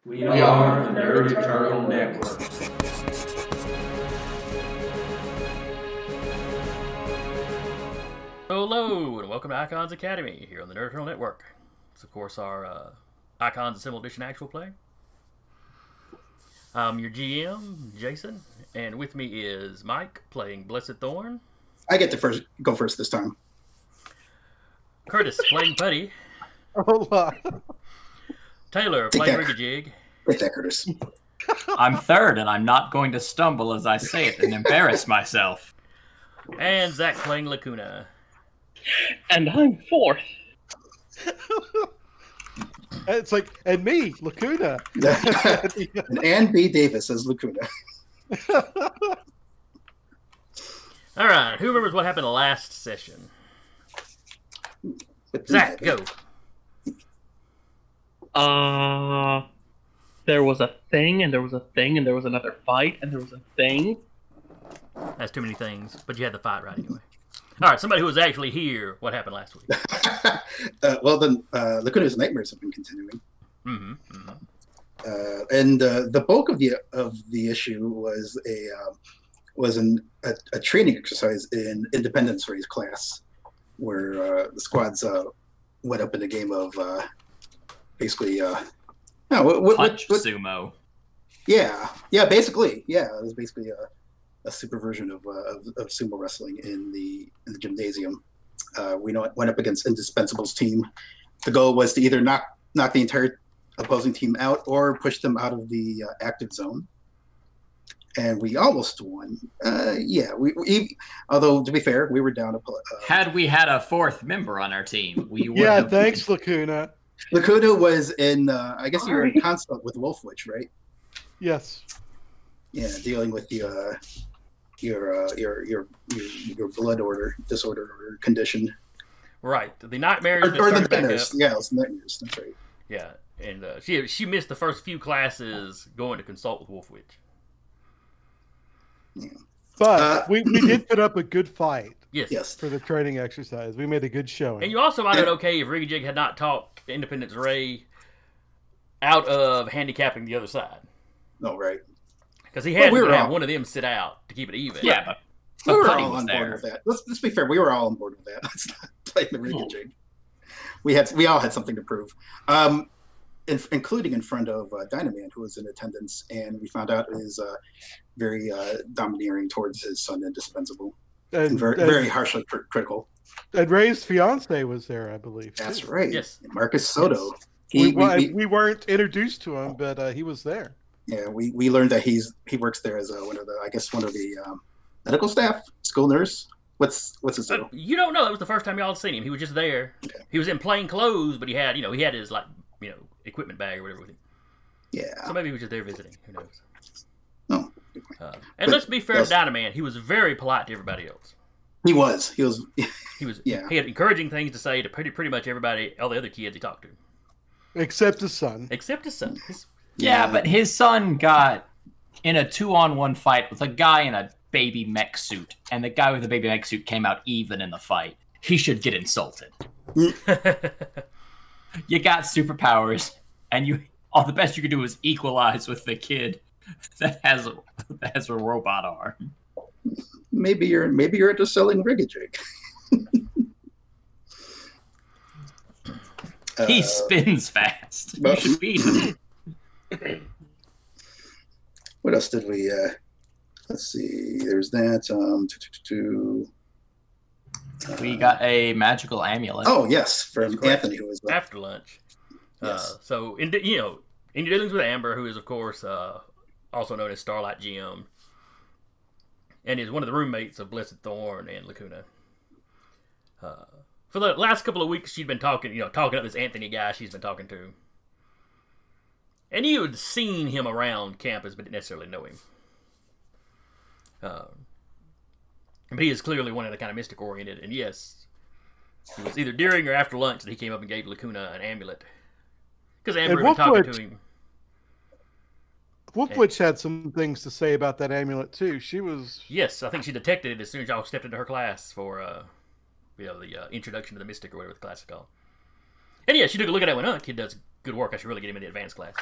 We are the Nerd Eternal Network. Hello, and welcome to Icons Academy here on the Nerd Eternal Network. It's, of course, our Icons Assembled Edition actual play. I'm your GM, Jason, and with me is Mike playing Blessed Thorn. I get to go first this time. Curtis playing Putty. Hold on. Taylor playing Rigajig. Take that, Curtis. I'm third, and I'm not going to stumble as I say it and embarrass myself. And Zach playing Lucuna. And I'm fourth. It's like, and me, Lucuna. And Ann B. Davis as Lucuna. All right, who remembers what happened last session? Zach, go. There was a thing, and there was a thing, and there was another fight, and there was a thing. That's too many things, but you had the fight right anyway. All right, somebody who was actually here, what happened last week? Well, then, Lucuna's nightmares have been continuing. Mm-hmm. And the bulk of the issue was a training exercise in Independence Race class, where the squads went up in a game of basically Punch sumo. Yeah, basically, yeah, it was basically a super version of sumo wrestling in the gymnasium. We went up against Indispensable's team. The goal was to either knock the entire opposing team out or push them out of the active zone. And we almost won. Although to be fair, we were down. Had we had a fourth member on our team, we would. Yeah, thanks, Lucuna. Lacuna was in. I guess you were in consult with Wolfwitch, right? Yes. Yeah, dealing with your blood disorder or condition. Right, the nightmares or the nightmares. Yeah, it was nightmares. That's right. Yeah, and she missed the first few classes going to consult with Wolfwitch. Yeah. But we did put up a good fight. Yes. For the training exercise. We made a good showing. And you also might have been okay if Rigajig had not talked Independence Ray out of handicapping the other side. No, right. Because he had to have one of them sit out to keep it even. Yeah, but we were all on board with that. Let's be fair. We were all on board with that. Let's not play the Rigajig. We all had something to prove. Including in front of Dynaman, who was in attendance, and we found out is very domineering towards his son, Indispensable, and very harshly critical. And Ray's fiance was there, I believe. That's too. right. Yes, Marcus Soto. Yes. We weren't introduced to him, but he was there. Yeah, we learned that he works there as one of the medical staff, school nurse. What's his title? You don't know. That was the first time y'all had seen him. He was just there. Okay. He was in plain clothes, but he had his equipment bag or whatever with him. Yeah. So maybe he was just there visiting. Who knows? No. And let's be fair to Dynaman. He was very polite to everybody else. He was. Yeah. He had encouraging things to say to pretty much everybody, all the other kids he talked to. Except his son. Yeah, but his son got in a 2-on-1 fight with a guy in a baby mech suit, and the guy with the baby mech suit came out even in the fight. He should get insulted. You got superpowers, and all the best you can do is equalize with the kid that has a robot arm. Maybe you're into selling Rigajig. He spins fast. You should beat him. What else did we? Let's see. There's that. We got a magical amulet. Oh yes, from Anthony, who was after lunch. Yes. So in your dealings with Amber, who is of course also known as Starlight GM, and is one of the roommates of Blessed Thorn and Lucuna. For the last couple of weeks, she'd been talking up this Anthony guy she's been talking to, and you had seen him around campus, but didn't necessarily know him. But he is clearly one of the kind of mystic-oriented, and yes, it was either during or after lunch that he came up and gave Lucuna an amulet. Because Amber had been talking to him. Wolfwitch had some things to say about that amulet, too. She was... Yes, I think she detected it as soon as y'all stepped into her class for, the introduction to the mystic or whatever the class is called. And yeah, she took a look at it and went, kid does good work. I should really get him in the advanced class.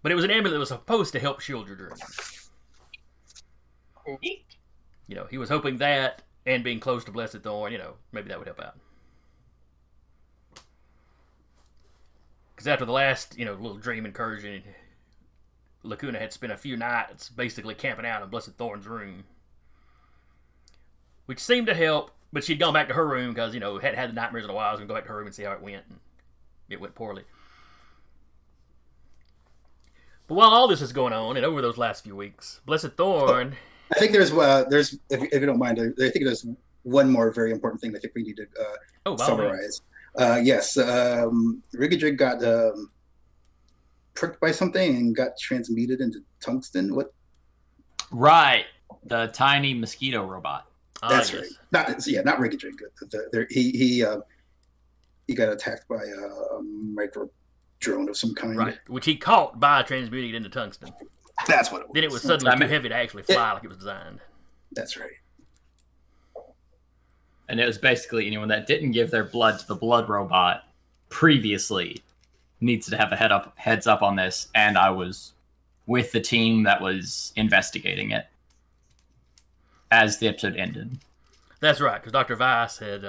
But it was an amulet that was supposed to help shield your dreams. You know, he was hoping that, and being close to Blessed Thorn, you know, maybe that would help out. Because after the last, you know, little dream incursion, Lucuna had spent a few nights basically camping out in Blessed Thorn's room. Which seemed to help, but she'd gone back to her room because, you know, hadn't had the nightmares in a while. I was going to go back to her room and see how it went, and it went poorly. But while all this is going on, and over those last few weeks, Blessed Thorn... I think there's if you don't mind, I think there's one more very important thing I think we need to summarize. Yes, Rigajig got pricked by something and got transmuted into tungsten. What? Right, the tiny mosquito robot. That's right. Not Rigajig. He got attacked by a micro drone of some kind. Right, which he caught by transmuting it into tungsten. That's what it was. Then it was suddenly too heavy to actually fly like it was designed. That's right. And it was basically anyone that didn't give their blood to the blood robot previously needs to have a heads up on this. And I was with the team that was investigating it as the episode ended. That's right, because Dr. Weiss had...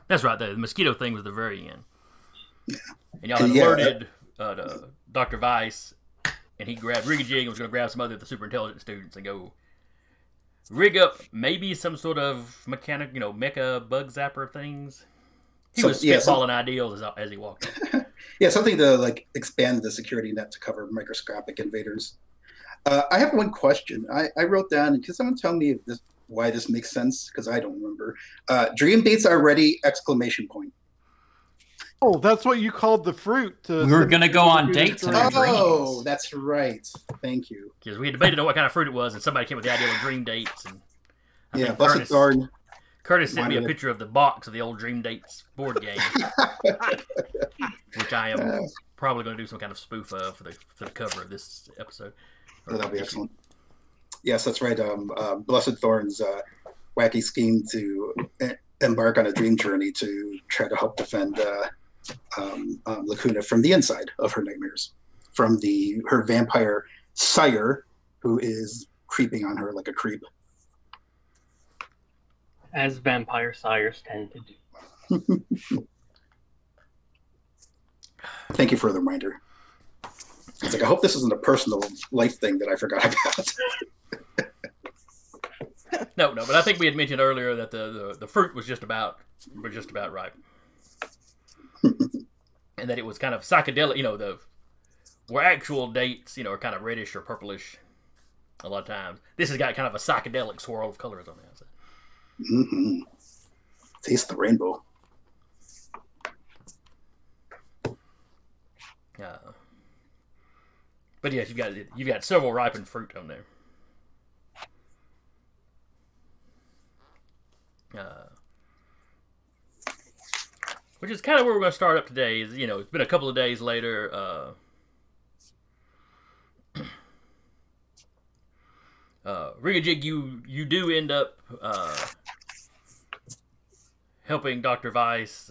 that's right, the mosquito thing was the very end. Yeah. And y'all had alerted Dr. Weiss, and he grabbed Rigajig and was going to grab some other of the super intelligent students and go rig up maybe some sort of mechanic, you know, mecha bug zapper things. He was spitballing ideals as he walked in. Yeah, something to like expand the security net to cover microscopic invaders. I have one question. I wrote down, can someone tell me why this makes sense? Because I don't remember. Dream dates are ready! ! Oh, that's what you called the fruit. We were going to go on dates in our dreams. Oh, that's right. Thank you. Because we had debated on what kind of fruit it was, and somebody came with the idea of dream dates. And yeah, Blessed Thorn. Curtis sent me a picture of the box of the old Dream Dates board game, which I am probably going to do some kind of spoof of for the cover of this episode. That'll be excellent. Yes, that's right. Blessed Thorn's wacky scheme to embark on a dream journey to try to help defend Lucuna from the inside of her nightmares, from her vampire sire, who is creeping on her like a creep. As vampire sires tend to do. Thank you for the reminder. It's like, I hope this isn't a personal life thing that I forgot about. No, but I think we had mentioned earlier that the fruit was just about ripe. And that it was kind of psychedelic, you know, where actual dates, you know, are kind of reddish or purplish a lot of times. This has got kind of a psychedelic swirl of colors on the outside. Mm-hmm. Taste the rainbow. But yes, you've got several ripened fruit on there. Which is kind of where we're going to start up today. Is, you know, it's been a couple of days later. Rigajig, you do end up helping Dr. Weiss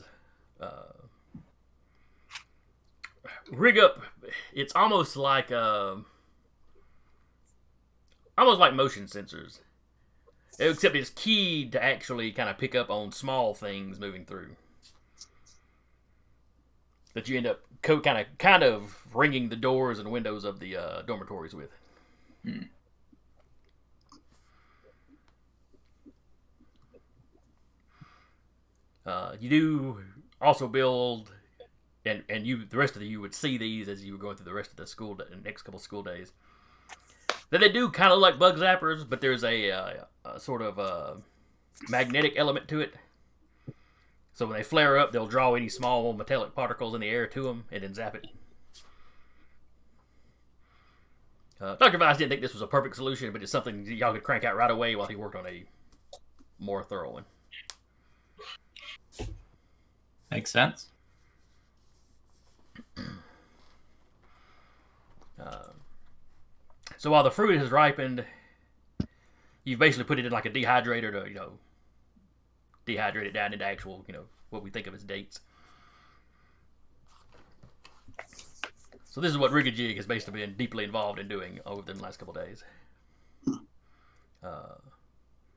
rig up. It's almost like motion sensors, except it's keyed to actually kind of pick up on small things moving through. That you end up kind of ringing the doors and windows of the dormitories with. You do also build, and the rest of you would see these as you were going through the rest of the next couple of school days. That they do kind of like bug zappers, but there's a sort of magnetic element to it. So when they flare up, they'll draw any small metallic particles in the air to them and then zap it. Dr. Weiss didn't think this was a perfect solution, but it's something y'all could crank out right away while he worked on a more thorough one. Makes sense. So while the fruit has ripened, you've basically put it in like a dehydrator to, you know, dehydrate it down into actual, you know, what we think of as dates. So this is what Rigajig has basically been deeply involved in doing over the last couple of days.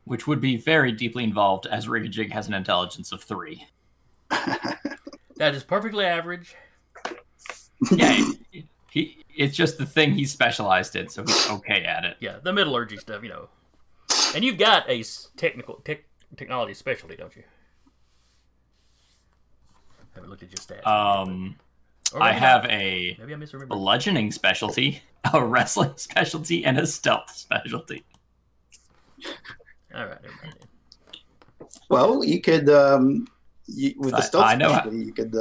Which would be very deeply involved, as Rigajig has an intelligence of 3. That is perfectly average. Yeah, it's just the thing he's specialized in, so he's okay at it. Yeah, the metallurgy stuff, you know. And you've got a technology specialty, don't you? Haven't looked at your stats. I have a maybe I misremembered. bludgeoning specialty, a wrestling specialty, and a stealth specialty. All right, never mind. Well, you could with the stealth specialty, you could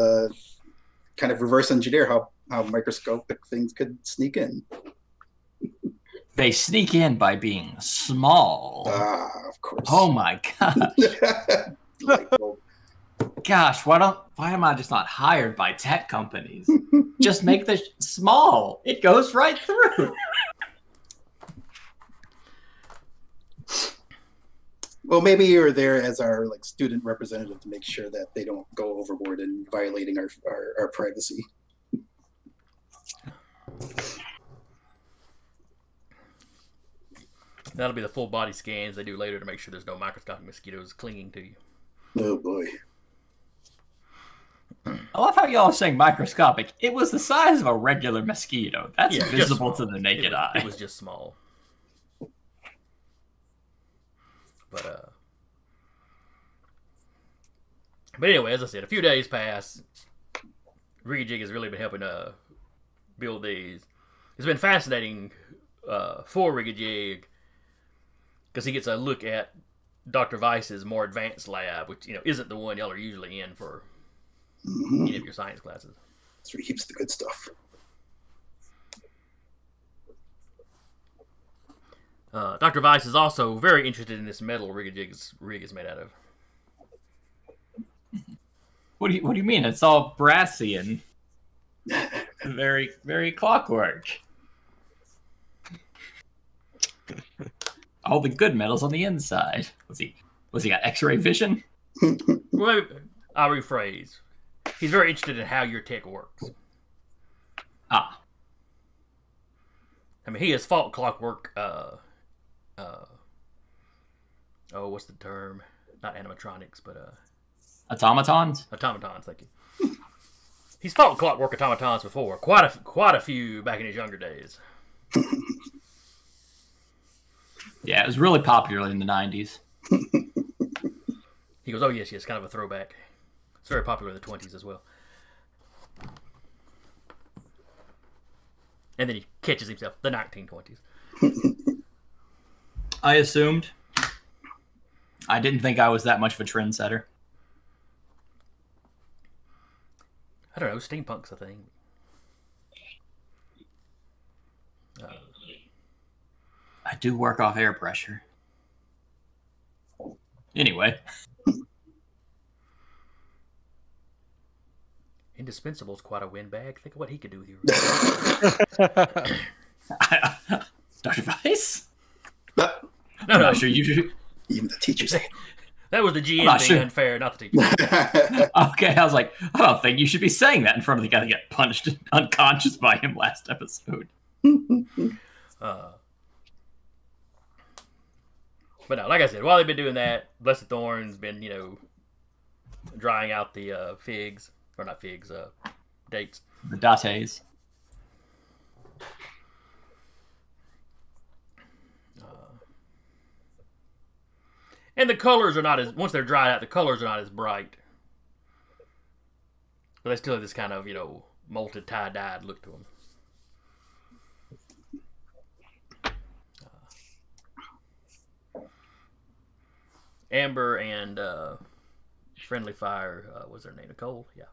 kind of reverse engineer how microscopic things could sneak in. They sneak in by being small. Of course. Oh my god. Gosh, why am I just not hired by tech companies? Just make this small. It goes right through. Well, maybe you're there as our student representative to make sure that they don't go overboard in violating our privacy. That'll be the full body scans they do later to make sure there's no microscopic mosquitoes clinging to you. Oh boy. I love how y'all are saying microscopic. It was the size of a regular mosquito. That's visible to the naked eye. It was just small. But anyway, as I said, a few days pass. Rigajig has really been helping build these. It's been fascinating for Rigajig because he gets a look at Dr. Weiss's more advanced lab, which isn't the one y'all are usually in for any of your science classes. That's where he keeps the good stuff. Dr. Weiss is also very interested in this metal Rigajig's rig is made out of. What do you mean? It's all brassy and very, very clockwork. All the good metals on the inside. Was he got X-ray vision? Well, I'll rephrase. He's very interested in how your tech works. Ah. I mean, he has fought clockwork. What's the term? Not animatronics, but automatons. Automatons, thank you. He's fought clockwork automatons before. Quite a few back in his younger days. Yeah, it was really popular in the 90s. He goes, oh yes, kind of a throwback. It's very popular in the 20s as well. And then he catches himself, the 1920s. I assumed. I didn't think I was that much of a trendsetter. I don't know, steampunk's a thing. I do work off air pressure. Anyway. Indispensable's quite a windbag. Think of what he could do here. Dr. Weiss? No. I'm not sure you should. Even the teachers. That was the GM being unfair, not the teacher. Okay, I was like, I don't think you should be saying that in front of the guy that got punched unconscious by him last episode. But no, like I said, while they've been doing that, Blessed Thorn's been, drying out the figs. Or not figs, dates. The dates. And the colors are not as, once they're dried out, the colors are not as bright. But they still have this kind of, malted tie-dyed look to them. Amber and Friendly Fire, was their name? Nicole? Yeah.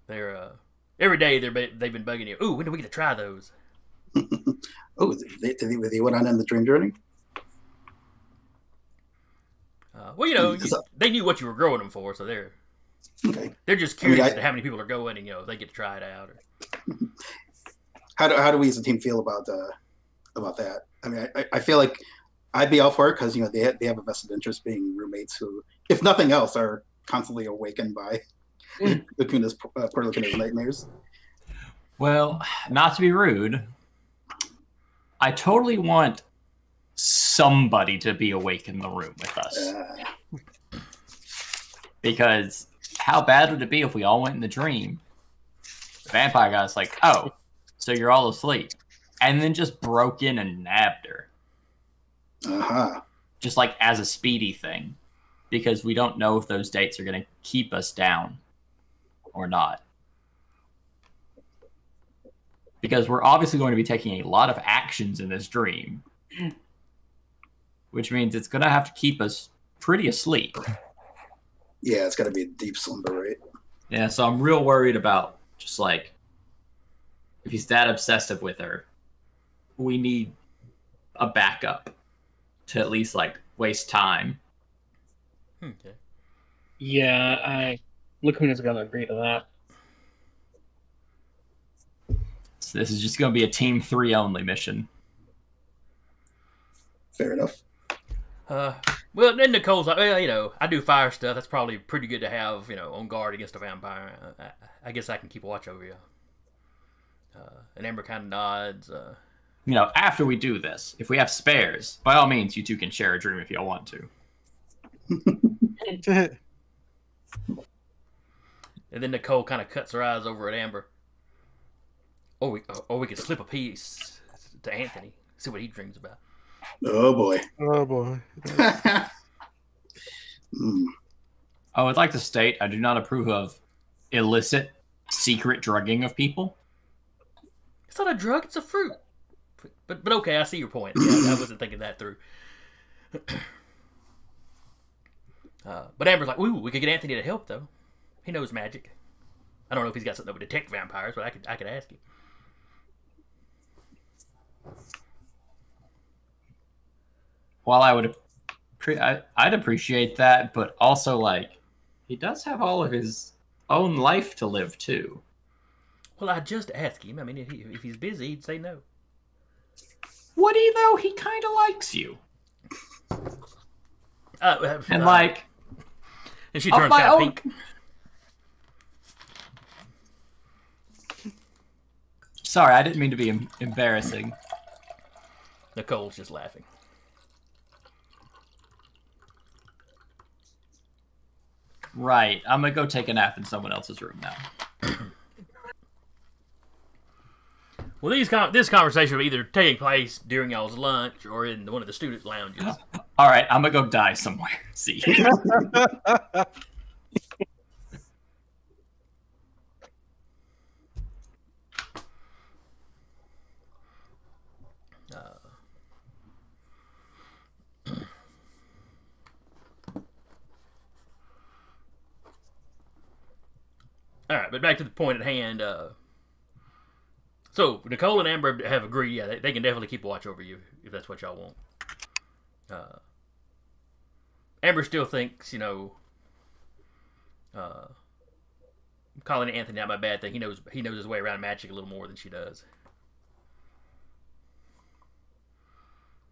They're every day they've been bugging you. Ooh, when do we get to try those? Oh, they went on the dream journey? Well, they knew what you were growing them for, so they're just curious as to how many people are going, and they get to try it out. How do we as a team feel about that? I mean, I feel like I'd be all for it because they have a vested interest being roommates who, if nothing else, are constantly awakened by Lucuna's poor Lucuna's nightmares. Well, not to be rude, I totally want somebody to be awake in the room with us. Because how bad would it be if we all went in the dream? The vampire guy's like, oh, so you're all asleep. And then just broke in and nabbed her. Uh-huh. Just like as a speedy thing. Because we don't know if those dates are going to keep us down or not. Because we're obviously going to be taking a lot of actions in this dream. Which means it's going to have to keep us pretty asleep. Yeah, it's got to be a deep slumber, right? Yeah, so I'm real worried about just like, if he's that obsessive with her, we need a backup to at least like waste time. Okay. Yeah, Lucuna's gonna agree to that. So this is just going to be a Team 3 only mission. Fair enough. Well, then Nicole's like, well, you know, I do fire stuff. That's probably pretty good to have, you know, on guard against a vampire. I guess I can keep a watch over you. And Amber kind of nods. You know, after we do this, if we have spares, by all means, you two can share a dream if you all want to. And then Nicole kind of cuts her eyes over at Amber. Or we could slip a piece to Anthony. See what he dreams about. Oh, boy. Oh boy. I would like to state I do not approve of illicit, secret drugging of people. It's not a drug, it's a fruit. But okay, I see your point. Yeah, I wasn't thinking that through. But Amber's like, ooh, we could get Anthony to help, though. He knows magic. I don't know if he's got something to detect vampires, but I could ask him. While I'd appreciate that, but also, like, he does have all of his own life to live, too. Well, I just asked him. I mean, if he's busy, he'd say no. Would he, though? He kind of likes you. And, like... And she turns kind of pink. Sorry, I didn't mean to be embarrassing. Nicole's just laughing. Right. I'm going to go take a nap in someone else's room now. Well, this conversation will either take place during y'all's lunch or in one of the student lounges. All right, I'm going to go die somewhere. See you. All right, but back to the point at hand. So Nicole and Amber have agreed. Yeah, they can definitely keep a watch over you if that's what y'all want. Amber still thinks, you know, calling Anthony not my bad thing. He knows his way around magic a little more than she does.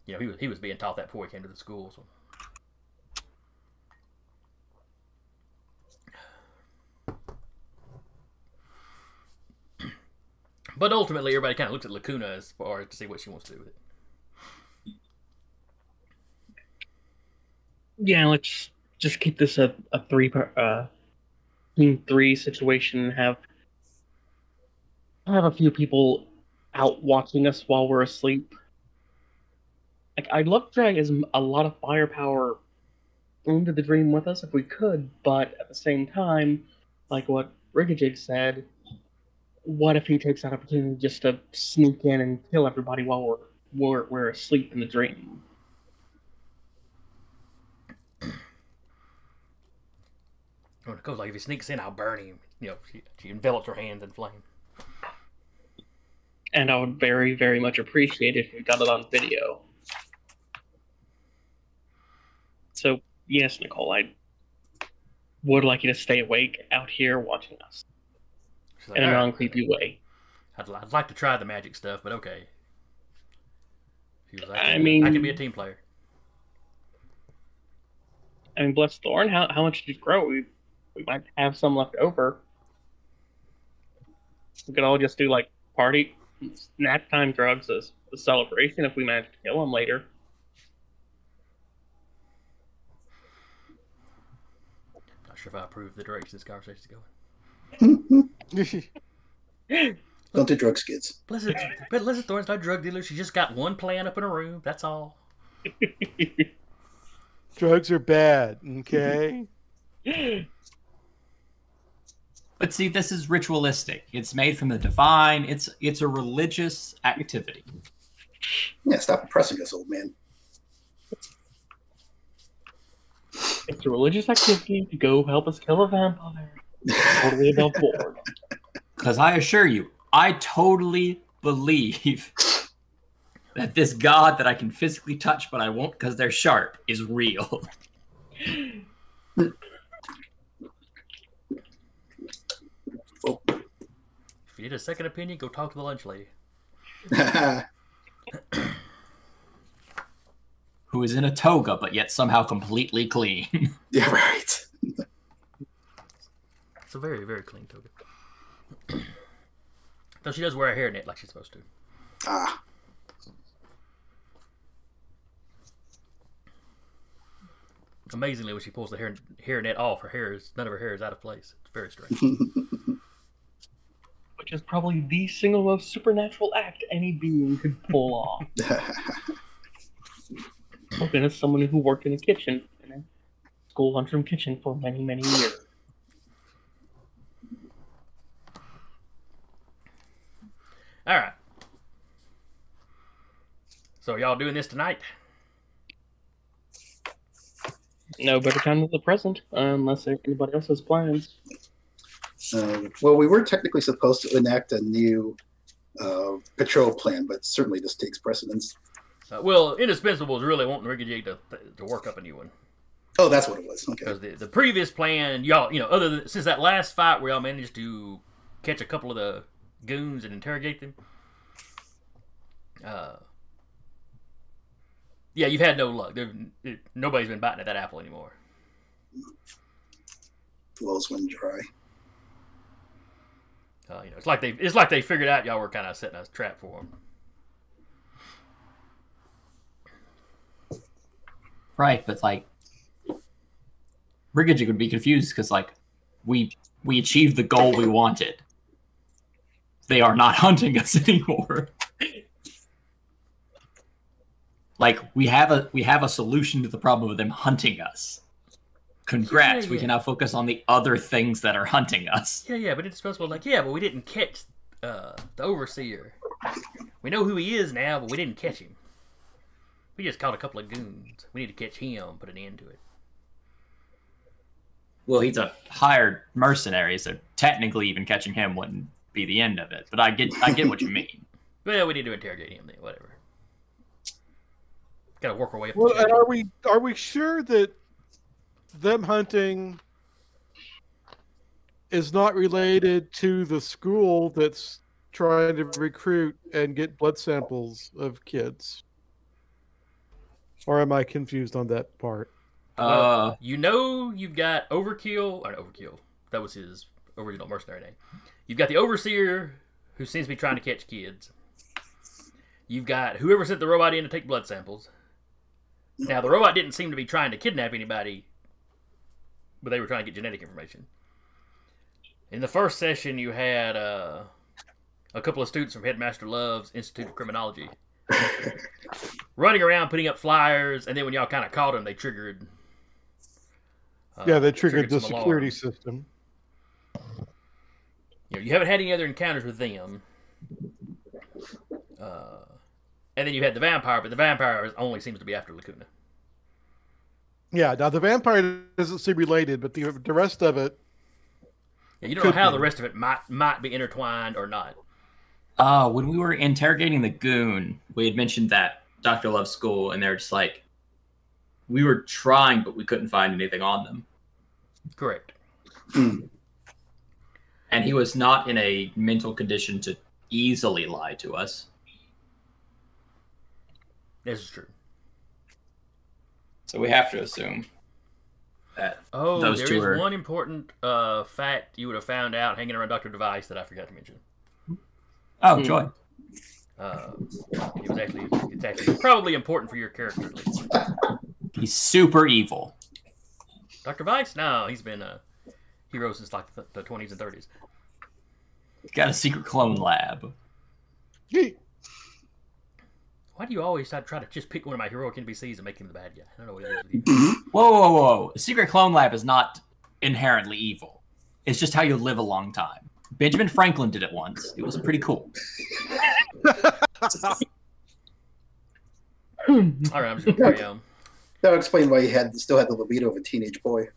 You know, he was being taught that before he came to the school. So. But ultimately, everybody kind of looks at Lucuna as far as to see what she wants to do with it. Yeah, let's just keep this a team 3 situation. Have a few people out watching us while we're asleep. Like, I'd love to drag a lot of firepower into the dream with us if we could, but at the same time, like what Rigajig said, what if he takes that opportunity just to sneak in and kill everybody while we're asleep in the dream? When it goes like, if he sneaks in, I'll burn him. You know, she envelops her hands in flame. And I would very, very much appreciate it if we got it on video. So, yes, Nicole, I would like you to stay awake out here watching us. Like, in a non-creepy way. I'd like to try the magic stuff, but okay. She was like, I mean, I can be a team player. bless Thorn, how much did you grow? We might have some left over. We could all just do like party snack time drugs as a celebration if we manage to kill them later. Not sure if I approve the direction this conversation is going. Don't do drugs, kids. Blizzard Thorn's not a drug dealer. She just got one plan up in her room. That's all. Drugs are bad, okay? But see, this is ritualistic. It's made from the divine. It's a religious activity. Yeah, stop oppressing us, old man. It's a religious activity to go help us kill a vampire. Totally above board. Because I assure you, I totally believe that this god that I can physically touch but I won't because they're sharp is real. Oh. If you need a second opinion, go talk to the lunch lady. Who is in a toga but yet somehow completely clean. Yeah, right. It's a very, very clean toga. Though she does wear a hairnet like she's supposed to. Ah. Amazingly, when she pulls the hairnet off, none of her hair is out of place. It's very strange. Which is probably the single most supernatural act any being could pull off. Spoken as someone who worked in a kitchen, in a school lunchroom kitchen for many, many years. All right. So y'all doing this tonight? No better time than the present, unless anybody else has plans. Well, we were technically supposed to enact a new patrol plan, but certainly this takes precedence. Well, Indispensable is really wanting Ricky to work up a new one. Oh, that's what it was. Okay. Because the previous plan, y'all, since that last fight where y'all managed to catch a couple of the goons and interrogate them, yeah, you've had no luck. Nobody's been biting at that apple anymore. Wells went dry. It's like they figured out y'all were kind of setting a trap for them. Right, but like Rigajig would be confused because like we achieved the goal we wanted. They are not hunting us anymore. Like we have a solution to the problem of them hunting us. Congrats, we can now focus on the other things that are hunting us. Yeah, but it's supposed to be but we didn't catch the Overseer. We know who he is now, but we didn't catch him. We just caught a couple of goons. We need to catch him, put an end to it. Well, he's a hired mercenary, so technically even catching him wouldn't be the end of it. But I get what you mean. Well, we need to interrogate him then, whatever. Gotta work our way up. Well, and are we sure that them hunting is not related to the school that's trying to recruit and get blood samples of kids? Or am I confused on that part? You've got Overkill. That was his original mercenary name. You've got the Overseer, who seems to be trying to catch kids. You've got whoever sent the robot in to take blood samples. Now, the robot didn't seem to be trying to kidnap anybody, but they were trying to get genetic information. In the first session, you had a couple of students from Headmaster Love's Institute of Criminology running around putting up flyers, and then when y'all kind of caught them, they triggered. They triggered the security system. You haven't had any other encounters with them. And then you had the vampire, but the vampire only seems to be after Lucuna. Yeah, now the vampire doesn't seem related, but the rest of it. Yeah, you don't know how the rest of it might be intertwined or not. When we were interrogating the goon, we had mentioned that Dr. Love's school, and they're just like, we were trying, but we couldn't find anything on them. Correct. And he was not in a mental condition to easily lie to us. This is true. So we have to assume. Oh, those there two is are... one important fact you would have found out hanging around Dr. Device that I forgot to mention. Oh, joy. It's actually probably important for your character at least. He's super evil. Dr. Vice? No, he's been a hero since like the 20s and 30s. He's got a secret clone lab. Why do you always try to just pick one of my heroic NPCs and make him the bad guy? I don't know what it is with you. Whoa. A secret clone lab is not inherently evil. It's just how you live a long time. Benjamin Franklin did it once. It was pretty cool. All right, I'm just going to carry on. That would explain why he still had the libido of a teenage boy.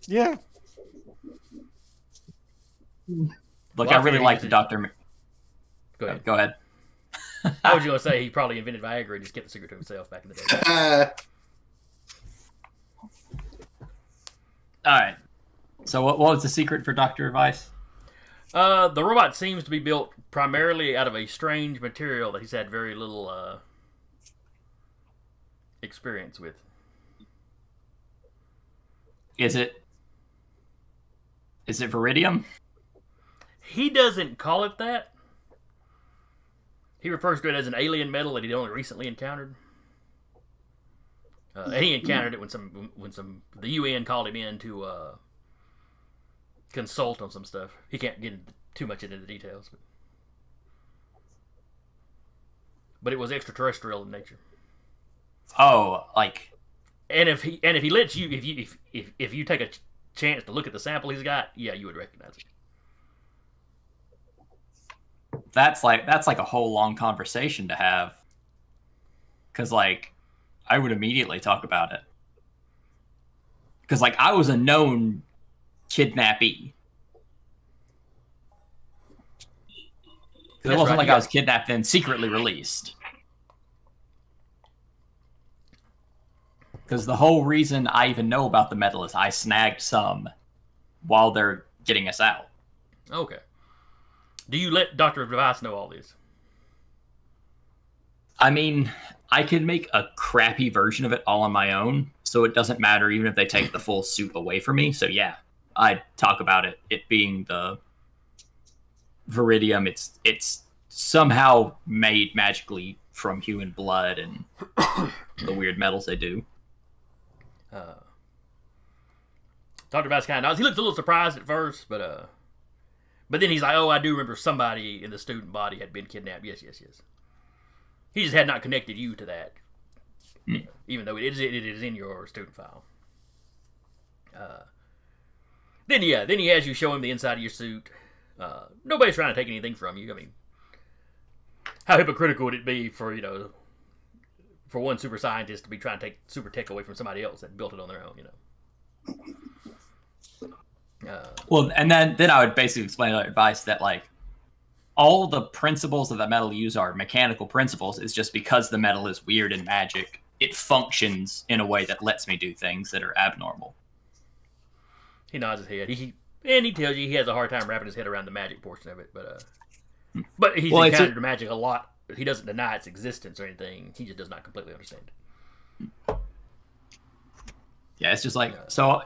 Yeah. Look, I really like the Dr. Go ahead. Go ahead. I was going to say he probably invented Viagra and just kept the secret to himself back in the day. All right. So what was the secret for Dr. Vice? The robot seems to be built primarily out of a strange material that he's had very little experience with. Is it Viridium? He doesn't call it that. He refers to it as an alien metal that he'd only recently encountered. And he encountered it when the UN called him in to consult on some stuff. He can't get too much into the details, but it was extraterrestrial in nature. Oh, like. And if he lets you, if you take a chance to look at the sample he's got, yeah, you would recognize it. That's like a whole long conversation to have. Because, like, I would immediately talk about it. Because, like, I was a known kidnappee. It wasn't like I was kidnapped and secretly released. Because the whole reason I even know about the metal is I snagged some while they're getting us out. Okay. Do you let Dr. Device know all this? I mean, I can make a crappy version of it all on my own, so it doesn't matter even if they take the full suit away from me. So yeah, I talk about it being the Viridium. It's somehow made magically from human blood and the weird metals they do. Dr. Vice kind of nods. He looks a little surprised at first, but then he's like, "Oh, I do remember somebody in the student body had been kidnapped. Yes. He just had not connected you to that, even though it is in your student file." Then he has you show him the inside of your suit. Nobody's trying to take anything from you. I mean, how hypocritical would it be for one super scientist to be trying to take super tech away from somebody else that built it on their own? Well, and then I would basically explain the advice that, like, all the principles that the metal use are mechanical principles. It's just because the metal is weird and magic, it functions in a way that lets me do things that are abnormal. He nods his head. He tells you he has a hard time wrapping his head around the magic portion of it, but he's encountered magic a lot. He doesn't deny its existence or anything. He just does not completely understand it. Yeah, it's just like, so,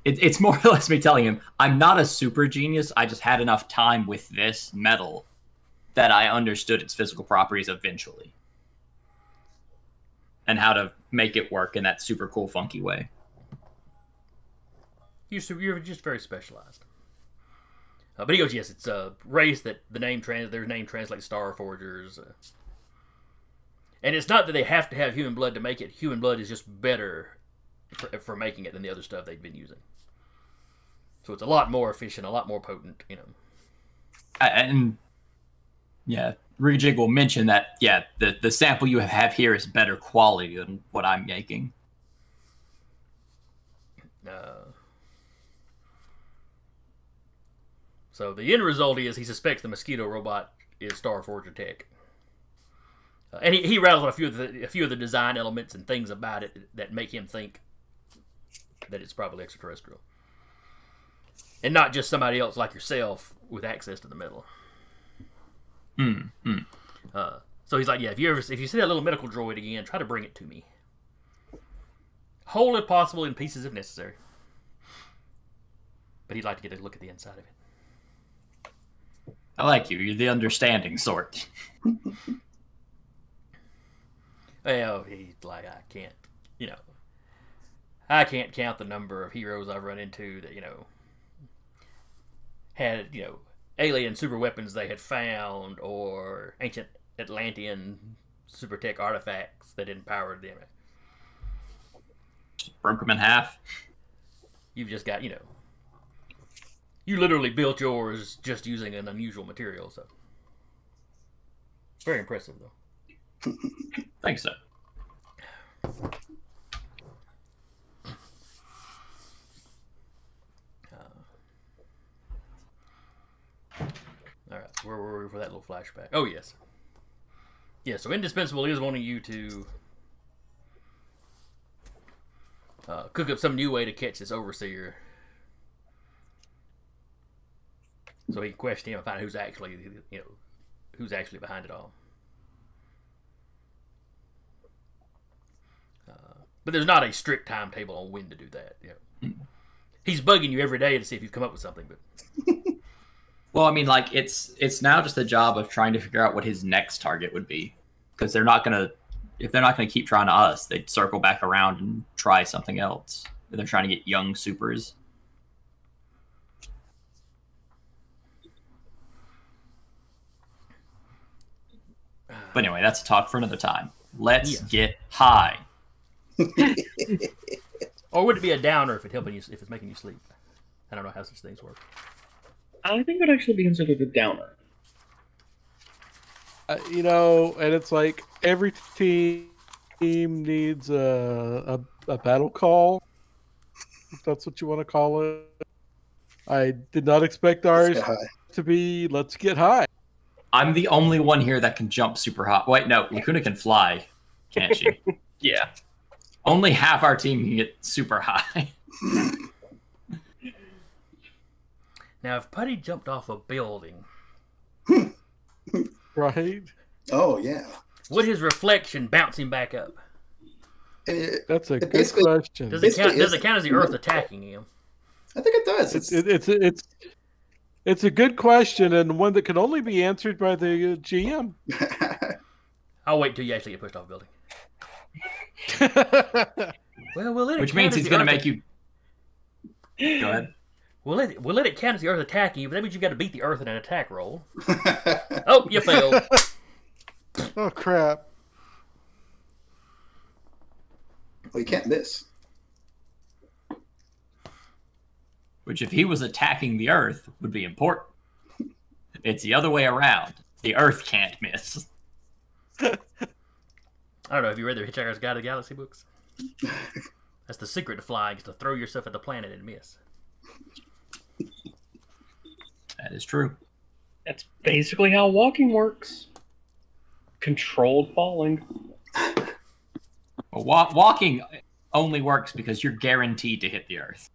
it's more or less me telling him, I'm not a super genius, I just had enough time with this metal that I understood its physical properties eventually. And how to make it work in that super cool, funky way. You're just very specialized. But he goes, yes, it's a race that their name translates Star Forgers. And it's not that they have to have human blood to make it. Human blood is just better for making it than the other stuff they've been using. So it's a lot more efficient, a lot more potent, And yeah, Rejig will mention that, yeah, the sample you have here is better quality than what I'm making. So the end result is he suspects the mosquito robot is Starforger tech. And he rattles on a few of the design elements and things about it that make him think that it's probably extraterrestrial. And not just somebody else like yourself with access to the metal. So he's like, yeah, if you see that little medical droid again, try to bring it to me. Whole if possible, in pieces if necessary. but he'd like to get a look at the inside of it. I like you. You're the understanding sort. Well, he's like, I can't count the number of heroes I've run into that, had, alien super weapons they had found or ancient Atlantean super tech artifacts that empowered them. Just broke them in half. You've just got, you literally built yours just using an unusual material, so. Very impressive, though. Thanks, so. All right, where were we for that little flashback? Oh, yes. Yeah, so Indispensable is wanting you to cook up some new way to catch this overseer. So he can question him and find out who's actually behind it all. But there's not a strict timetable on when to do that. He's bugging you every day to see if you've come up with something. But well, I mean, like it's now just the job of trying to figure out what his next target would be, because if they're not gonna keep trying to us, they'd circle back around and try something else. They're trying to get young supers. But anyway, that's a talk for another time. Let's get high. Or would it be a downer if it's making you sleep? I don't know how such things work. I think it would actually be considered a downer. And it's like every team needs a battle call, if that's what you want to call it. I did not expect ours to be let's get high. I'm the only one here that can jump super high. Wait, no, Lucuna can fly, can't she? Yeah. Only half our team can get super high. Now, if Putty jumped off a building, right? Oh yeah. Would his reflection bounce him back up? That's a good question. Does it count as the Earth attacking him? I think it does. It's a good question, and one that can only be answered by the GM. I'll wait till you actually get pushed off a building. Well, which means he's going to make you. Go ahead. We'll let it count as the Earth attacking you, but that means you got to beat the Earth in an attack roll. Oh, you failed. Oh crap! Well, you can't miss. Which, if he was attacking the Earth, would be important. It's the other way around. The Earth can't miss. I don't know. Have you read the Hitchhiker's Guide to the Galaxy books? That's the secret to flying, is to throw yourself at the planet and miss. That is true. That's basically how walking works. Controlled falling. Well, walking only works because you're guaranteed to hit the Earth.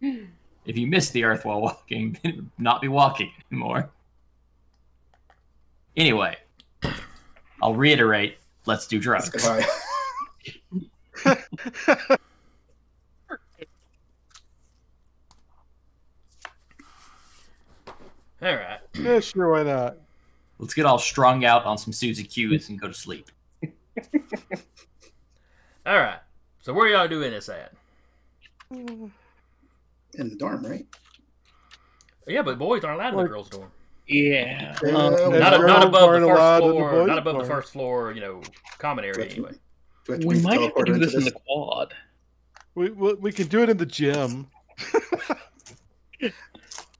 If you miss the Earth while walking, then it would not be walking anymore. Anyway, I'll reiterate, let's do drugs. Goodbye. All right. Yeah, sure, why not? Let's get all strung out on some Suzy Q's and go to sleep. All right. So where y'all doing this at? In the dorm, right? Yeah, but boys aren't allowed in the girls' dorm. Yeah. Not above the first floor. Not above the first floor. Common area anyway. We might have to do this in the quad. We can do it in the gym.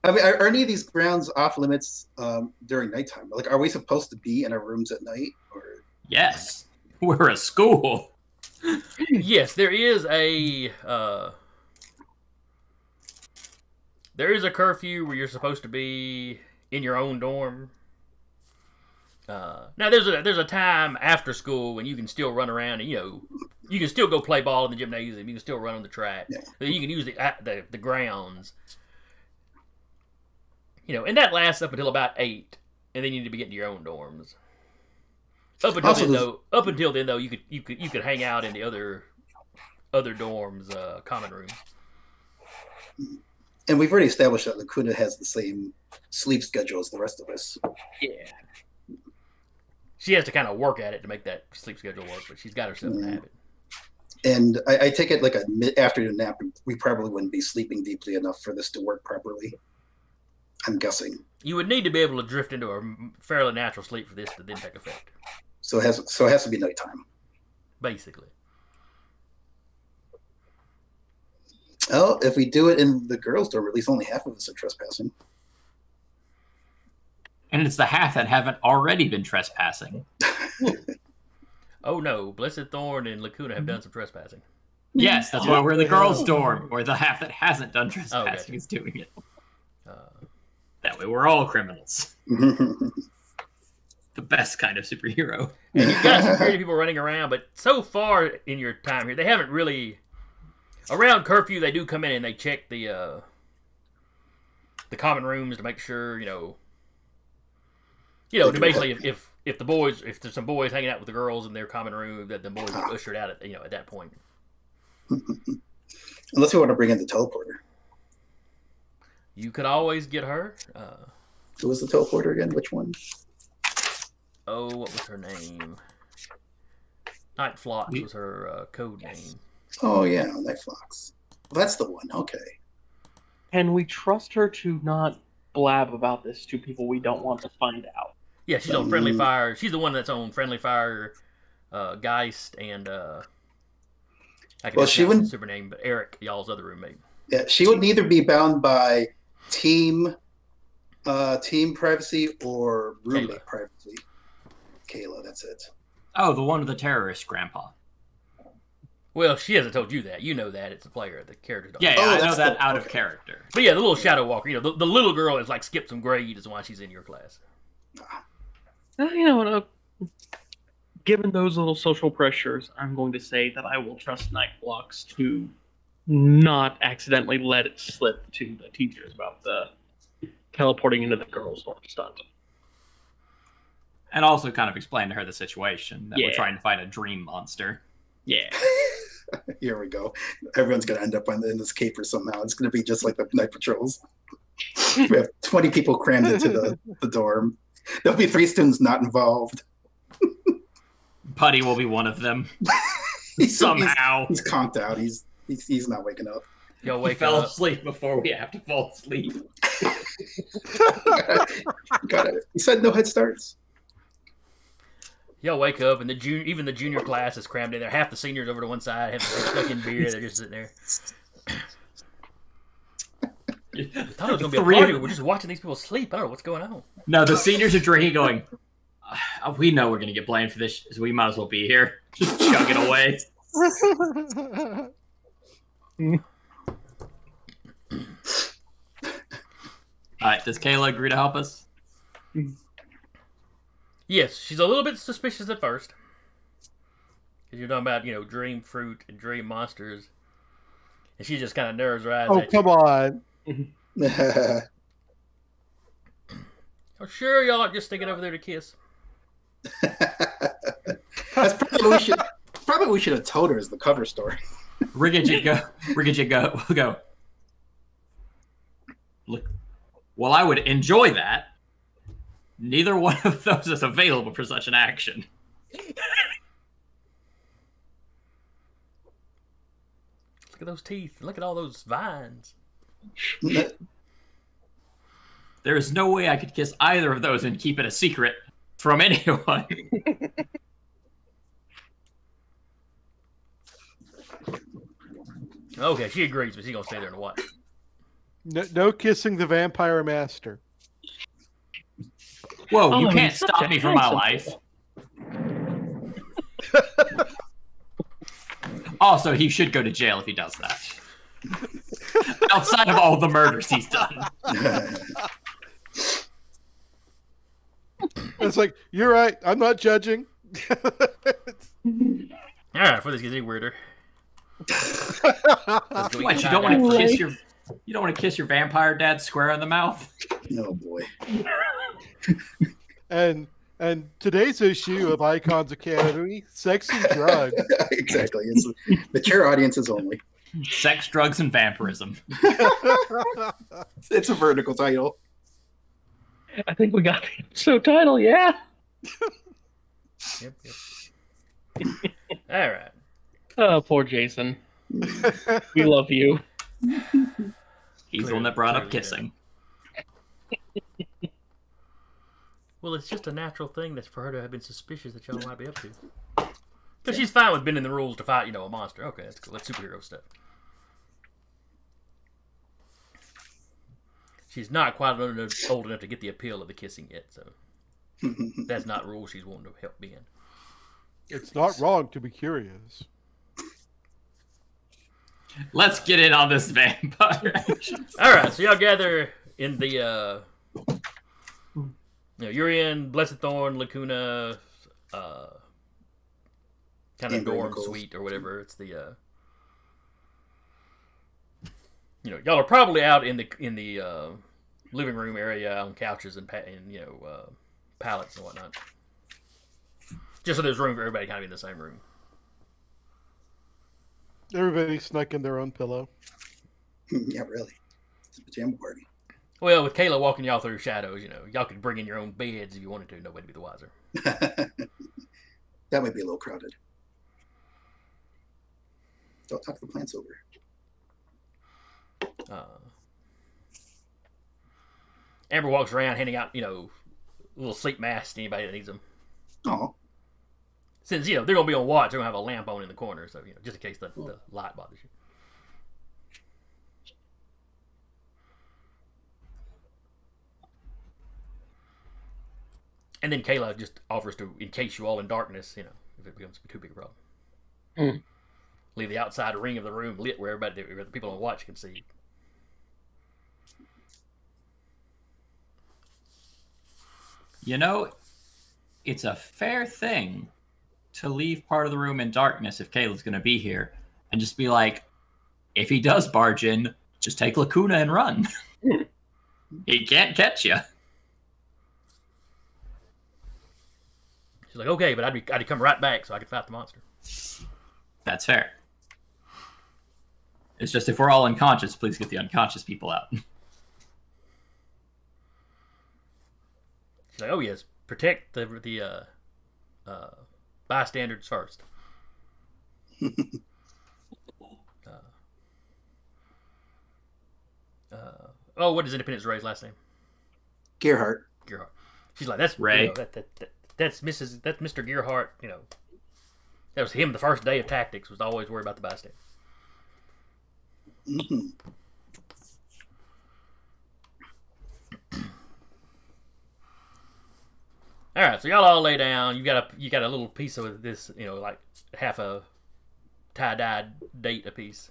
I mean, are any of these grounds off limits during nighttime? Like, are we supposed to be in our rooms at night? Or yes, we're a school. Yes, there is a curfew where you're supposed to be in your own dorm. Now there's a time after school when you can still run around and you can still go play ball in the gymnasium. You can still run on the track. Yeah. You can use the grounds. And that lasts up until about 8, and then you need to be getting to your own dorms. Up until then, though, you could hang out in the other dorms' common room. And we've already established that Lucuna has the same sleep schedule as the rest of us. Yeah. She has to kind of work at it to make that sleep schedule work, but she's got herself in the habit. And I take it like a mid-afternoon nap, we probably wouldn't be sleeping deeply enough for this to work properly. I'm guessing. You would need to be able to drift into a fairly natural sleep for this to then take effect. So it has to be nighttime. Basically. Oh, if we do it in the girls' dorm, at least only half of us are trespassing. And it's the half that haven't already been trespassing. Oh no, Blessed Thorn and Lucuna have done some trespassing. Yes, that's why we're in the girls' dorm, where the half that hasn't done trespassing is doing it. That way we're all criminals. The best kind of superhero. And you've got security people running around, but so far in your time here, they haven't really... Around curfew, they do come in and they check the common rooms to make sure, to basically if there's some boys hanging out with the girls in their common room, that the boys are ushered out at that point. Unless we want to bring in the teleporter. You could always get her. Who was the teleporter again? Which one? Oh, what was her name? Night Flox was her code name. Oh yeah, Night Flox. Well, that's the one. Okay. Can we trust her to not blab about this to people we don't want to find out? Yeah, she's on Friendly Fire. She's the one that's on Friendly Fire, Geist, and she wouldn't super name, but Eric, y'all's other roommate. Yeah, she would neither be bound by team privacy or roommate privacy. Kayla, that's it. Oh, the one with the terrorist grandpa. Well, she hasn't told you that. You know that. It's the player. The character don't. Yeah, I know that out of character. But yeah, the little Shadow Walker, the little girl is like skipped some grade is why she's in your class. Given those little social pressures, I'm going to say that I will trust Night Flox to not accidentally let it slip to the teachers about the teleporting into the girls' dorm stunt. And also kind of explain to her the situation, that we're trying to fight a dream monster. Yeah. Here we go. Everyone's going to end up in this caper somehow. It's going to be just like the night patrols. We have 20 people crammed into the dorm. There'll be 3 students not involved. Putty will be one of them. Somehow. He's conked out. He's not waking up. Yo, wake fell up. asleep before we have to fall asleep. Got it. He said no head starts. Y'all wake up, and even the junior class is crammed in there. Half the seniors over to one side, half the stuck in beer. They're just sitting there. I thought it was going to be a party. We're just watching these people sleep. I don't know what's going on. No, the seniors are drinking, going, we know we're going to get blamed for this, so we might as well be here. Just chug it away. Alright, does Kayla agree to help us? Yes, she's a little bit suspicious at first. Because you're talking about, dream fruit and dream monsters. And she just kind of narrows her eyes at you. Come on. Oh, sure, y'all are just sticking over there to kiss. That's probably we should have told her as the cover story. Rigid go. Look, while I would enjoy that, neither one of those is available for such an action. Look at those teeth. Look at all those vines. There is no way I could kiss either of those and keep it a secret from anyone. Okay, she agrees, but she's going to stay there and watch. No kissing the vampire master. Whoa, you can't stop me from my life. Also, he should go to jail if he does that. Outside of all the murders he's done. It's like, you're right. I'm not judging. All right, before this gets any weirder. What, you don't want to kiss your vampire dad square in the mouth? Oh boy. And today's issue of Icons Academy, sex and drugs. Exactly. It's mature audiences only. Sex, drugs, and vampirism. It's a vertical title. I think we got the episode title, yeah. Yep. All right. Oh, poor Jason. We love you. He's the one that brought up kissing. Well, it's just a natural thing that's for her to have been suspicious that y'all might be up to. Because she's fine with bending the rules to fight, a monster. Okay, that's cool. That's superhero stuff. She's not quite old enough to get the appeal of the kissing yet, so that's not a rule she's wanting to help bend. It's not wrong to be curious. Let's get in on this vampire. All right, so y'all gather in the you're in Blessed Thorn, Lucuna, kind of dorm suite or whatever. It's the y'all are probably out in the living room area on couches and pallets and whatnot. Just so there's room for everybody kind of in the same room. Everybody snuck in their own pillow. Yeah, really. It's a pajama party. Well, with Kayla walking y'all through shadows, y'all could bring in your own beds if you wanted to. Nobody'd be the wiser. That might be a little crowded. Don't talk the plants over. Amber walks around handing out, little sleep masks to anybody that needs them. Oh. Since, they're going to be on watch, they're going to have a lamp on in the corner, so, just in case the light bothers you. And then Kayla just offers to encase you all in darkness, if it becomes too big a problem. Mm. Leave the outside ring of the room lit where where the people on watch can see. It's a fair thing to leave part of the room in darkness if Kayla's going to be here. And just be like, if he does barge in, just take Lucuna and run. He can't catch you. She's like, okay, but I'd come right back so I could fight the monster. That's fair. It's just if we're all unconscious, please get the unconscious people out. She's like, oh yes, protect the bystanders first. What is Independence Ray's last name? Gearhart. She's like, that's Ray. That's Mr. Gearhart. That was him. The first day of tactics was always worried about the bystander. Mm-hmm. All right, so y'all all lay down. You got a little piece of this, like half a tie-dyed date apiece.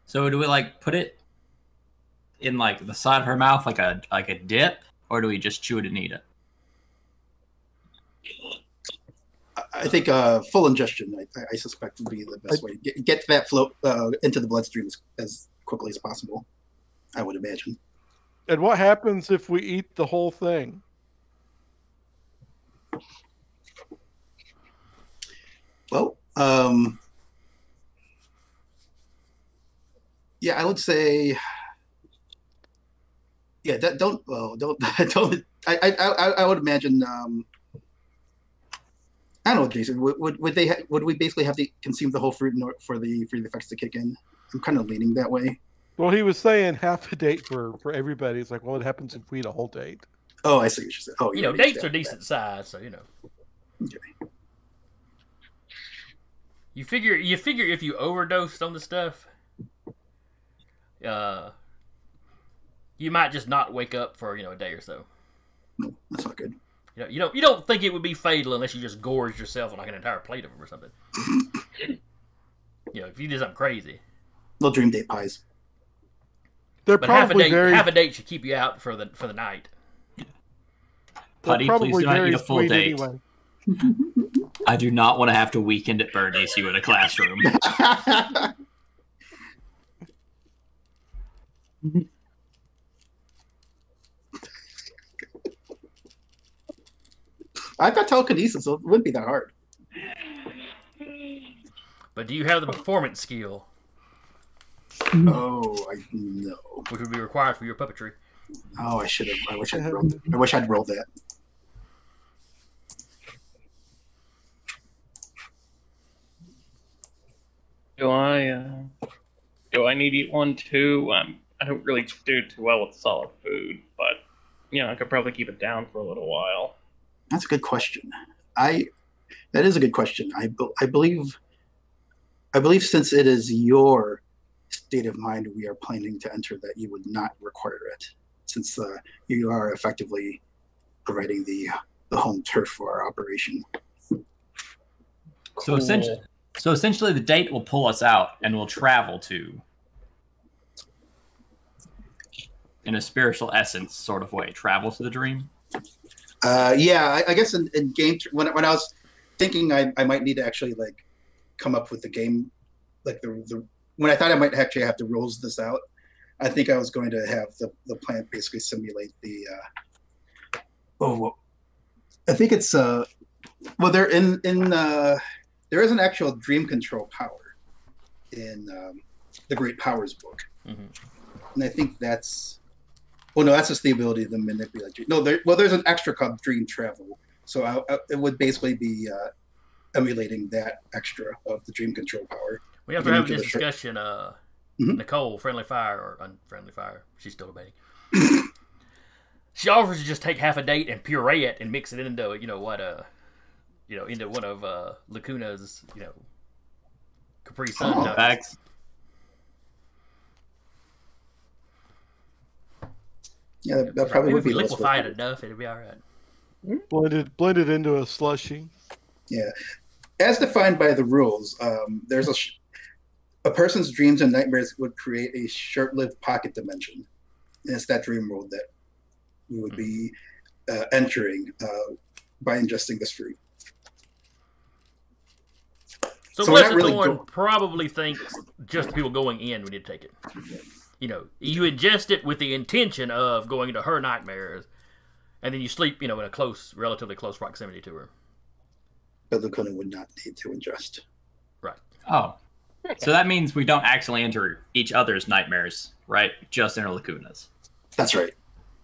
So do we put it in the side of her mouth like a dip, or do we just chew it and eat it? I think full ingestion, I suspect, would be the best way. Get that flow into the bloodstream as quickly as possible, I would imagine. And what happens if we eat the whole thing? Well, yeah, I would say, yeah, don't. I would imagine. I don't know, Jason. Would we basically have to consume the whole fruit in order for the effects to kick in? I'm kind of leaning that way. Well, he was saying half a date for everybody. It's like, well, what happens if we eat a whole date? Oh, I see what you're saying. Oh, yeah, dates are decent size, so Okay. You figure if you overdosed on the stuff, you might just not wake up for a day or so. No, that's not good. You don't think it would be fatal unless you just gorged yourself on an entire plate of them or something. If you did something crazy. Little dream date pies. They're But probably half a date should keep you out for the night. Putty, please do not eat a full date. Anyway. I do not want to have to weekend at Bernie's you in a classroom. I've got telekinesis, so it wouldn't be that hard. But do you have the performance skill? Oh, I know. which would be required for your puppetry. Oh, I should have. I wish I'd rolled. I wish I'd rolled that. Do I need to eat one too? I don't really do too well with solid food, but I could probably keep it down for a little while. That's a good question. That is a good question. I believe since it is your state of mind we are planning to enter, that you would not require it, since you are effectively providing the home turf for our operation. So essentially, the date will pull us out, and we'll travel to, in a spiritual essence sort of way, travel to the dream. Yeah, I guess in game when I was thinking I might need to actually like come up with the game, like the when I thought I might actually have to rules this out, I think I was going to have the plant basically simulate the I think it's well, there there is an actual dream control power in the Great Powers book, and I think that's that's just the ability to manipulate. No, there's an extra called Dream Travel, so it would basically be emulating that extra of the dream control power. We have to have this discussion. Nicole, friendly fire or unfriendly fire? She's still debating. She offers to just take half a date and puree it and mix it into into one of Lucuna's Capri Sun bags. Yeah, that probably would be. If we liquefy it enough, it'd be all right. Blended into a slushy. Yeah, as defined by the rules, there's a person's dreams and nightmares would create a short-lived pocket dimension, and it's that dream world that we would be entering by ingesting this fruit. So Blessed Thorn probably thinks just the people going in we need to take it. You ingest it with the intention of going into her nightmares, and then you sleep, in a relatively close proximity to her. But Lucuna would not need to ingest. Right. Oh. So that means we don't actually enter each other's nightmares, right? Just enter Lucuna's. That's right.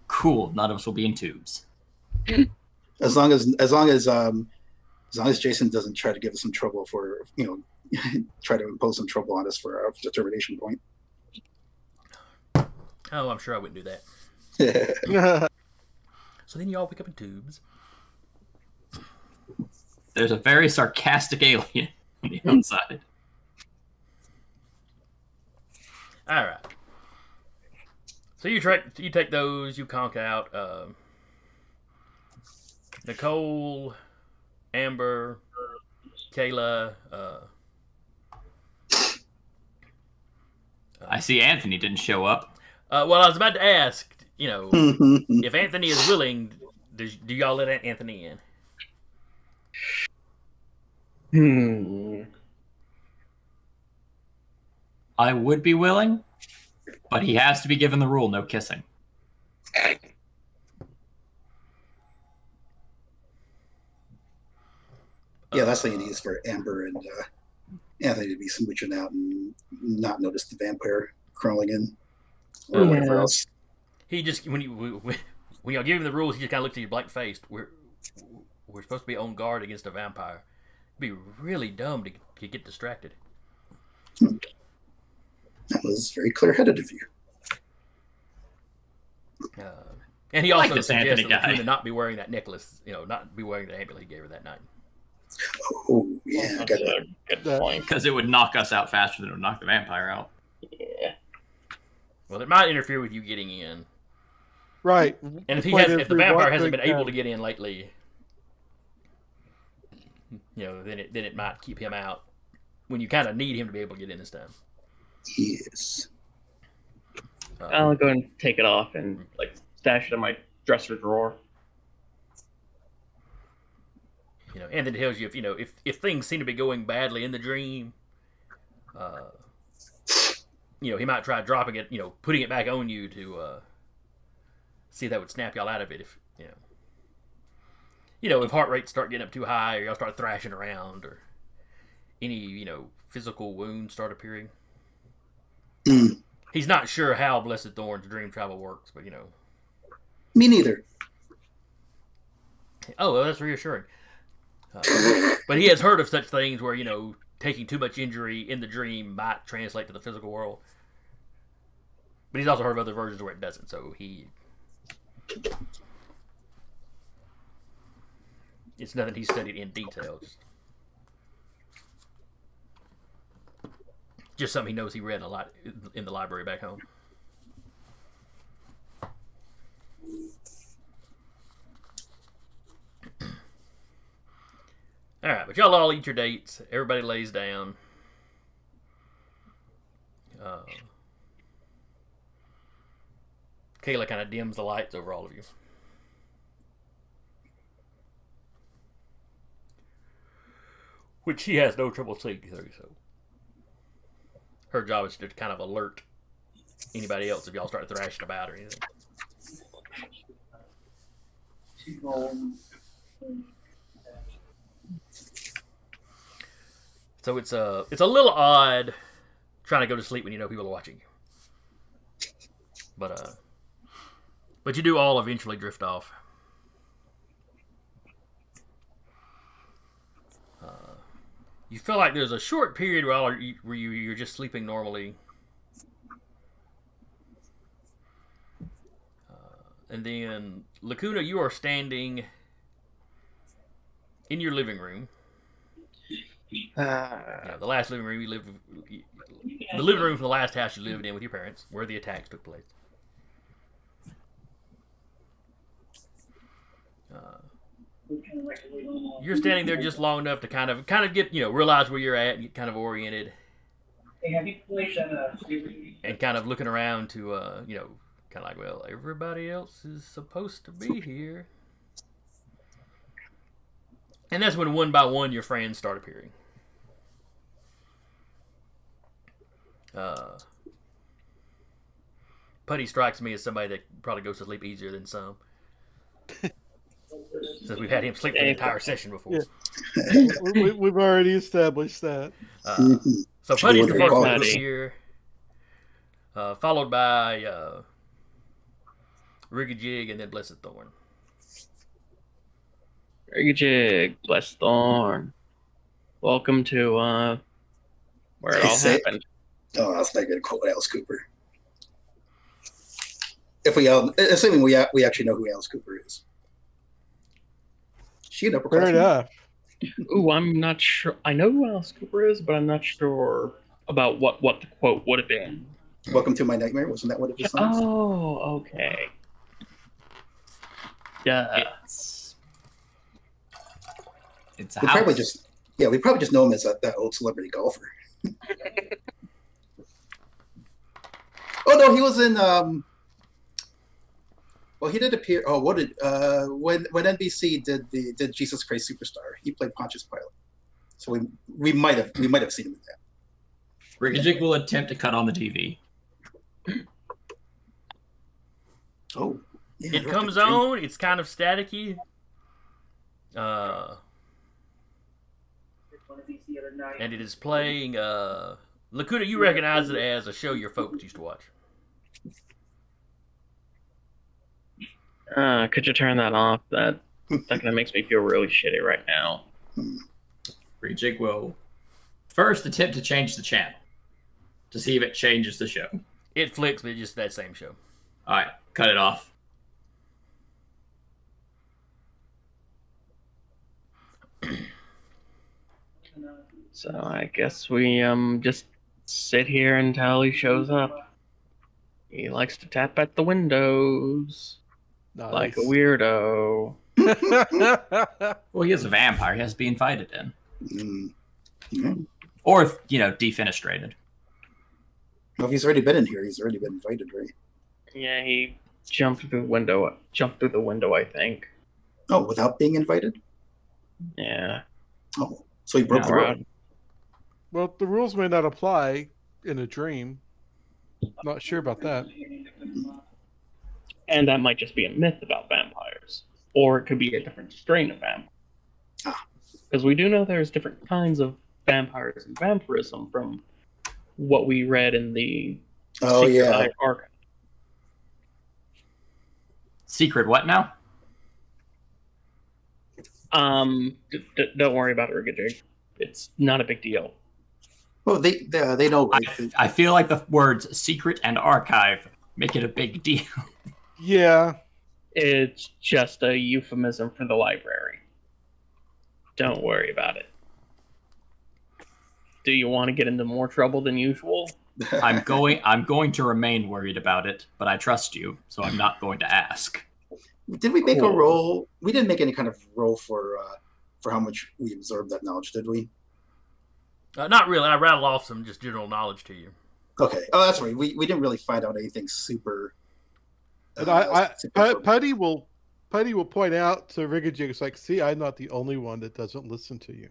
Cool. None of us will be in tubes. As long as Jason doesn't try to give us some trouble for, try to impose some trouble on us for our determination point. Oh, I'm sure I wouldn't do that. So then you all pick up in tubes. There's a very sarcastic alien on the outside. All right. So you take those, you conk out Nicole, Amber, Kayla. I see Anthony didn't show up. Well, I was about to ask, if Anthony is willing, do y'all let Anthony in? I would be willing, but he has to be given the rule: no kissing. Yeah, that's what you need is for Amber and Anthony to be smooching out and not notice the vampire crawling in or whatever else. He just when y'all give him the rules, he just kind of looks at you blank faced. We're supposed to be on guard against a vampire. It'd be really dumb to get distracted. That was very clear-headed of you. And he also like suggests that Lucuna not be wearing that necklace, not be wearing the amulet he gave her that night. Oh, yeah. I got a good point. Because it would knock us out faster than it would knock the vampire out. Yeah. Well, it might interfere with you getting in. Right. And if the vampire hasn't been able to get in lately, then it might keep him out when you kind of need him to be able to get in this time. Yes. I'll go and take it off and stash it in my dresser drawer. And it tells you if things seem to be going badly in the dream, he might try dropping it, putting it back on you to see if that would snap y'all out of it. If heart rates start getting up too high, or y'all start thrashing around, or any physical wounds start appearing. Mm. He's not sure how Blessed Thorn's dream travel works, but Me neither. Oh, well, that's reassuring. But he has heard of such things where taking too much injury in the dream might translate to the physical world. But he's also heard of other versions where it doesn't. So it's nothing he's studied in detail. Just something he knows he read a lot in the library back home. All right, but y'all all eat your dates. Everybody lays down. Kayla kind of dims the lights over all of you. Which she has no trouble seeing through, so her job is to kind of alert anybody else if y'all start thrashing about or anything. So it's a little odd trying to go to sleep when you know people are watching you. But you do all eventually drift off. You feel like there's a short period where you're just sleeping normally. And then, Lucuna, you are standing in your living room. The last living room you lived, the living room from the last house you lived in with your parents, where the attacks took place. You're standing there just long enough to kind of get realize where you're at and get kind of oriented, and kind of looking around to kind of like, well, everybody else is supposed to be here. And that's when one by one your friends start appearing. Putty strikes me as somebody that probably goes to sleep easier than some. Since we've had him sleep the entire session before. Yeah. We've already established that. So Putty's the first one here. Followed by Rigajig and then Blessed Thorn. Rigajig, Blessed Thorn. Welcome to where it all happened. Oh, I was not going to quote Alice Cooper. If assuming we actually know who Alice Cooper is. She an upperclassman? Fair enough. Ooh, I'm not sure. I know who Alice Cooper is, but I'm not sure about what the quote would have been. Welcome to my nightmare. Wasn't that one of his songs? Oh, okay. Yeah. It's a we house. probably just know him as that old celebrity golfer. Oh no, he was in. Well, he did appear. Oh, what did when NBC did Jesus Christ Superstar? He played Pontius Pilate, so we might have seen him in that. Rigajig will attempt to cut on the TV. Oh, yeah, it comes on. It's kind of staticky. And it is playing. Lucuna, you recognize it as a show your folks used to watch. Could you turn that off? That kind of makes me feel really shitty right now. Rigajig will first attempt to change the channel to see if it changes the show. It flicks, but it's just that same show. All right, cut it off. So I guess we just sit here until he shows up. He likes to tap at the windows. Nice. Like a weirdo. Well, he is a vampire. He has to be invited in. Mm-hmm. Or, defenestrated. Well, if he's already been in here, he's already been invited, right? Yeah, he jumped through the window. I think. Oh, without being invited? Yeah. Oh, so he broke the rule. Well, the rules may not apply in a dream. Not sure about that. And that might just be a myth about vampires. Or it could be a different strain of vampire. Because we do know there's different kinds of vampires and vampirism from what we read in the Oh Secret yeah. Archive. Secret what now? Don't worry about it, Rigajig. It's not a big deal. Well, they know, right? I feel like the words secret and archive make it a big deal. Yeah. It's just a euphemism for the library. Don't worry about it. Do you want to get into more trouble than usual? I'm going to remain worried about it, but I trust you, so I'm not going to ask. Did we make a Cool. roll? We didn't make any kind of roll for how much we absorbed that knowledge, did we? Not really. I rattle off some just general knowledge to you. Okay. Oh, that's right. We didn't really find out anything super. But super Putty will point out to Rigajig, it's like, see, I'm not the only one that doesn't listen to you.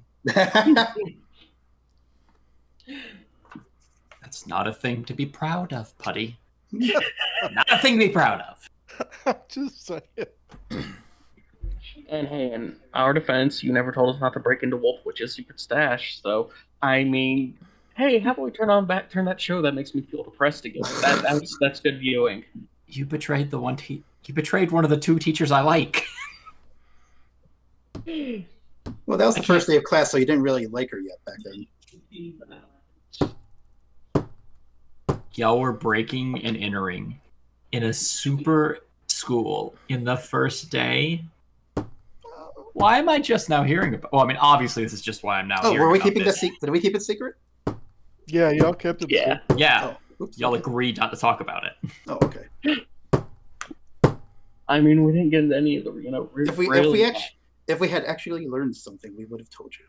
That's not a thing to be proud of, Putty. Not a thing to be proud of. Just saying. And hey, in our defense, you never told us not to break into Wolf Witch's secret stash. So, I mean, hey, how about we turn that show that makes me feel depressed again? That's good viewing. You betrayed you betrayed one of the two teachers I like. Well, that was the first day of class, so you didn't really like her yet back then. Y'all were breaking and entering in a super school in the first day. Why am I just now hearing about? Well, I mean, obviously this is just why I'm now. Oh, hearing were we about keeping this. the secret? Did we keep it secret? Yeah, y'all kept it. Yeah. Yeah, Oh, oops. y'all agreed not to talk about it. Oh, okay. I mean, we didn't get any of the, If we had actually learned something, we would have told you.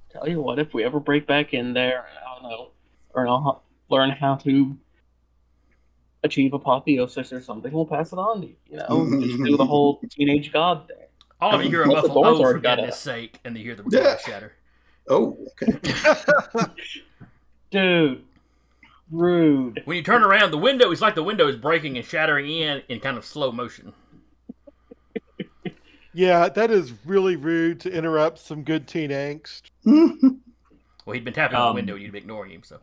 Tell you what, if we ever break back in there, I don't know, learn how to achieve apotheosis or something, we'll pass it on to you. You know, just do the whole teenage god thing. All of you hear a Most of muffled those "oh" are for gotta- goodness sake, and you hear the glass shatter. Oh, okay. Dude, rude. When you turn around, the window is like the window is breaking and shattering in kind of slow motion. Yeah, that is really rude to interrupt some good teen angst. Well, he'd been tapping on the window and you'd been ignoring him, so.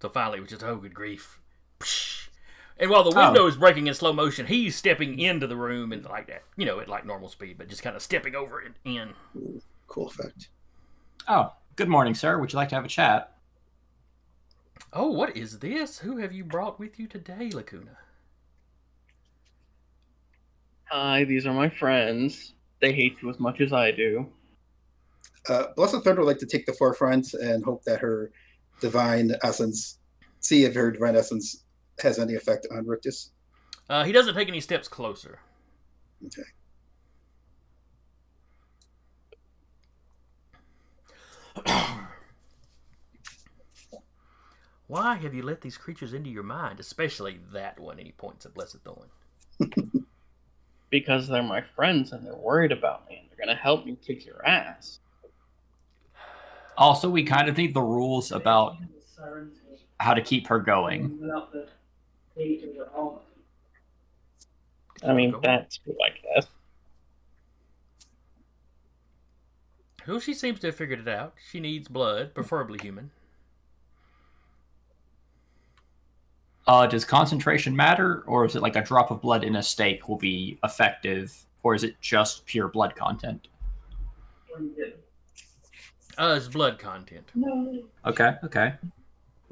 So finally, it was just, oh, good grief. And while the window is breaking in slow motion, he's stepping into the room and like that, you know, at like normal speed, but just kind of stepping over it in. Ooh, cool effect. Oh, good morning, sir. Would you like to have a chat? Oh, what is this? Who have you brought with you today, Lucuna? Hi, these are my friends. They hate you as much as I do. Blessed Thorn would like to take the forefront and hope that her divine essence, see if her divine essence has any effect on Rictus. He doesn't take any steps closer. Okay. Why have you let these creatures into your mind, especially that one? And he points at Blessed Thorn. Because they're my friends and they're worried about me and they're gonna help me kick your ass. Also, we kind of need the rules about how to keep her going. I mean, that's like that. Well, she seems to have figured it out. She needs blood, preferably human. Does concentration matter, or is it like a drop of blood in a steak will be effective, or is it just pure blood content? It's blood content. Okay.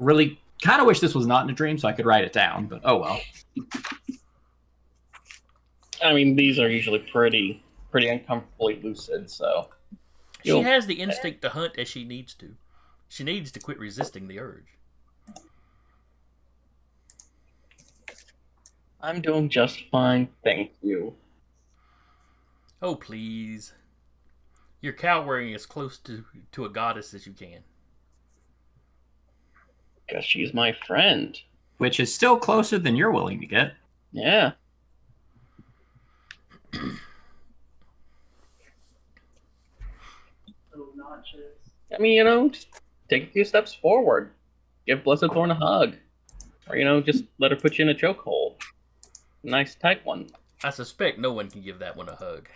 Really kind of wish this was not in a dream so I could write it down, but oh well. I mean, these are usually pretty uncomfortably lucid, so. She has the instinct to hunt as she needs to. She needs to quit resisting the urge. I'm doing just fine, thank you. Oh, please. You're cowering as close to a goddess as you can. Because she's my friend. Which is still closer than you're willing to get. Yeah. I mean, you know, just take a few steps forward. Give Blessed Thorn a hug. Or, you know, just let her put you in a chokehold. Nice tight one. I suspect no one can give that one a hug.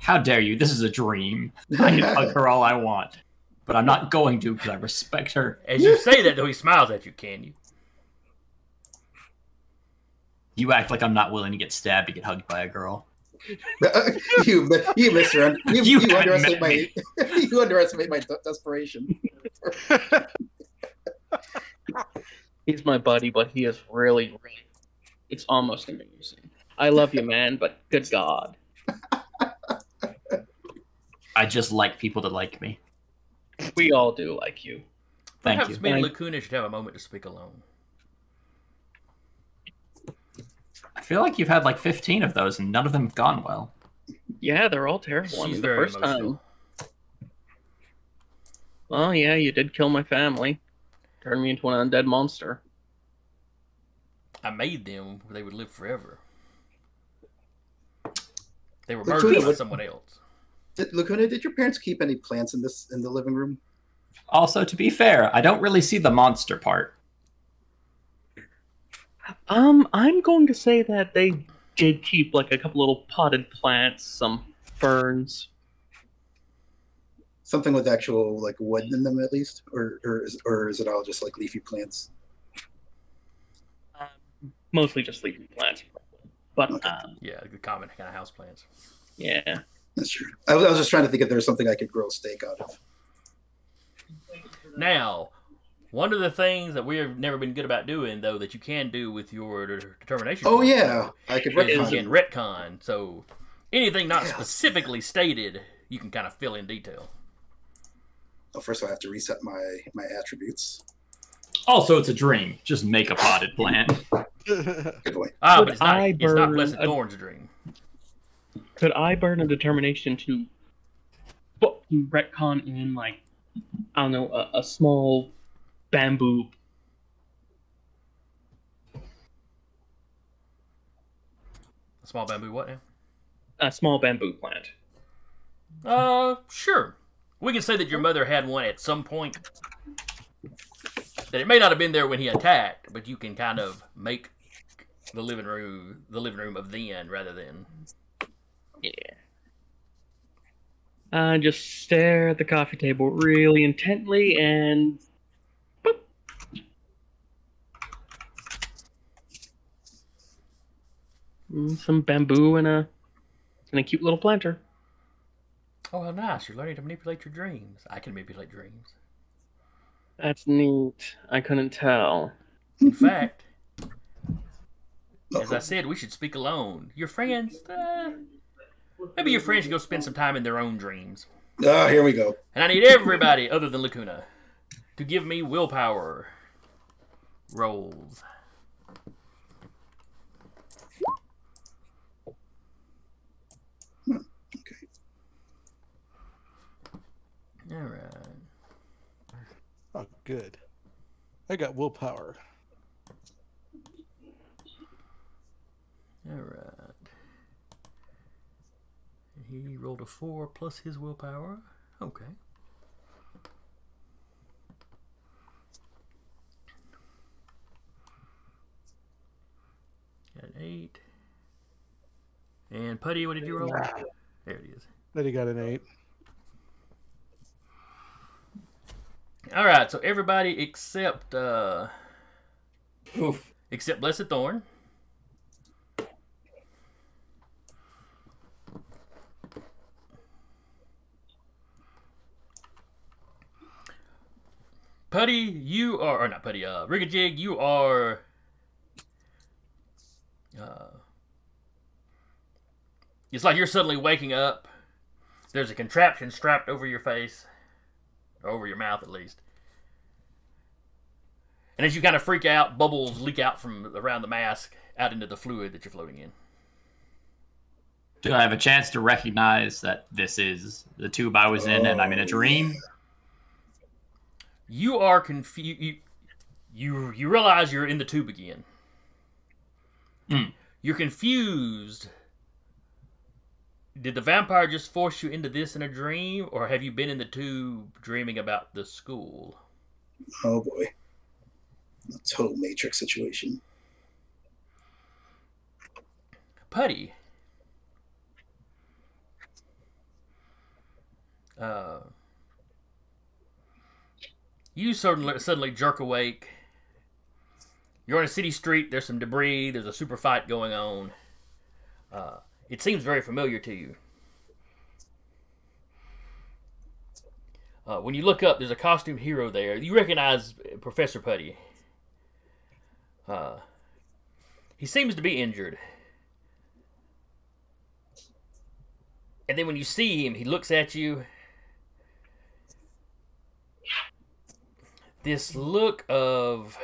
How dare you? This is a dream. I can hug her all I want. But I'm not going to because I respect her. As you say that, though, he smiles at you, can you? You act like I'm not willing to get stabbed to get hugged by a girl. you You haven't underestimate met me. you underestimate my desperation. He's my buddy, but he is really, really. It's almost amazing. I love you, man, but good God. I just like people to like me. We all do like you. Thank Perhaps you. me and Lucuna should have a moment to speak alone. I feel like you've had like 15 of those and none of them have gone well. Yeah, they're all terrible. She's the very first emotional. time. Well, yeah, you did kill my family. Turned me into an undead monster. I made them where they would live forever. They were Lucuna, murdered by someone else. Lucuna, did your parents keep any plants in the living room? Also, to be fair, I don't really see the monster part. I'm going to say that they did keep like a couple little potted plants, some ferns. Something with actual like wood in them at least, or is it all just like leafy plants? Mostly just leafy plants. But Okay. Yeah, the common kind of house plants. yeah. That's true. I was just trying to think if there's something I could grow a steak out of. Now, one of the things that we have never been good about doing, though, that you can do with your determination. Oh yeah, I could is you retcon. can retcon. So anything not Yeah. specifically stated, you can kind of fill in detail. Well, first I have to reset my attributes. Also, it's a dream. Just make a potted plant. Good point. Ah, Could but it's not. I It's not burn Blessed a- Thorn's dream. Could I burn a determination to retcon in like I don't know a small bamboo? A small bamboo. What now? A small bamboo plant. Sure. We can say that your mother had one at some point. That it may not have been there when he attacked, but you can kind of make the living room of then rather than. Yeah. Just stare at the coffee table really intently and. Boop. Some bamboo and a cute little planter. Oh, how nice! You're learning to manipulate your dreams. I can manipulate dreams. That's neat. I couldn't tell. In fact, as I said, we should speak alone. Your friends, maybe your friends should go spend some time in their own dreams. Ah, here we go. And I need everybody other than Lucuna to give me willpower rolls. Okay. All right. Oh, good. I got willpower. All right. He rolled a 4 plus his willpower. Okay. Got an 8. And Putty, what did you roll? Nah. There it is. Then he got an 8. All right, so everybody except Oof. except Blessed Thorn. Putty, you are, or not Putty, Rigajig, you are, it's like you're suddenly waking up. There's a contraption strapped over your face, or over your mouth at least. And as you kind of freak out, bubbles leak out from around the mask out into the fluid that you're floating in. Do I have a chance to recognize that this is the tube I was in and I'm in a dream? You are confused. You realize you're in the tube again. Mm. You're confused. Did the vampire just force you into this in a dream, or have you been in the tube dreaming about the school? Oh boy. A total Matrix situation. Putty, Uh, you suddenly jerk awake. You're on a city street. There's some debris. There's a super fight going on. It seems very familiar to you. When you look up, there's a costume hero there. You recognize Professor Putty. He seems to be injured. And then when you see him, he looks at you. This look of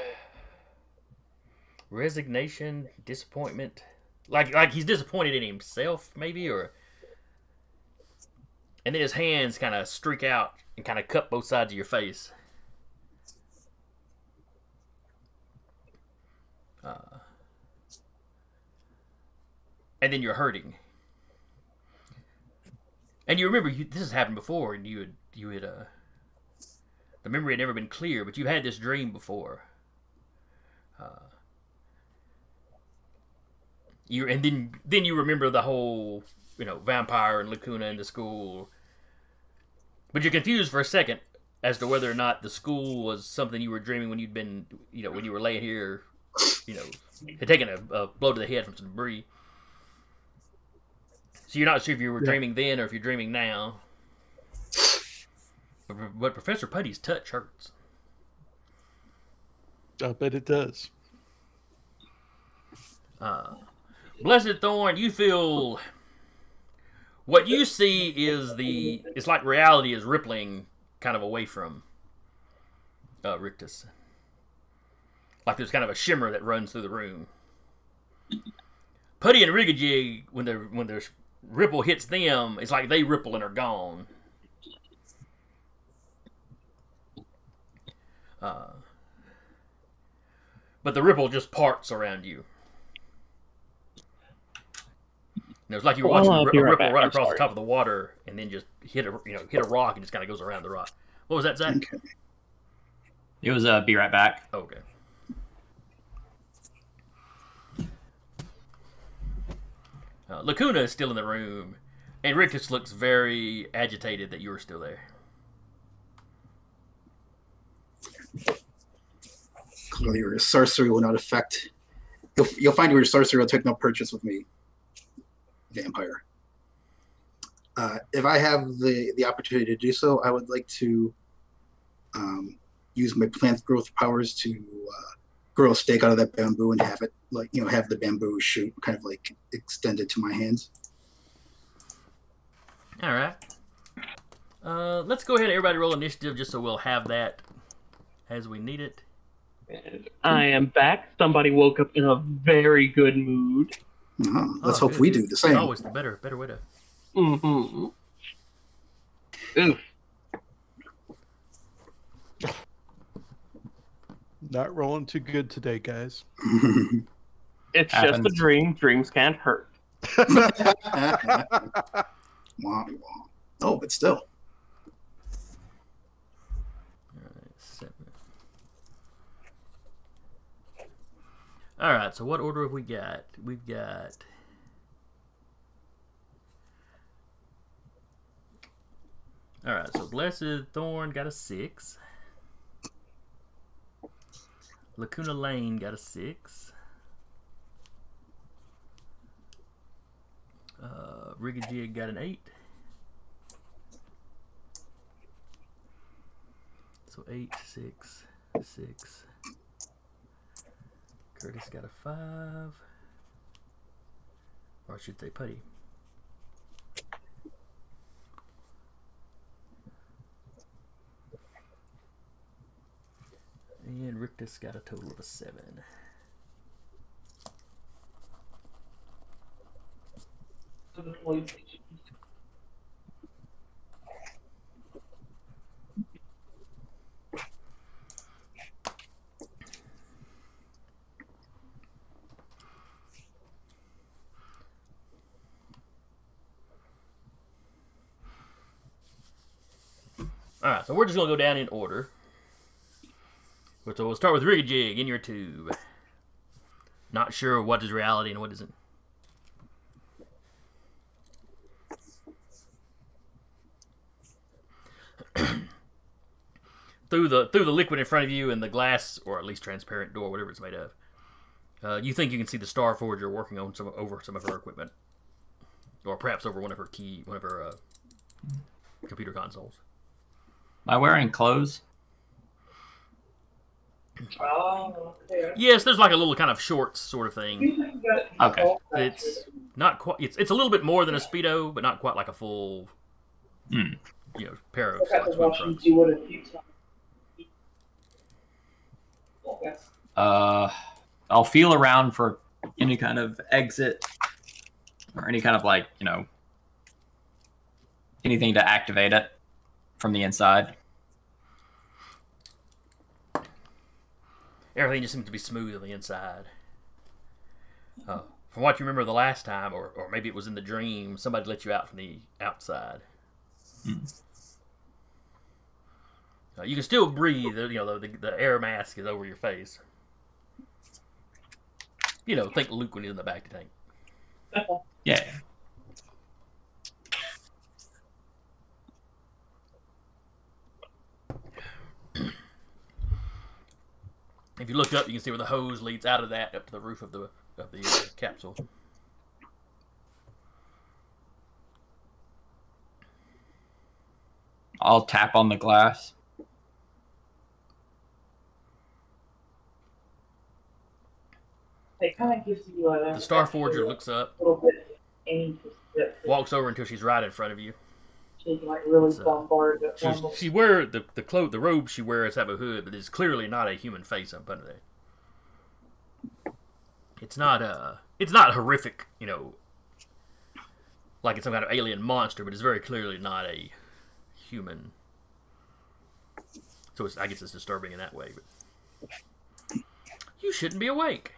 resignation, disappointment, like he's disappointed in himself, maybe, or. And then his hands kind of streak out and kind of cut both sides of your face. And then you're hurting. And you remember this has happened before, and you had the memory had never been clear, but you had this dream before. Then you remember the whole, vampire and Lucuna in the school. But you're confused for a second as to whether or not the school was something you were dreaming when you'd been, when you were laying here, had taken a blow to the head from some debris. So you're not sure if you were dreaming then or if you're dreaming now. But Professor Putty's touch hurts. I bet it does. Blessed Thorn, you feel what you see is it's like reality is rippling kind of away from Rictus. Like there's kind of a shimmer that runs through the room. Putty and Rigajig, when their ripple hits them, it's like they ripple and are gone. But the ripple just parts around you. And it was like you were watching a ripple run across the top of the water and then just hit a rock and just kind of goes around the rock. What was that, Zach? Okay. It was be right back. Okay. Lucuna is still in the room, and Rictus looks very agitated that you are still there. Clearly, your sorcery will not affect. You'll find your sorcery will take no purchase with me, vampire. If I have the opportunity to do so, I would like to use my plant growth powers to grow a stake out of that bamboo and have it have the bamboo shoot kind of like extended to my hands. All right. Let's go ahead and everybody roll initiative just so we'll have that as we need it. I am back. Somebody woke up in a very good mood. Let's hope we do the same. Always the better way to. Mm-hmm. Oof. Not rolling too good today, guys. It's just a dream. Dreams can't hurt. Oh, but still. All right, so what order have we got? We've got... All right, so Blessed Thorn got a 6. Lucuna Lane got a 6. Rigajig got an 8. So 8, 6, 6. Curtis got a 5. Or I should say Putty. And Rictus got a total of a 7. Alright, so we're just going to go down in order. So we'll start with Rigajig in your tube. Not sure what is reality and what isn't. through the liquid in front of you and the glass, or at least transparent door, whatever it's made of. You think you can see the Star Forger working on over some of her equipment, or perhaps over one of her computer consoles. Am I wearing clothes? Yes, there's like a little kind of shorts sort of thing. Okay. It's not quite. It's a little bit more than a Speedo, but not quite like a full, pair of swim trunks. I'll feel around for any kind of exit or any kind of anything to activate it from the inside. Everything just seems to be smooth on the inside. From what you remember the last time, or maybe it was in the dream, somebody let you out from the outside. You can still breathe. The air mask is over your face. Think Luke when he's in the back of the tank. Yeah. If you look up, you can see where the hose leads out of that up to the roof of the capsule. I'll tap on the glass. It kind of gives you The Star Forger looks up, a little bit anxious. walks over until she's right in front of you. She can really bombard it. She wear the robe she wears have a hood, but it's clearly not a human face up under there. It's not horrific, like it's some kind of alien monster, but it's very clearly not a human. So I guess it's disturbing in that way. But you shouldn't be awake.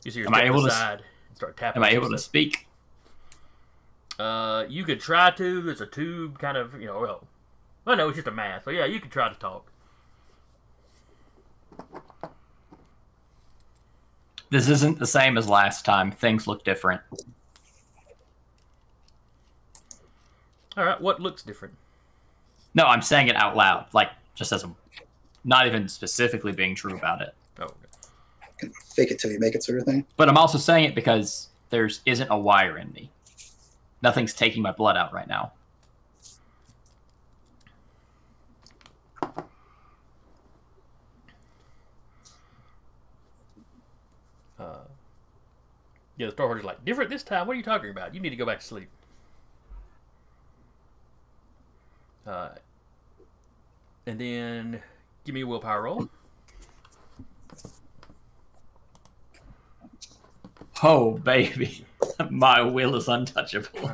You see her step aside and start tapping. Am I able to speak? You could try to. There's a tube kind of, no, it's just a mask. So yeah, you could try to talk. This isn't the same as last time. Things look different. All right, what looks different? No, I'm saying it out loud, just as not even specifically being true about it. Oh, okay. Fake it till you make it sort of thing. But I'm also saying it because there isn't a wire in me. Nothing's taking my blood out right now. Yeah, the Star Forger's like, different this time? What are you talking about? You need to go back to sleep. And then give me a willpower roll. Oh, baby. My will is untouchable.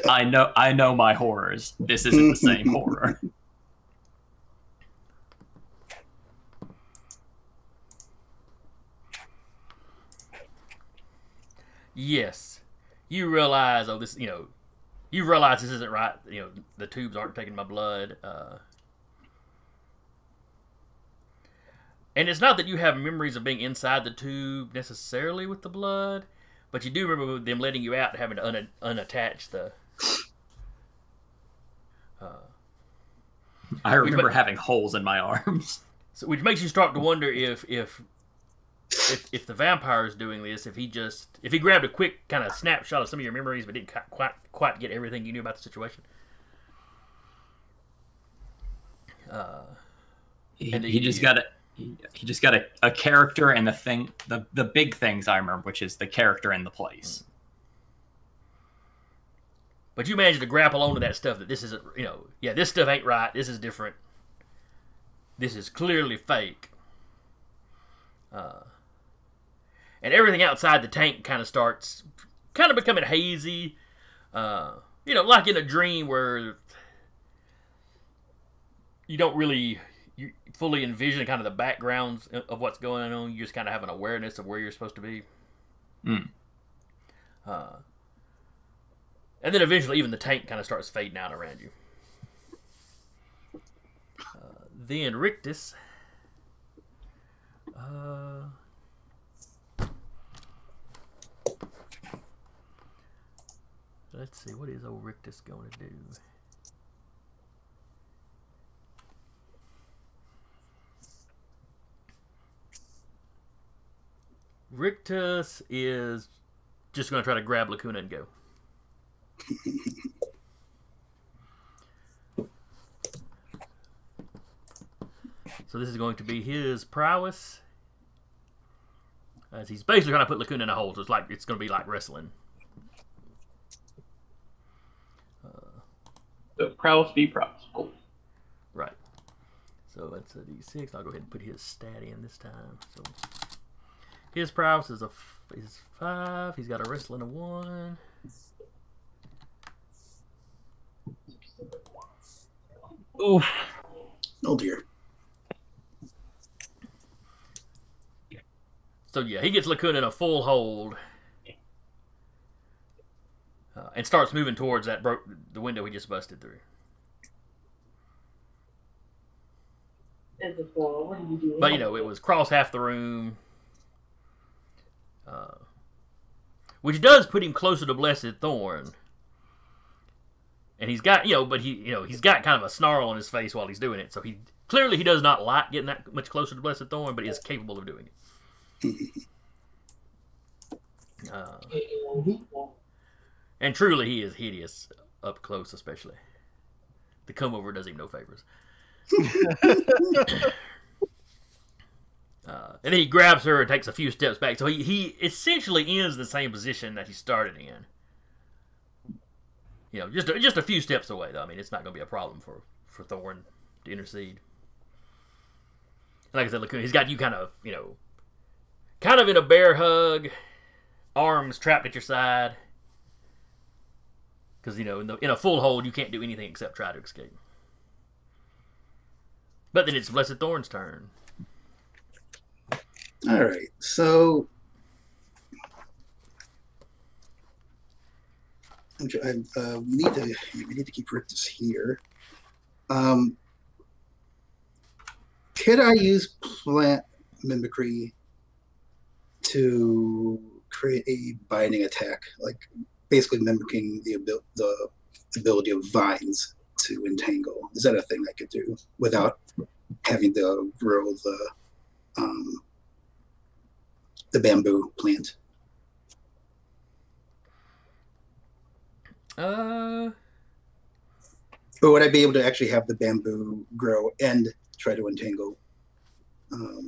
I know my horrors. This isn't the same horror. Yes. You realize, you realize this isn't right. The tubes aren't taking my blood. And it's not that you have memories of being inside the tube necessarily with the blood, but you do remember them letting you out and having to unattach the... I remember having holes in my arms. So, which makes you start to wonder if the vampire is doing this, if he grabbed a quick kind of snapshot of some of your memories but didn't quite get everything you knew about the situation. He just got a character and the big things I remember, which is the character and the place. But you managed to grapple onto that stuff that this isn't, this stuff ain't right. This is different. This is clearly fake. And everything outside the tank kind of starts becoming hazy. Like in a dream where you don't really fully envision kind of the backgrounds of what's going on. You just kind of have an awareness of where you're supposed to be. And then eventually even the tank kind of starts fading out around you. Then Rictus. Let's see, what is old Rictus going to do? Rictus is just going to try to grab Lucuna and go. So this is going to be his prowess. As he's basically trying to put Lucuna in a hole, so it's going to be like wrestling. So prowess v prowess. Oh. Right. So that's a d6. I'll go ahead and put his stat in this time. So his prowess is is 5. He's got a wrestling of 1. Oof. Oh dear. So yeah, he gets Lucuna in a full hold. And starts moving towards the window he just busted through. What are you doing? But, it was cross half the room. Which does put him closer to Blessed Thorn. And he's got, he's got kind of a snarl on his face while he's doing it. So he does not like getting that much closer to Blessed Thorn, but he is capable of doing it. And truly, he is hideous up close, especially. The come over does him no favors. And then he grabs her and takes a few steps back. So he essentially ends the same position that he started in. Just a few steps away, though. I mean, it's not going to be a problem for Thorn to intercede. And like I said, Lucuna, he's got you kind of in a bear hug, arms trapped at your side. Because, in a full hold, you can't do anything except try to escape. But then it's Blessed Thorn's turn. All right, so we need to keep Rictus here. Could I use plant mimicry to create a binding attack, like basically mimicking the ability of vines to entangle? Is that a thing I could do without having to grow the bamboo plant? Or would I be able to actually have the bamboo grow and try to entangle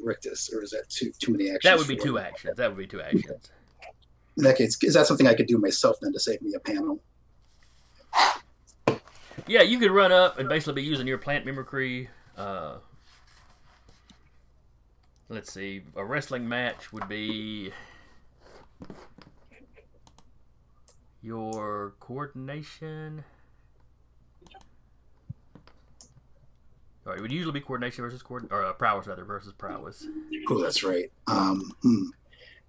Rictus, or is that too many actions? That would be 2 actions. In that case, is that something I could do myself then to save me a panel? Yeah, you could run up and basically be using your plant mimicry. Let's see. A wrestling match would be your coordination. All right, it would usually be coordination versus prowess versus prowess. Oh, that's right.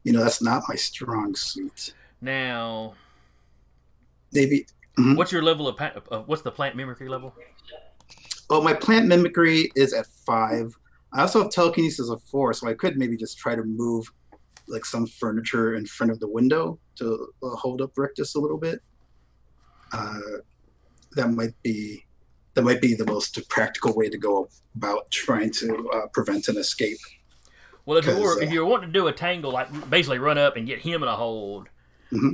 That's not my strong suit. Now, maybe. What's your level of what's the plant mimicry level? Oh, my plant mimicry is at 5. I also have telekinesis of 4, so I could maybe just try to move like some furniture in front of the window to hold up Rictus a little bit. That might be the most practical way to go about trying to prevent an escape. Well, if you're wanting to do a tangle, like basically run up and get him in a hold,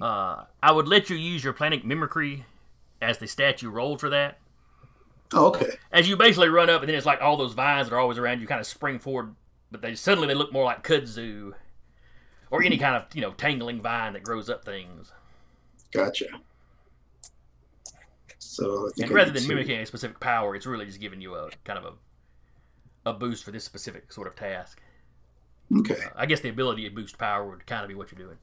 I would let you use your plant mimicry as the stat you rolled for that. Oh, okay. As you basically run up, and then it's like all those vines that are always around you kind of spring forward, but they look more like kudzu or any kind of tangling vine that grows up things. Gotcha. So rather than mimicking a specific power, it's really just giving you a kind of a boost for this specific sort of task. Okay. I guess the ability to boost power would kind of be what you're doing.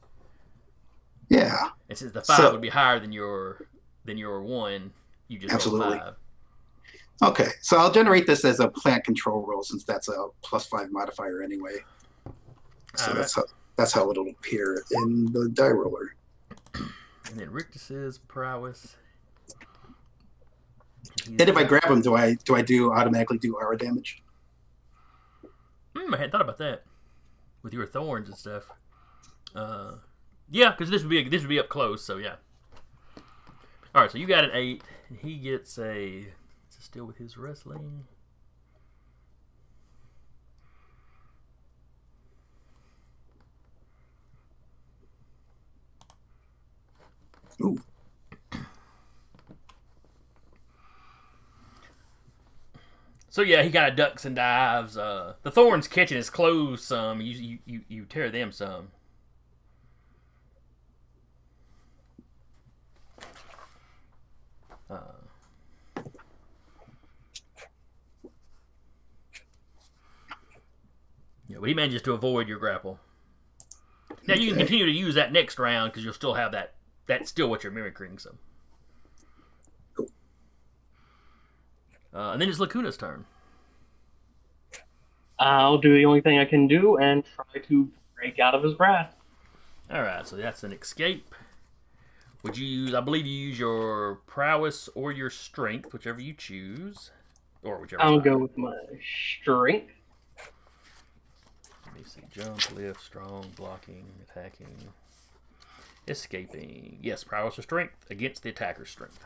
Yeah. And since the 5 would be higher than your 1, you just roll 5. Okay, so I'll generate this as a plant control roll since that's a +5 modifier anyway. So that's how it'll appear in the die roller. And then Rictus's prowess. And if I grab him, do I automatically do aura damage? I hadn't thought about that with your thorns and stuff. Yeah, because this would be up close, so yeah. All right, so you got an 8, and he gets a. Is it still with his wrestling? Ooh. So yeah, he kind of ducks and dives. The thorns catching his clothes some. You tear them some. Yeah, but he manages to avoid your grapple. Now you can continue to use that next round because you'll still have that. That's still what you're mimicking. So. Cool. And then it's Lucuna's turn. I'll do the only thing I can do and try to break out of his wrath. All right, so that's an escape. Would you use? I believe you use your prowess or your strength, whichever you choose, or whichever. I'll go with my strength. Let me see: jump, lift, strong, blocking, attacking, escaping. Yes, prowess or strength against the attacker's strength.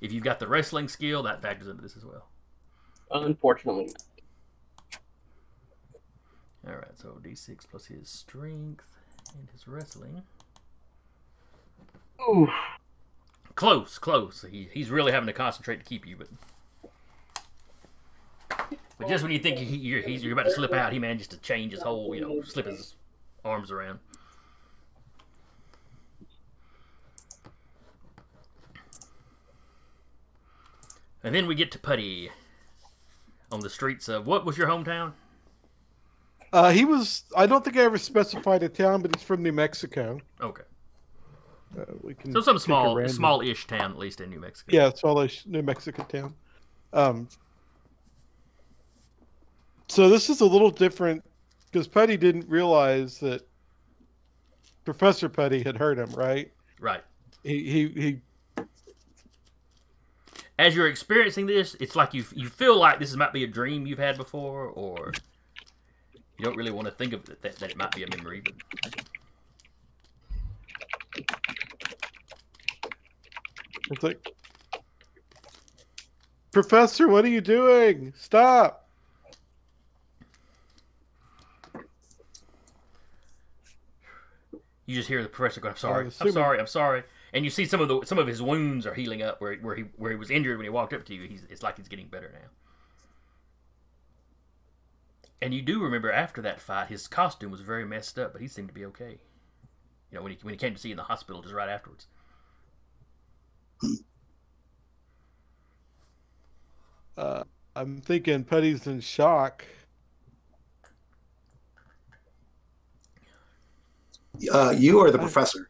If you've got the wrestling skill, that factors into this as well. Unfortunately. All right, so D6 plus his strength and his wrestling. Ooh. Close, close. He's really having to concentrate to keep you, but just when you think you're about to slip out, he manages to change his whole, slip his arms around. And then we get to Putty on the streets of, what was your hometown? He was. I don't think I ever specified a town, but he's from New Mexico. Okay. We can So some pick a random- small-ish town, at least in New Mexico. Yeah, smallish New Mexico town. So this is a little different because Putty didn't realize that Professor Putty had hurt him. Right. Right. He As you're experiencing this, it's like you feel like this might be a dream you've had before, or you don't really want to think of it, that it might be a memory. But... It's like, Professor, what are you doing? Stop! You just hear the professor go, I'm sorry. And you see some of his wounds are healing up where he was injured when he walked up to you. It's like he's getting better now. And you do remember after that fight, his costume was very messed up, but he seemed to be okay. When he came to see you in the hospital just right afterwards. I'm thinking Putty's in shock. You or the professor?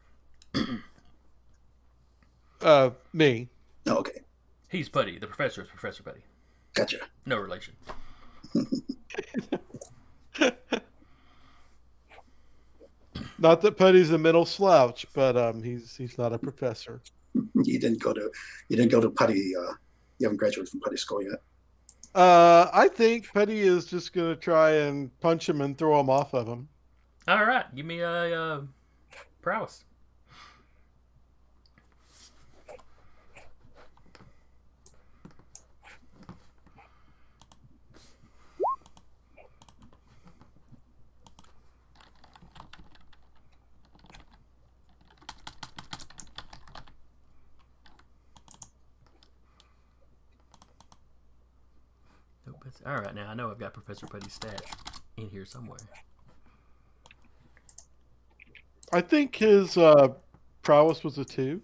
Me. Oh, okay. He's Putty. The professor is Professor Putty. Gotcha. No relation. Not that Putty's a mental slouch, but he's not a professor. You didn't go to Putty. You haven't graduated from Putty school yet. I think Putty is just gonna try and punch him and throw him off of him. All right, give me a prowess. All right, now I know I've got Professor Putty's stats in here somewhere. I think his prowess was a 2.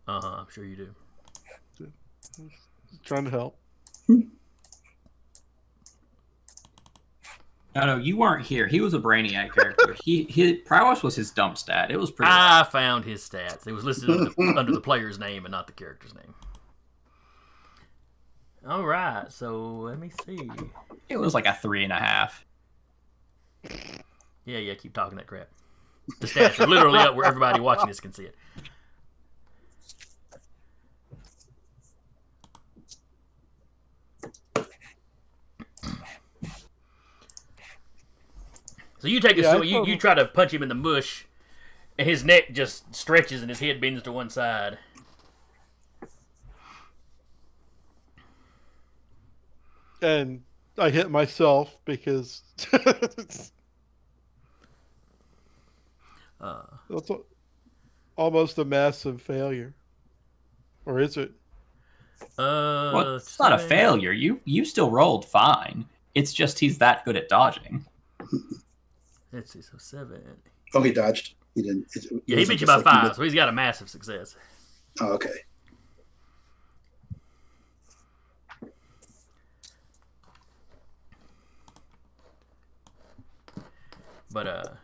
I'm sure you do. Trying to help. No, you weren't here. He was a Brainiac character. His prowess was his dump stat. It was pretty. I found his stats. It was listed under the player's name and not the character's name. All right, so let me see. It was like a 3.5. Yeah, keep talking that crap. The stats are literally up where everybody watching this can see it. So you take a Yeah, swing. You try to punch him in the mush, and his neck just stretches and his head bends to one side. And I hit myself because that's almost a massive failure. Or is it? Well, it's not a failure. You still rolled fine. It's just he's that good at dodging. Let's see, so 7. Oh, he dodged. He didn't. Yeah, he beat you by 5, so he's got a massive success. Oh, okay. But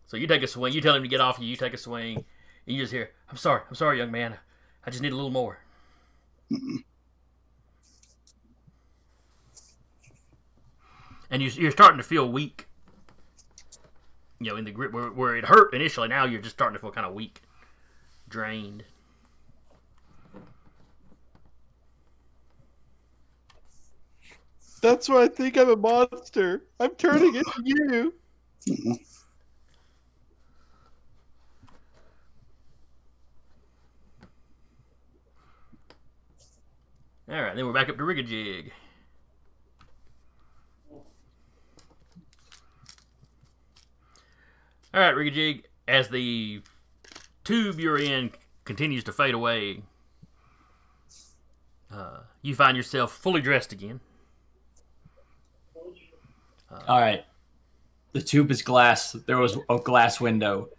so you take a swing. You tell him to get off you. You take a swing, and you just hear, I'm sorry, young man. I just need a little more." And you're starting to feel weak. You know, in the grip where it hurt initially. Now you're just starting to feel kind of weak, drained. That's why I think I'm a monster. I'm turning into you. All right, then we're back up to Rigajig. All right, Rigajig, as the tube you're in continues to fade away, you find yourself fully dressed again. All right. The tube is glass. There was a glass window.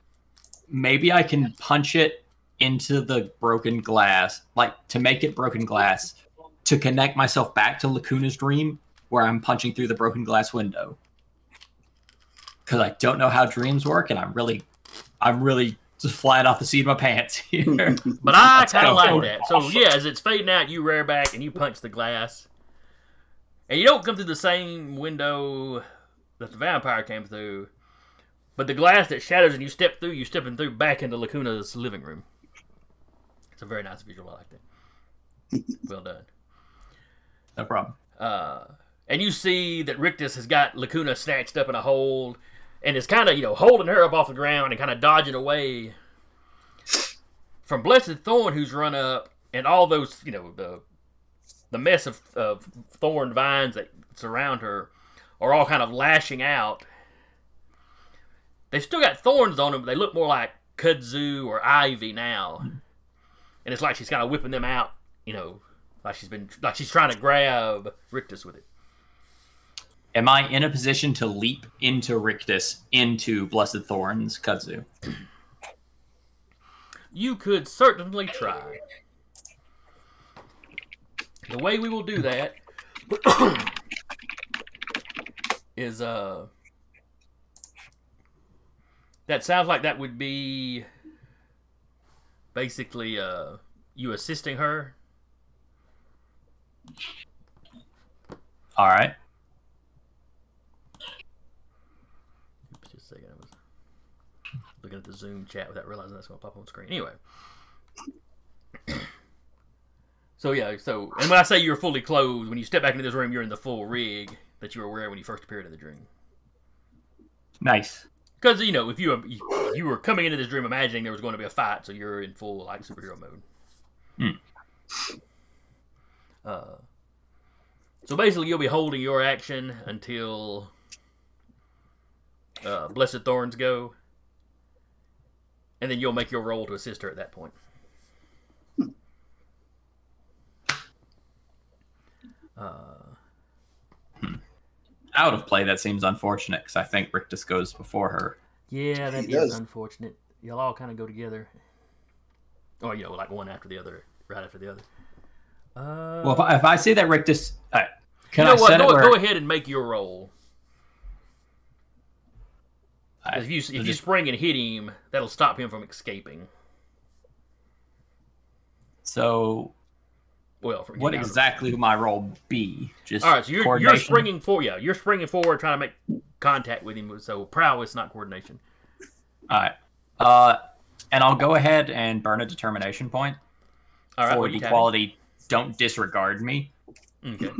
Maybe I can punch it into the broken glass, like to make it broken glass, to connect myself back to Lucuna's dream, where I'm punching through the broken glass window. Because I don't know how dreams work, and I'm really just flying off the seat of my pants here. But I kind of like that. So yeah, as it's fading out, you rear back and you punch the glass, and you don't come through the same window that the vampire came through, but the glass that shatters and you step through, you're stepping through back into Lucuna's living room. It's a very nice visual. I like that. Well done. No problem. And you see that Rictus has got Lucuna snatched up in a hold and is kind of, holding her up off the ground and kind of dodging away from Blessed Thorn, who's run up, and all those, the mess of thorn vines that surround her are all kind of lashing out. They've still got thorns on them, but they look more like kudzu or ivy now. And it's like she's kind of whipping them out, like she's trying to grab Rictus with it. Am I in a position to leap into Rictus into Blessed Thorn's kudzu? You could certainly try. The way we will do that is that sounds like that would be basically you assisting her. All right. Just a second, I was looking at the Zoom chat without realizing that's going to pop on screen. Anyway. So yeah, and when I say you're fully clothed, when you step back into this room, you're in the full rig that you were wearing when you first appeared in the dream. Nice. Because, if you were coming into this dream imagining there was going to be a fight, so you're in full, superhero mode. So basically, you'll be holding your action until Blessed Thorns go, and then you'll make your roll to assist her at that point. Out of play, that seems unfortunate, because I think Rictus goes before her. Yeah, that is unfortunate. Y'all all kind of go together. Or, like one after the other, right after the other. Well, if I say that Rictus... Can I set it where... Go ahead and make your roll. If you spring and hit him, that'll stop him from escaping. So... Well, what exactly would my role be? Just all right. So you're springing forward. Yeah, you're springing forward, trying to make contact with him. So prowess, not coordination. All right. And I'll go ahead and burn a determination point. All right. For equality. Don't disregard me. Okay.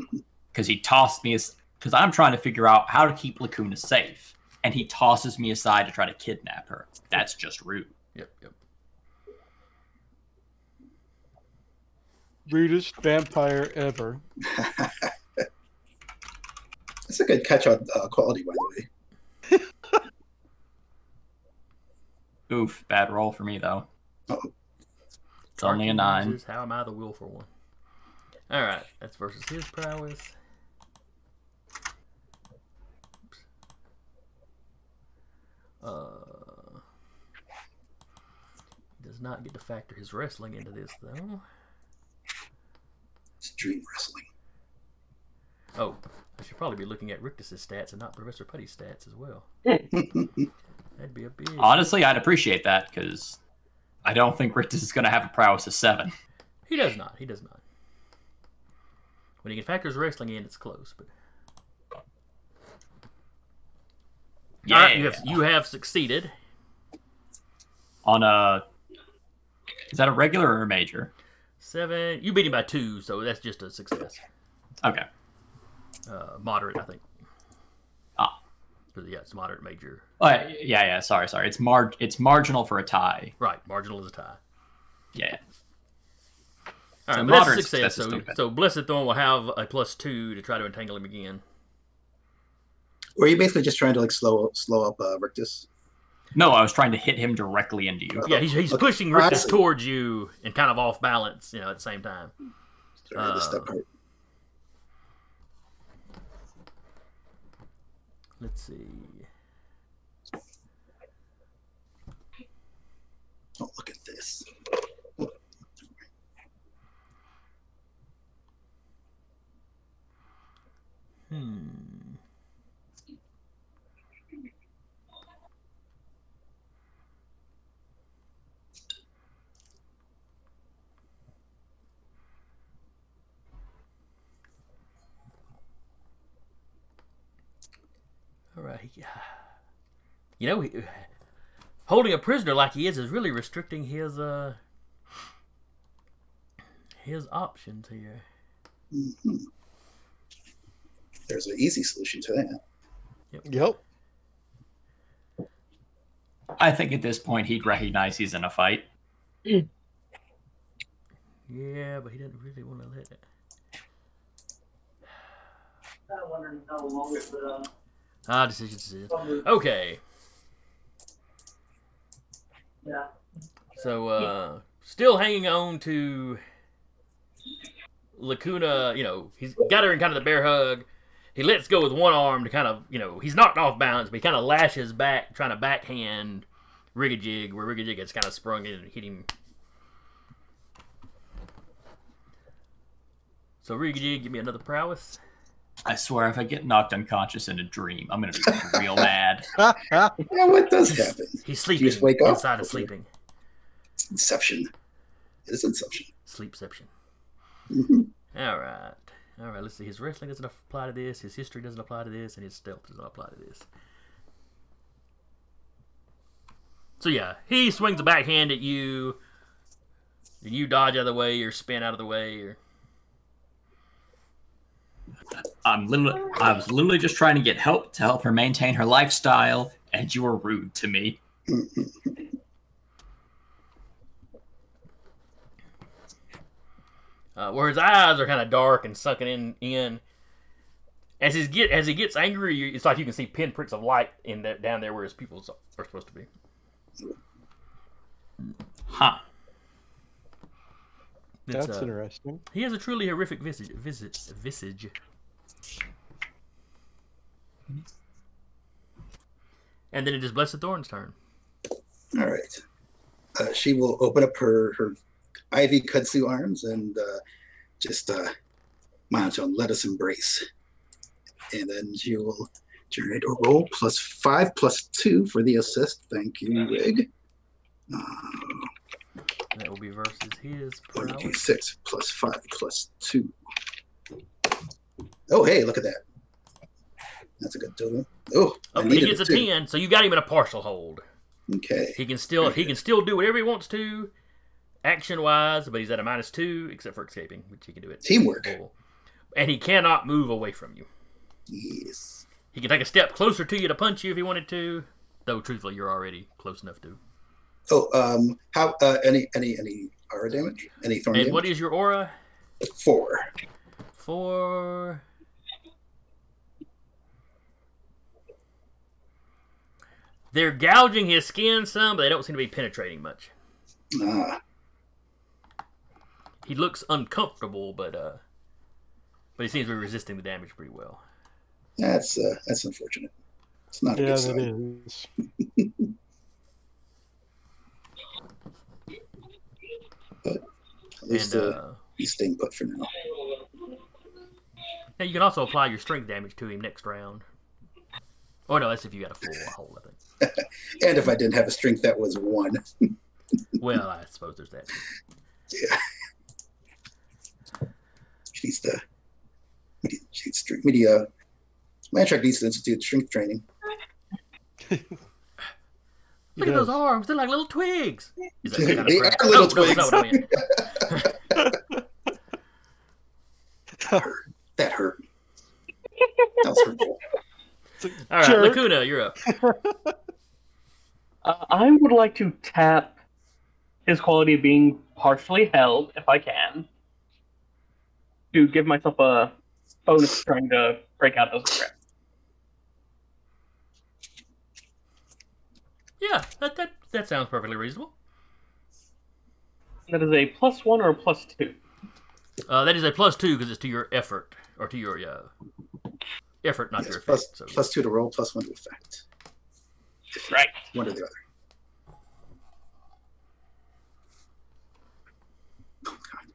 because he tossed me because I'm trying to figure out how to keep Lucuna safe, and he tosses me aside to try to kidnap her. That's just rude. Yep, yep. Rudest vampire ever. That's a good catch on quality, by the way. Oof, bad roll for me though. Oh, It's only a 9. How am I the willful one? All right, that's versus his prowess. He does not get to factor his wrestling into this, though. it's dream wrestling. Oh, I should probably be looking at Rictus's stats and not Professor Putty's stats as well. That'd be a big... Honestly, I'd appreciate that, because I don't think Rictus is going to have a prowess of 7. He does not. He does not. When he can factor his wrestling in, it's close. But Yeah. all right, you have succeeded. On a... Is that a regular or a major? 7. You beat him by 2, so that's just a success. Okay. Moderate, I think. Ah. Yeah, it's moderate, major. Oh, yeah. Sorry. It's marginal for a tie. Right, marginal is a tie. Yeah. All right, So but that's a moderate success. success is okay. So Blessed Thorn will have a +2 to try to entangle him again. Or are you basically just trying to like slow up Rictus? No, I was trying to hit him directly into you. Yeah, he's Okay. pushing Rictus towards you and kind of off balance, at the same time. Sorry, this step part. Let's see. Oh, look at this. All right. Holding a prisoner like he is really restricting his options here. Mm-hmm. There's an easy solution to that. Yep. I think at this point he'd recognize he's in a fight. Yeah, but he doesn't really want to let it. I wonder how long it would. Decision. Okay. Yeah. So, still hanging on to Lucuna, he's got her in kind of the bear hug. He lets go with one arm to kind of, he's knocked off balance, but he kind of lashes back, trying to backhand Rigajig, where Rigajig gets kind of sprung in and hit him. So, Rigajig, give me another prowess. I swear, if I get knocked unconscious in a dream, I'm going to be real mad. Yeah, what does happen? He's sleeping just wake up? inside of sleeping. It's Inception. It is Inception. Sleepception. Mm-hmm. All right, let's see. His wrestling doesn't apply to this. His history doesn't apply to this. And his stealth does not apply to this. So, yeah, he swings a backhand at you. And you dodge out of the way or spin out of the way. Or... I was literally just trying to get help to help her maintain her lifestyle, and you were rude to me. Where his eyes are kind of dark and sucking in. As he gets angry, it's like you can see pinpricks of light down there where his pupils are supposed to be. Huh. That's interesting. He has a truly horrific visage. And then it is Blessed Thorn's turn. All right. She will open up her ivy kudzu arms and just monotone, let us embrace. And then she will generate a roll +5 +2 for the assist. Thank you, Rig. That will be versus his prowess. 1d6 +5 +2. Oh, hey, look at that. That's a good total. Oh, He gets a 10, so you got him in a partial hold. Okay. He can still do whatever he wants to, action wise, but he's at a -2 except for escaping, which he can do it. Teamwork. And he cannot move away from you. Yes. He can take a step closer to you to punch you if he wanted to. Though, truthfully, you're already close enough to. Oh, how any aura damage? Any thorn damage? And what is your aura? 4. 4. They're gouging his skin some, but they don't seem to be penetrating much. He looks uncomfortable, but he seems to be resisting the damage pretty well. That's unfortunate. It's not a good sign. It is. But at least he's staying put for now. Now you can also apply your strength damage to him next round. Oh no, that's if you got a full hold, I think. And if I didn't have a strength that was 1. Well, I suppose there's that. Yeah. Media Landtrack needs to institute strength training. Look at those arms; they're like little twigs. They are little twigs. That's not what I meant. That hurt. That was hurtful. All right, Jerk. Lucuna, you're up. I would like to tap his quality of being partially held, if I can, to give myself a bonus trying to break out those traps. Yeah, that sounds perfectly reasonable. That is a +1 or a +2? That is a +2 because it's to your effort, or to your effort, not your effect. +2 to roll, +1 to effect. Right. One or the other. Oh, God.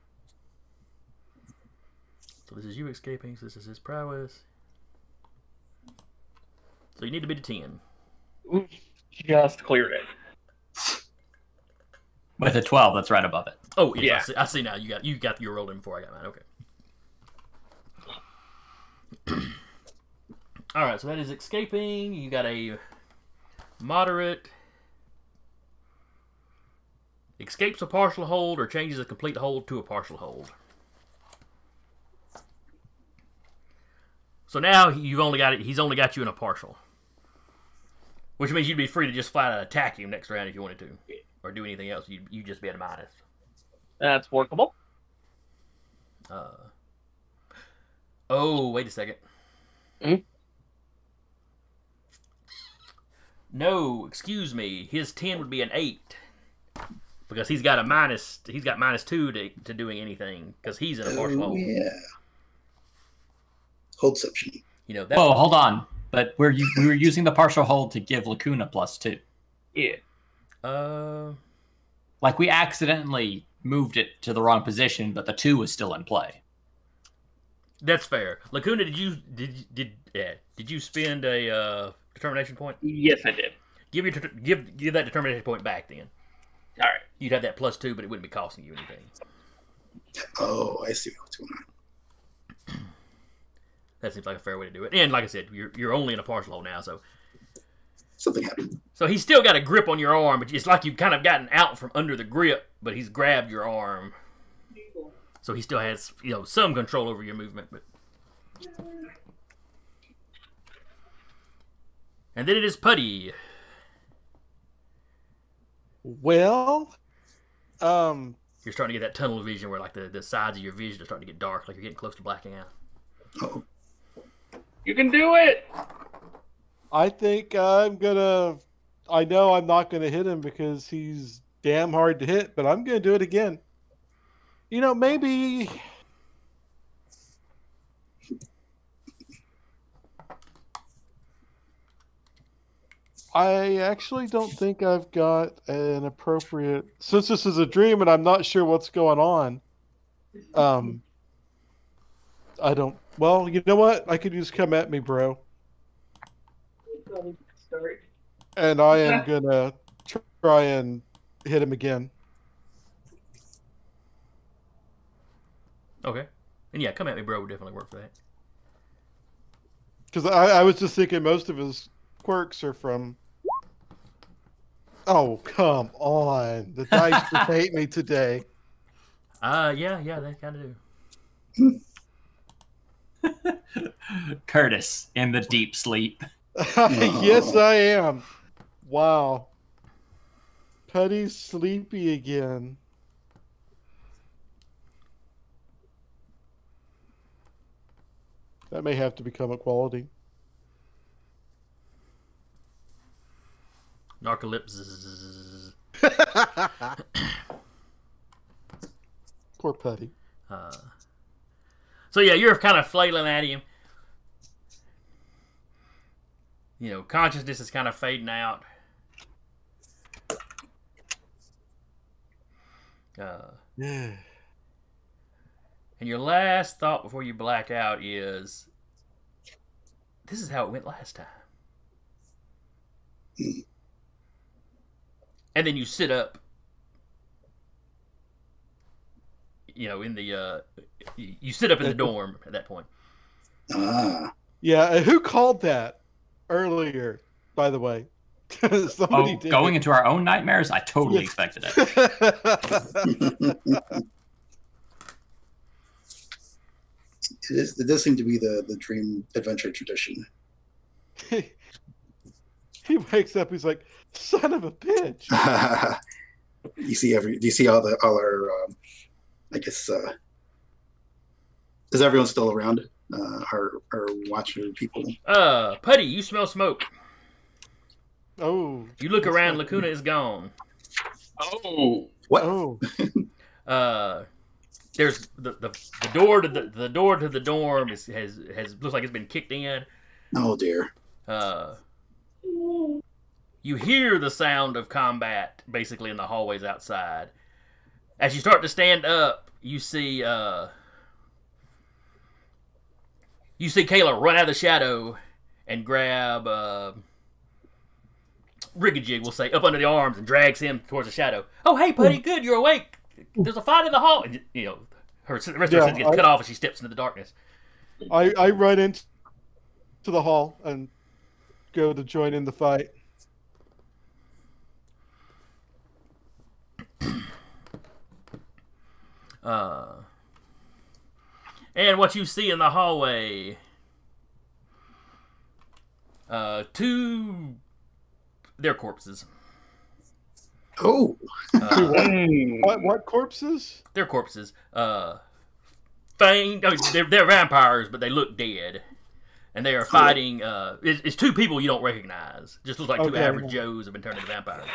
So this is you escaping, so this is his prowess. So you need to beat a 10. Just cleared it. With a 12, that's right above it. Oh, yes, Yeah. I see now. You got your rolled in before I got mine. Okay. All right, so that is escaping. You got a moderate. Escapes a partial hold or changes a complete hold to a partial hold. So now you've only got it. He's only got you in a partial, which means you'd be free to just flat out attack him next round if you wanted to, or do anything else. You just be at a minus. That's workable. Oh, wait a second. Mm? No, excuse me. His 10 would be an 8 because he's got a minus. He's got -2 to doing anything because he's in a partial hold. Yeah. Holdception. You know that. Whoa, hold on. But we were using the partial hold to give Lucuna +2. Yeah. Like we accidentally moved it to the wrong position, but the 2 was still in play. That's fair. Lucuna, did you spend a determination point? Yes, I did. Give that determination point back then. All right. You'd have that +2, but it wouldn't be costing you anything. Oh, I see what's going on. That seems like a fair way to do it. And like I said, you're only in a partial hold now, so Something happened. so he's still got a grip on your arm, but it's like you've kind of gotten out from under the grip, but he's grabbed your arm. So he still has, some control over your movement, but. And then it is Putty. Well, You're starting to get that tunnel vision where like the sides of your vision are starting to get dark, like you're getting close to blacking out. Oh, You can do it. I think I know I'm not gonna hit him because he's damn hard to hit, but I'm gonna do it again. Maybe. I actually don't think I've got an appropriate. Since this is a dream and I'm not sure what's going on. I don't. Well, you know what? I could just come at me, bro. And I am gonna try and hit him again. Okay. And yeah, come at me, bro. Would definitely work for that. Because I was just thinking most of his quirks are from. Oh, come on. The dice just hate me today. Yeah, they kind of do. Curtis in the deep sleep. Yes, I am. Wow. Putty's sleepy again. That may have to become a quality. Narcolepsis. Poor Putty. So yeah, you're kind of flailing at him. You know, consciousness is kind of fading out. Yeah. And your last thought before you black out is, this is how it went last time. And then you sit up, you know, in the, you sit up in the dorm at that point. Yeah, who called that earlier, by the way? Somebody did. Going into our own nightmares? I totally expected it. It does seem to be the dream adventure tradition. He wakes up, he's like, son of a bitch. Do you see all our I guess is everyone still around? Our watcher people. Putty, you smell smoke. Oh. You look around, Lucuna is gone. Oh. What? Oh. There's the door to the door to the dorm has looks like it's been kicked in. Oh dear. You hear the sound of combat basically in the hallways outside. As you start to stand up, you see Kayla run out of the shadow and grab Rigajig, we'll say, up under the arms and drags him towards the shadow. Oh, hey, Putty, good, you're awake. There's a fight in the hall. And, you know, the rest of her sense gets cut off as she steps into the darkness. I run into the hall and go to join in the fight. And what you see in the hallway, they're corpses. Oh. What corpses? They're corpses. They're vampires, but they look dead. And they are fighting. It's two people you don't recognize. Just looks like two average Joes have been turned into vampires.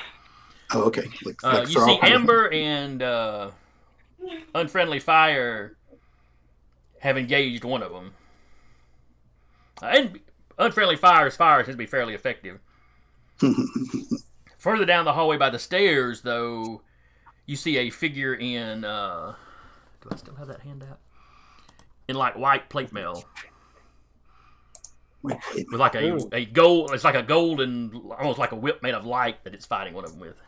Oh, okay. Like you see Amber and Unfriendly Fire have engaged one of them. And Unfriendly Fire's fire tends to be fairly effective. Further down the hallway by the stairs, though, you see a figure in... do I still have that handout? In, like, white plate mail. With, like, a gold... It's like a golden... Almost like a whip made of light that it's fighting one of them with.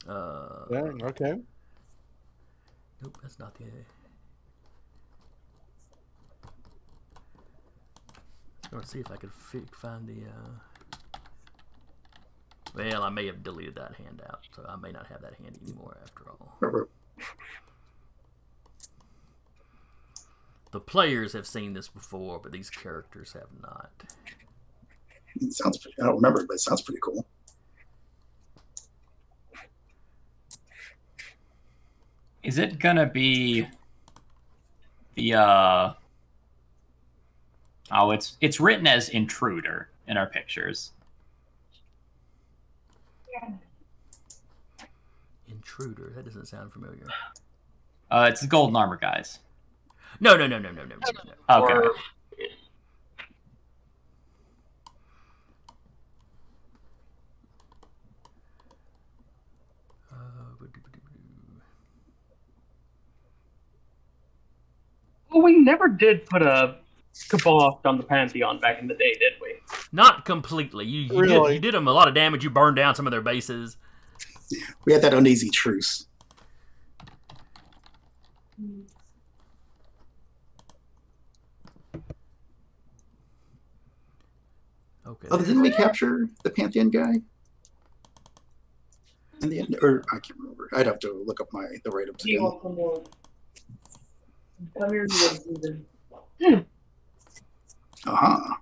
Okay. Nope, that's not the... Let's see if I could find the... Well, I may have deleted that handout, so I may not have that handy anymore after all. The players have seen this before, but these characters have not. It sounds pretty... I don't remember it, but it sounds pretty cool. Is it gonna be the Oh, it's written as intruder in our pictures. Intruder? That doesn't sound familiar. It's the golden armor guys. No. Okay. Well, we never did put a kibosh on the Pantheon back in the day, did we? Not completely. You did them a lot of damage. You burned down some of their bases. We had that uneasy truce. Okay. Oh, didn't we capture the Pantheon guy? In the end, or I can't remember. I'd have to look up the write-ups again. Come here, Susan. Uh-huh.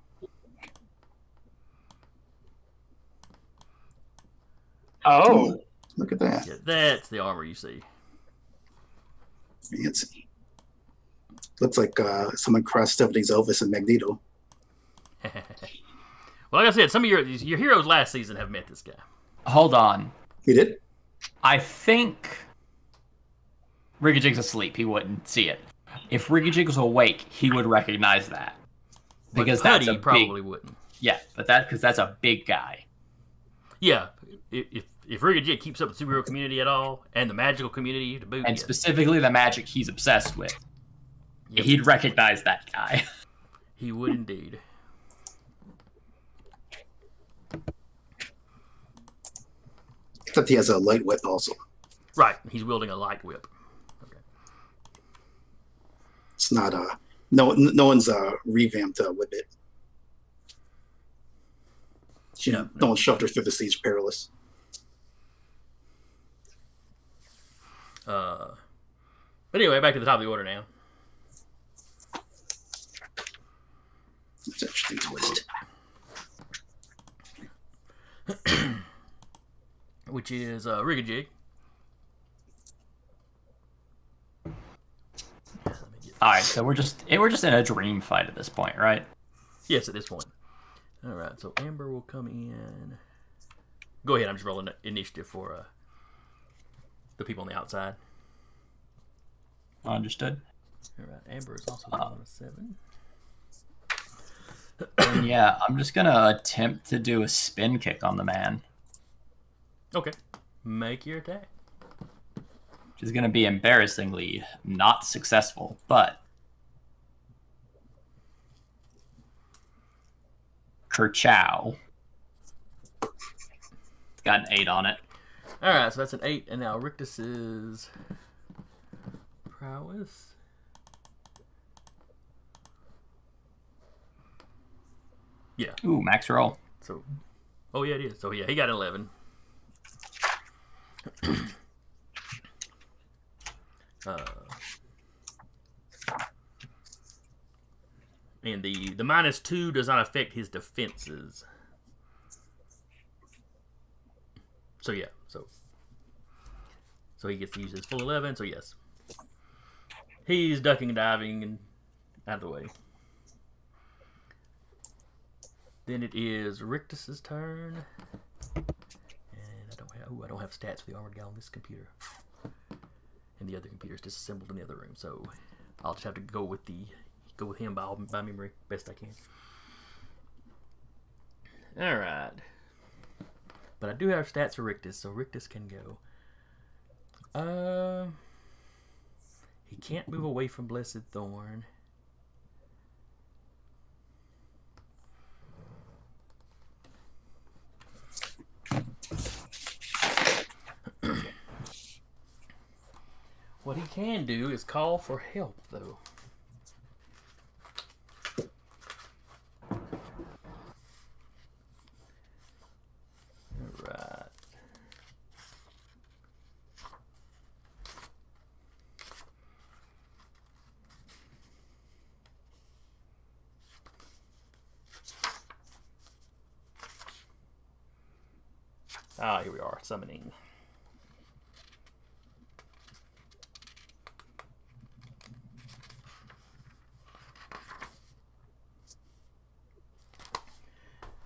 Oh, Look at that. Yeah, that's the armor you see. Fancy. Looks like someone crossed Stephanie's Elvis and Magneto. Well, like I said, some of your heroes last season have met this guy. Hold on. He did? I think Rigajig's asleep. He wouldn't see it. If Rigajig was awake, he would recognize that. Because that's Putty a probably big, wouldn't. yeah, but because that's a big guy. Yeah, if Rigajig keeps up with the superhero community at all, and the magical community to boot, And yeah. specifically the magic he's obsessed with. Yep. He'd recognize that guy. He would indeed. Except he has a light whip also. Right, he's wielding a light whip. Okay. It's not no one's revamped whip it. No one shoved her through the siege perilous. But anyway, back to the top of the order now. That's an interesting twist. Which is Rigajig. Alright, so we're just in a dream fight at this point, right? Yes, at this point. Alright, so Amber will come in. Go ahead, I'm just rolling initiative for the people on the outside. Understood. Alright, Amber is also on a 7. And yeah, I'm just gonna attempt to do a spin kick on the man. Okay. Make your attack. Which is gonna be embarrassingly not successful, but Kerchow. It's got an 8 on it. Alright, so that's an 8, and now Rictus's prowess. Yeah. Ooh, max roll. So, oh yeah, it is. So yeah, he got 11. And the -2 does not affect his defenses. So yeah, so he gets to use his full 11. So yes, he's ducking and diving and out of the way. Then it is Rictus's turn. And I don't have stats for the armored guy on this computer. And the other computer is disassembled in the other room, so I'll just have to go with him by memory best I can. All right, but I do have stats for Rictus, so Rictus can go. He can't move away from Blessed Thorn. What he can do is call for help, though. Alright. Ah, here we are, summoning.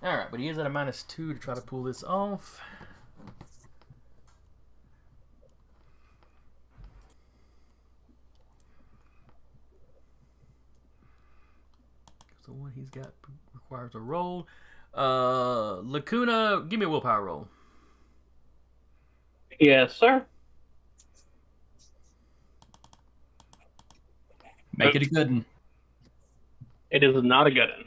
Alright, but he is at a -2 to try to pull this off. So what he's got requires a roll. Lucuna, give me a willpower roll. yes, sir. Make it a good one. It is not a good one.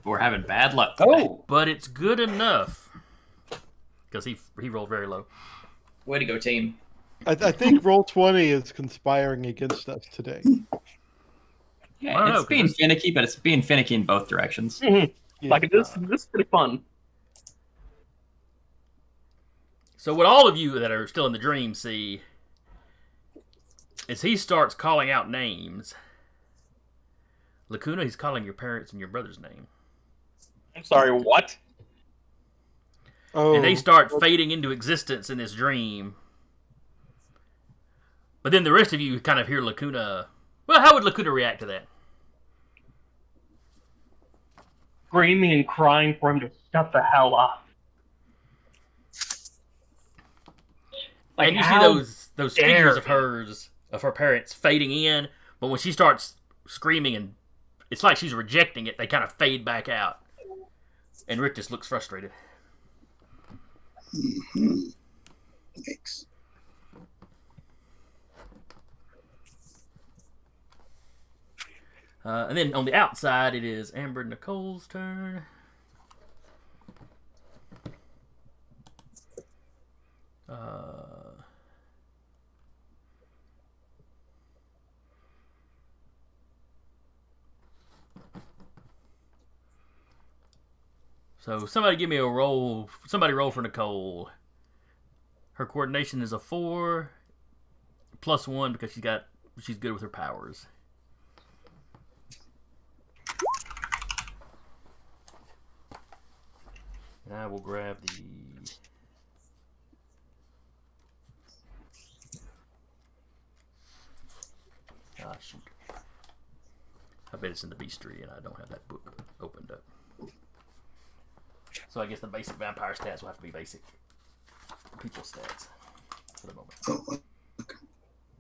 We're having bad luck today. Oh, But it's good enough. Because he rolled very low. Way to go, team. I think Roll20 is conspiring against us today. Yeah, I don't know, it's being 'cause finicky, but it's being finicky in both directions. Yeah. like this is pretty fun. So what all of you that are still in the dream see as he starts calling out names, Lucuna, he's calling your parents and your brother's name. I'm sorry, what? Oh, And they start fading into existence in this dream. But then the rest of you kind of hear Lucuna. Well, how would Lucuna react to that? Screaming and crying for him to shut the hell up. Like, And you see how those dare figures of her parents fading in, but when she starts screaming and it's like she's rejecting it, they kind of fade back out. And Rick just looks frustrated. Mm-hmm. Thanks. And then on the outside, it is Amber and Nicole's turn. So somebody give me a roll. Somebody roll for Nicole. Her coordination is a 4 +1 because she's good with her powers. And I will grab the. Ah, shoot. I bet it's in the beast tree, and I don't have that book opened up. So I guess the basic vampire stats will have to be basic people stats for the moment. Oh, okay.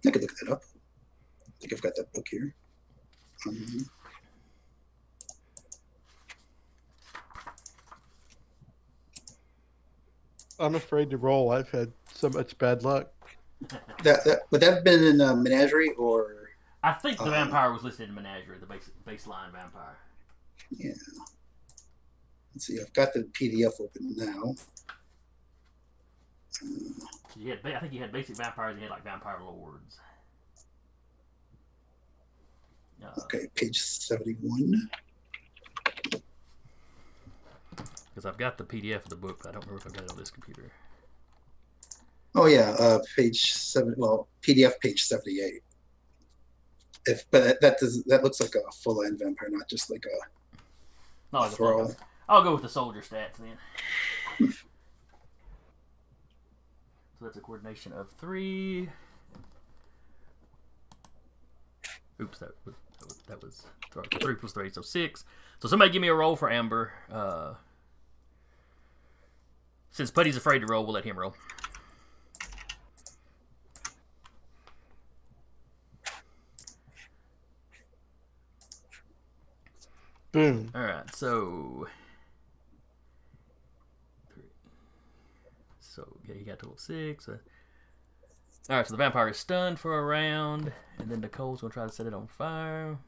I could look that up. I think I've got that book here. I'm afraid to roll. I've had so much bad luck. Would that have been in Menagerie or? I think the vampire was listed in Menagerie, the baseline vampire. Yeah. Let's see. I've got the PDF open now. I think you had basic vampires and you had like vampire lords. Okay, page 71. Because I've got the PDF of the book, but I don't remember if I've got it on this computer. Oh yeah, page 7. Well, PDF page 78. But that looks like a full-line vampire, not just like a. Not like a throw. I'll go with the soldier stats then. So that's a coordination of 3. Oops, that was 3 + 3, so 6. So somebody give me a roll for Amber. Since Putty's afraid to roll, we'll let him roll. Boom. All right, so. Yeah, you got a total of 6. All right, so the vampire is stunned for a round, and then Nicole's gonna try to set it on fire.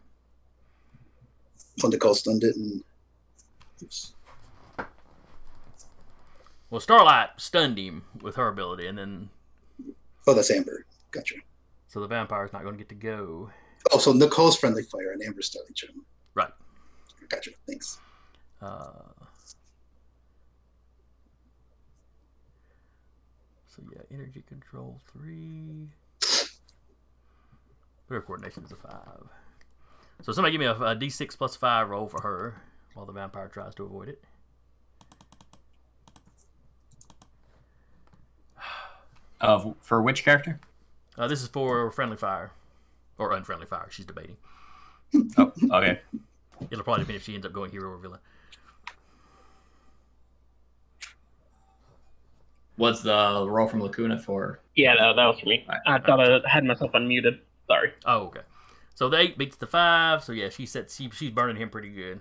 Well, Nicole stunned it, and oops. Well, Starlight stunned him with her ability, and then. Oh, that's Amber. Gotcha. So the vampire's not going to get to go. Oh, so Nicole's friendly fire and Amber's starting him. Right. Gotcha. Thanks. So yeah, energy control 3. Her coordination is a 5. So somebody give me a D6 + 5 roll for her while the vampire tries to avoid it. For which character? This is for friendly fire or unfriendly fire. She's debating. Oh, okay. It'll probably depend if she ends up going hero or villain. What's the roll from Lucuna for? Yeah, no, that was for me. I thought I had myself unmuted. Sorry. Oh, okay. So the 8 beats the 5. So yeah, she's burning him pretty good.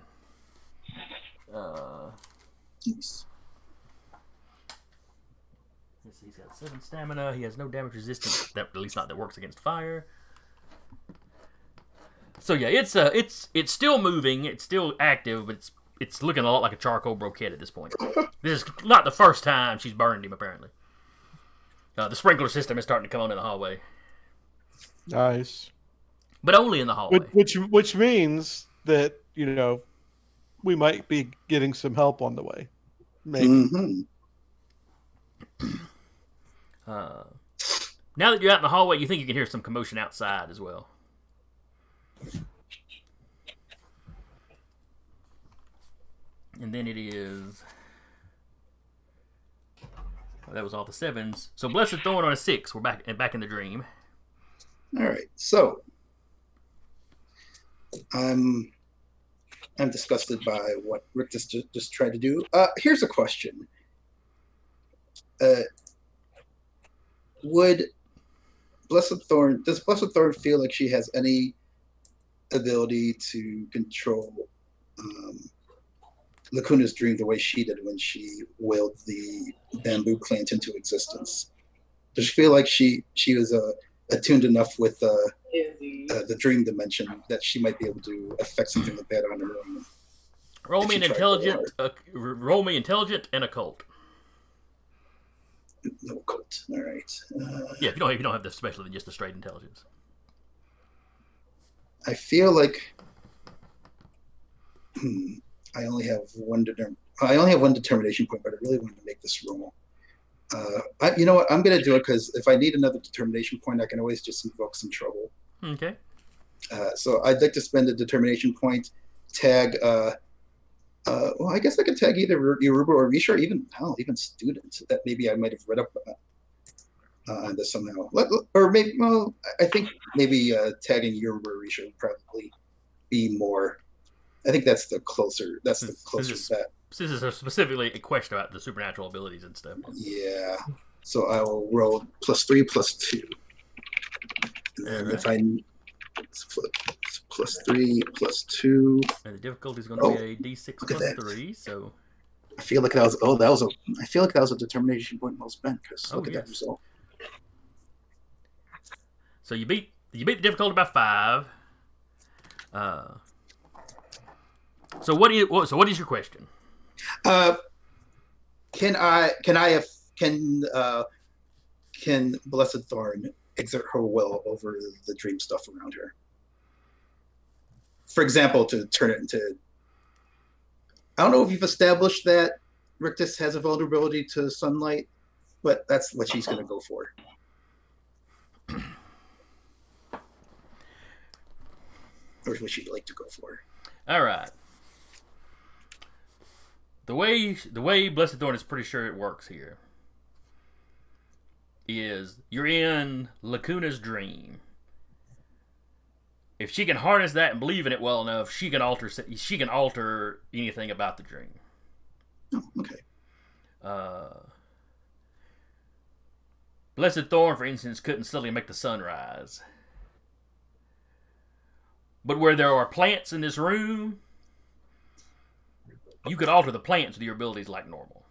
Nice. He's got 7 stamina. He has no damage resistance. At least not that works against fire. So yeah, it's still moving. It's still active, but it's looking a lot like a charcoal broquette at this point. This is not the first time she's burned him. Apparently, the sprinkler system is starting to come on in the hallway. Nice. But only in the hallway. Which means that, we might be getting some help on the way. Maybe. Mm-hmm. Now that you're out in the hallway, you think you can hear some commotion outside as well. And then it is... Well, that was all the 7s. So Blessed Thorn on a 6. We're back in the dream. All right. So I'm disgusted by what Rick just tried to do. Here's a question. Does Blessed Thorn feel like she has any ability to control Lucuna's dream the way she did when she willed the bamboo plant into existence? Does she feel like she was attuned enough with the dream dimension that she might be able to affect something like that on her own? Roll me intelligent and occult. No occult. All right. Yeah, if you don't have the special, then just the straight intelligence. I feel like I only have one determination point, but I really wanted to make this roll. You know what? I'm going to do it because if I need another determination point, I can always just invoke some trouble. Okay. So I'd like to spend a determination point, tag. Well, I guess I could tag either Yoruba or Risha, or even students that maybe I might have read up on this somehow. Or maybe, well, I think maybe tagging Yoruba or Risha would probably be more. I think that's the closer. That's the closer bet. This is specifically a question about the supernatural abilities and stuff. Yeah. So I will roll +3 +2. And then if I +3 +2. And the difficulty is going to be a D6 +3. So I feel like that was a determination point well spent. Because look at that result. So you beat the difficulty by 5. So what is your question? Can Blessed Thorn exert her will over the dream stuff around her? For example, to turn it into... I don't know if you've established that Rictus has a vulnerability to sunlight, but that's what she's going to go for. Or what she'd like to go for. All right. The way Blessed Thorn is pretty sure it works here is you're in Lucuna's dream. If she can harness that and believe in it well enough, she can alter anything about the dream. Oh, okay. Blessed Thorn, for instance, couldn't suddenly make the sun rise. But where there are plants in this room, you could alter the plants with your abilities like normal.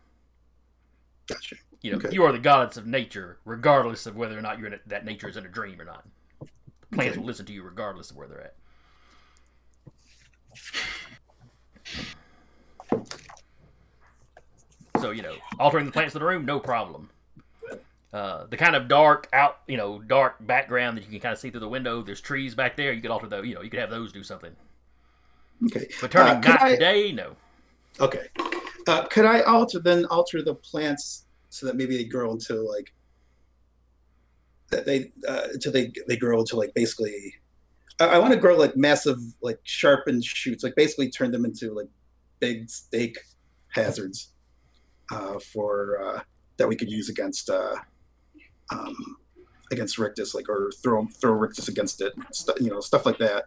Gotcha. You know, Okay. You are the goddess of nature, regardless of whether or not that nature is in a dream or not. The plants will listen to you regardless of where they're at. So, altering the plants in the room, no problem. The kind of dark background that you can kind of see through the window. There's trees back there. You could alter those. You could have those do something. Okay. But turning night to day, no. Okay. Could I alter the plants so that maybe they grow into like that they grow into like basically I want to grow like massive like sharpened shoots, like basically turn them into like big stake hazards for that we could use against Rictus, like, or throw Rictus against it, stuff like that.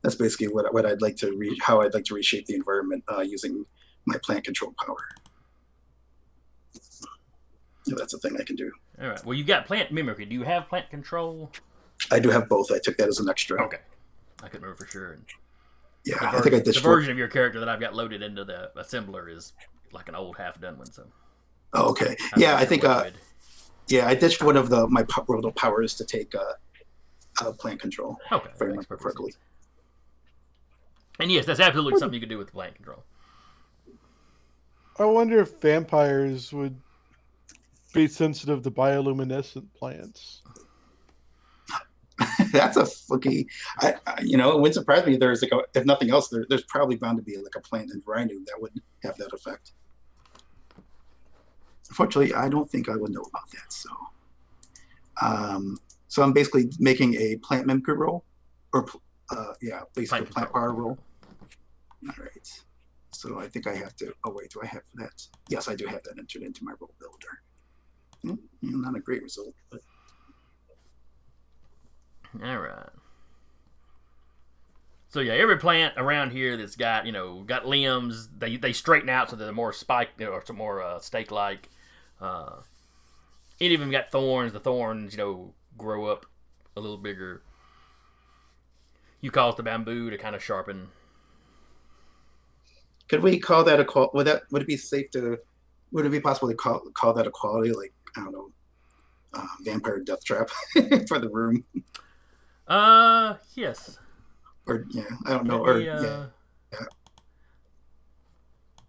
That's basically what I'd like to how I'd like to reshape the environment using my plant control power. Yeah, that's a thing I can do. All right. Well, you got plant mimicry. Do you have plant control? I do have both. I took that as an extra. Okay. I couldn't remember for sure. Yeah, I think I did. The version of your character that I've got loaded into the assembler is like an old half-done one. So. Oh, okay. Yeah, I think. Yeah, I ditched one of my world powers to take plant control. Okay. If I remember correctly. And yes, that's absolutely something you could do with plant control. I wonder if vampires would be sensitive to bioluminescent plants. That's a fluky. It wouldn't surprise me if there's like if nothing else, there's probably bound to be like a plant in Rhino that would have that effect. Unfortunately, I don't think I would know about that. So, So I'm basically making a plant mimicry roll, or basically Plant plant control. power roll. All right. So I think I have to. Oh wait, do I have that? Yes, I do have that entered into my roll builder. Not a great result, but All right. So yeah, every plant around here that's got got limbs, they straighten out so they're more spike or some more stake-like. Any of them got thorns. The thorns grow up a little bigger. You cause the bamboo to kind of sharpen. could we call that a qual? Would it be safe to? Would it be possible to call that a quality, like, I don't know, vampire death trap for the room? Yes. Or I don't know.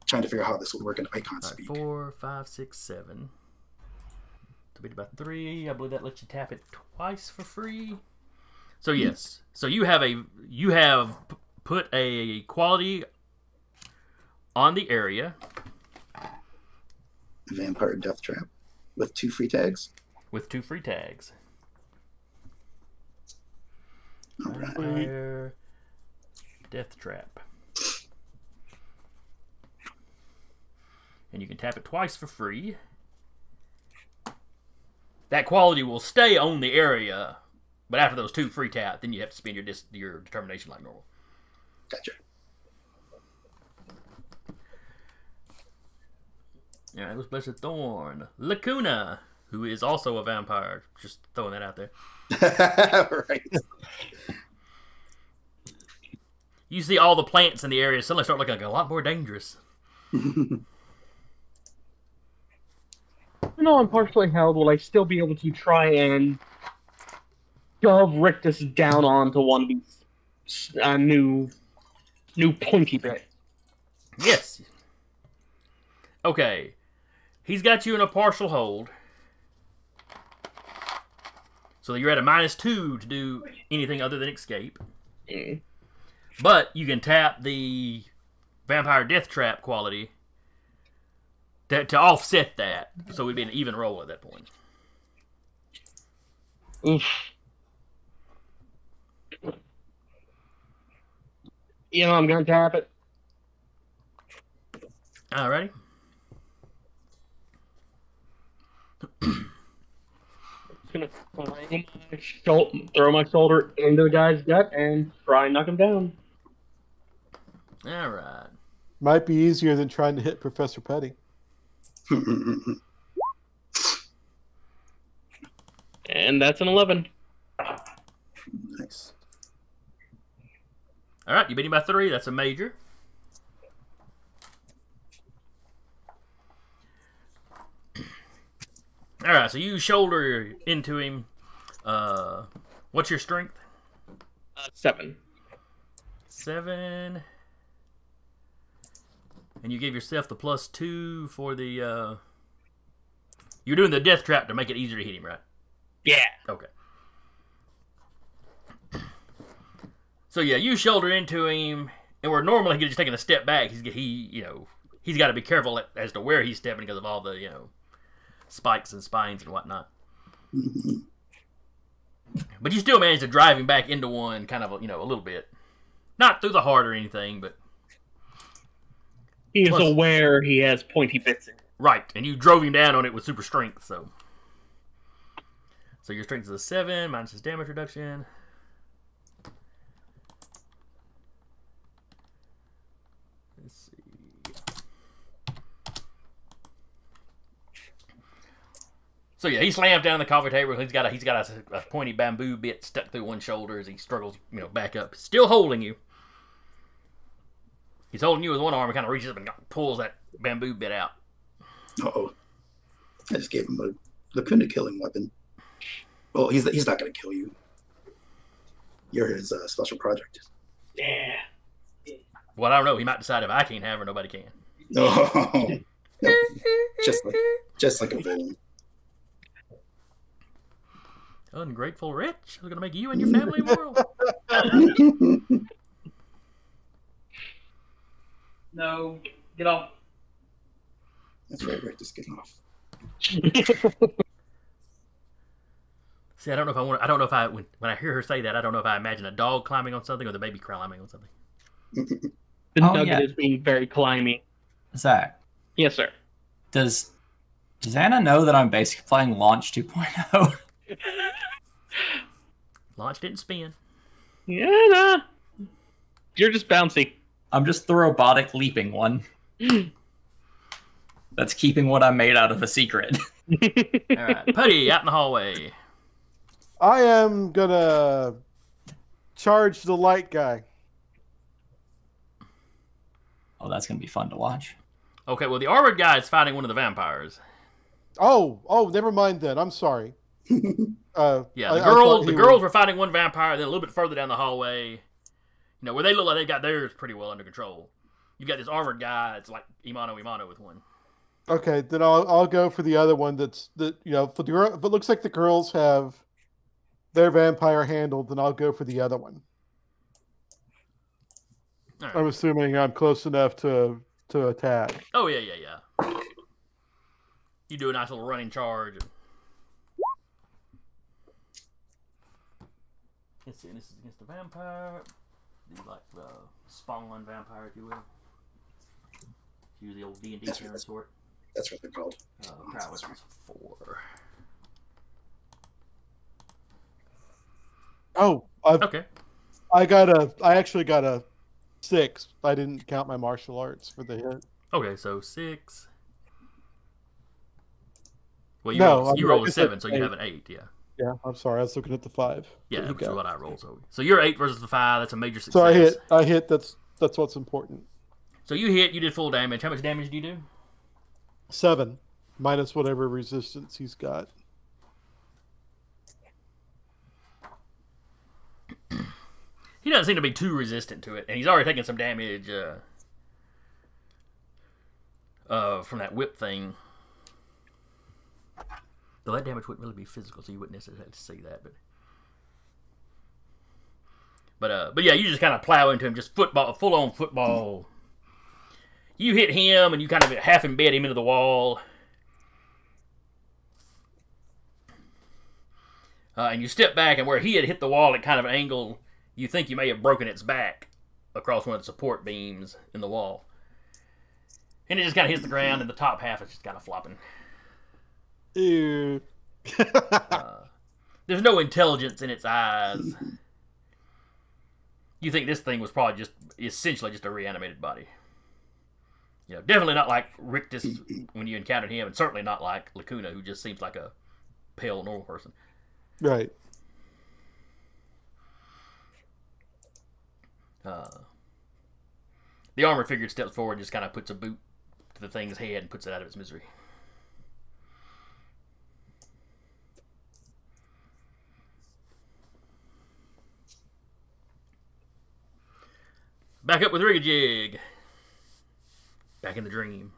Trying to figure out how this would work in icon speak. 4, 5, 6, 7. Divided by 3. I believe that lets you tap it twice for free. So yes. So you have put a quality on the area. Vampire death trap with 2 free tags. With 2 free tags. All right. Vampire death trap. And you can tap it twice for free. That quality will stay on the area, but after those 2 free tap, then you have to spend your determination like normal. Gotcha. All right, let's bless a Thorn. Lucuna, who is also a vampire. Just throwing that out there. Right. You see all the plants in the area suddenly start looking like a lot more dangerous. Even though I'm partially held, will I still be able to try and shove Rictus down onto one of these new pointy bits? Yes. Okay. He's got you in a partial hold. So you're at a -2 to do anything other than escape. Mm. But you can tap the vampire death trap quality to offset that. So we'd be an even roll at that point. Oof. I'm gonna tap it. Alrighty. Gonna throw my shoulder into the guy's gut and try and knock him down. Alright. Might be easier than trying to hit Professor Petty. And that's an 11. Nice. Alright, you beat him by 3. That's a major. Alright, so you shoulder into him. What's your strength? 7. 7. And you gave yourself the +2 for the... You're doing the death trap to make it easier to hit him, right? Yeah. Okay. So yeah, you shoulder into him, and where normally he could just taken a step back, he's got to be careful as to where he's stepping because of all the spikes and spines and whatnot. But you still manage to drive him back into one, kind of a little bit, not through the heart or anything, but He is aware he has pointy bits in it. right. And you drove him down on it with super strength, so your strength is a 7 minus his damage reduction. Let's see. So yeah, he slams down the coffee table. He's got a pointy bamboo bit stuck through one shoulder as he struggles, back up. Still holding you. He's holding you with one arm and kind of reaches up and pulls that bamboo bit out. Uh-oh. I just gave him a Lucuna killing weapon. Well, he's not going to kill you. You're his special project. Yeah. Well, I don't know. He might decide if I can't have her, nobody can. No. No. Just like a villain. Ungrateful wretch. I was going to make you and your family immortal. No. Get off. That's right, Rick. Just getting off. See, I don't know if I want. I don't know if I when I hear her say that, I don't know if I imagine a dog climbing on something or the baby climbing on something. The Oh, nugget yeah. is being very climby. Zach, Yes, sir. does Anna know that I'm basically playing Launch 2.0? Launch didn't spin. Yeah, nah. You're just bouncy. I'm just the robotic leaping one. That's keeping what I made out of a secret. All right, Putty out in the hallway. I am gonna charge the light guy. Oh, that's gonna be fun to watch. Okay, well the armored guy is fighting one of the vampires. Oh, never mind then. I'm sorry. Yeah, I the thought he girls was- were fighting one vampire. Then a little bit further down the hallway, where they look like they got theirs pretty well under control. You got this armored guy. It's like Imano with one. Okay, then I'll go for the other one. For the girl. If it looks like the girls have their vampire handled, then I'll go for the other one. All right. I'm assuming I'm close enough to attack. Oh yeah. You do a nice little running charge. Let's see. This is against the vampire. The spawn vampire, if you will. Use the old D&D term sort. That's what they're called. Prowess is 4. Oh, Okay. I actually got a 6. I didn't count my martial arts for the hit. Okay, so 6. Well, you I rolled a just said 7, so you 8. have an 8, yeah. Yeah, I'm sorry. I was looking at the 5. Yeah, that you which is got. what I rolled. So you're 8 versus the 5. That's a major success. So I hit. That's what's important. So you hit. You did full damage. How much damage do you do? 7 minus whatever resistance he's got. He doesn't seem to be too resistant to it, and he's already taken some damage from that whip thing. Though that damage wouldn't really be physical, so you wouldn't necessarily have to see that. But yeah, you just kind of plow into him, just full on football. You hit him, and you kind of half embed him into the wall. And you step back, and where he had hit the wall at kind of an angle, you think you may have broken its back across one of the support beams in the wall. And it just kind of hits the ground, and the top half is just kind of flopping. Ew. There's no intelligence in its eyes. You think this thing was probably essentially just a reanimated body. Definitely not like Rictus when you encountered him, and certainly not like Lucuna, who just seems like a pale, normal person. Right. The armored figure steps forward and just kind of puts a boot to the thing's head and puts it out of its misery. Back up with Rigajig. Back in the dream.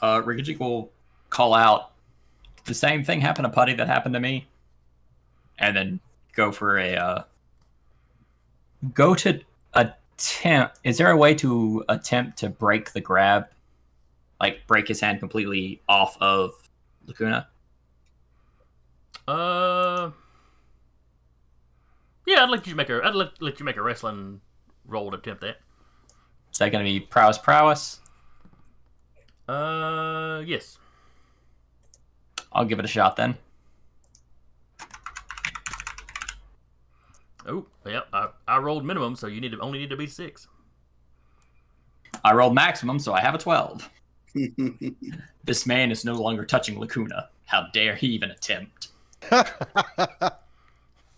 Rigajig will call out, the same thing happened to Putty that happened to me, and then go for go to attempt. Is there a way to attempt to break the grab, like break his hand completely off of Lucuna? Yeah, I'd let you make a wrestling roll to attempt that. Is that going to be prowess? Yes. I'll give it a shot then. Oh, yeah. I rolled minimum, so you only need to be 6. I rolled maximum, so I have a 12. This man is no longer touching Lucuna. How dare he even attempt?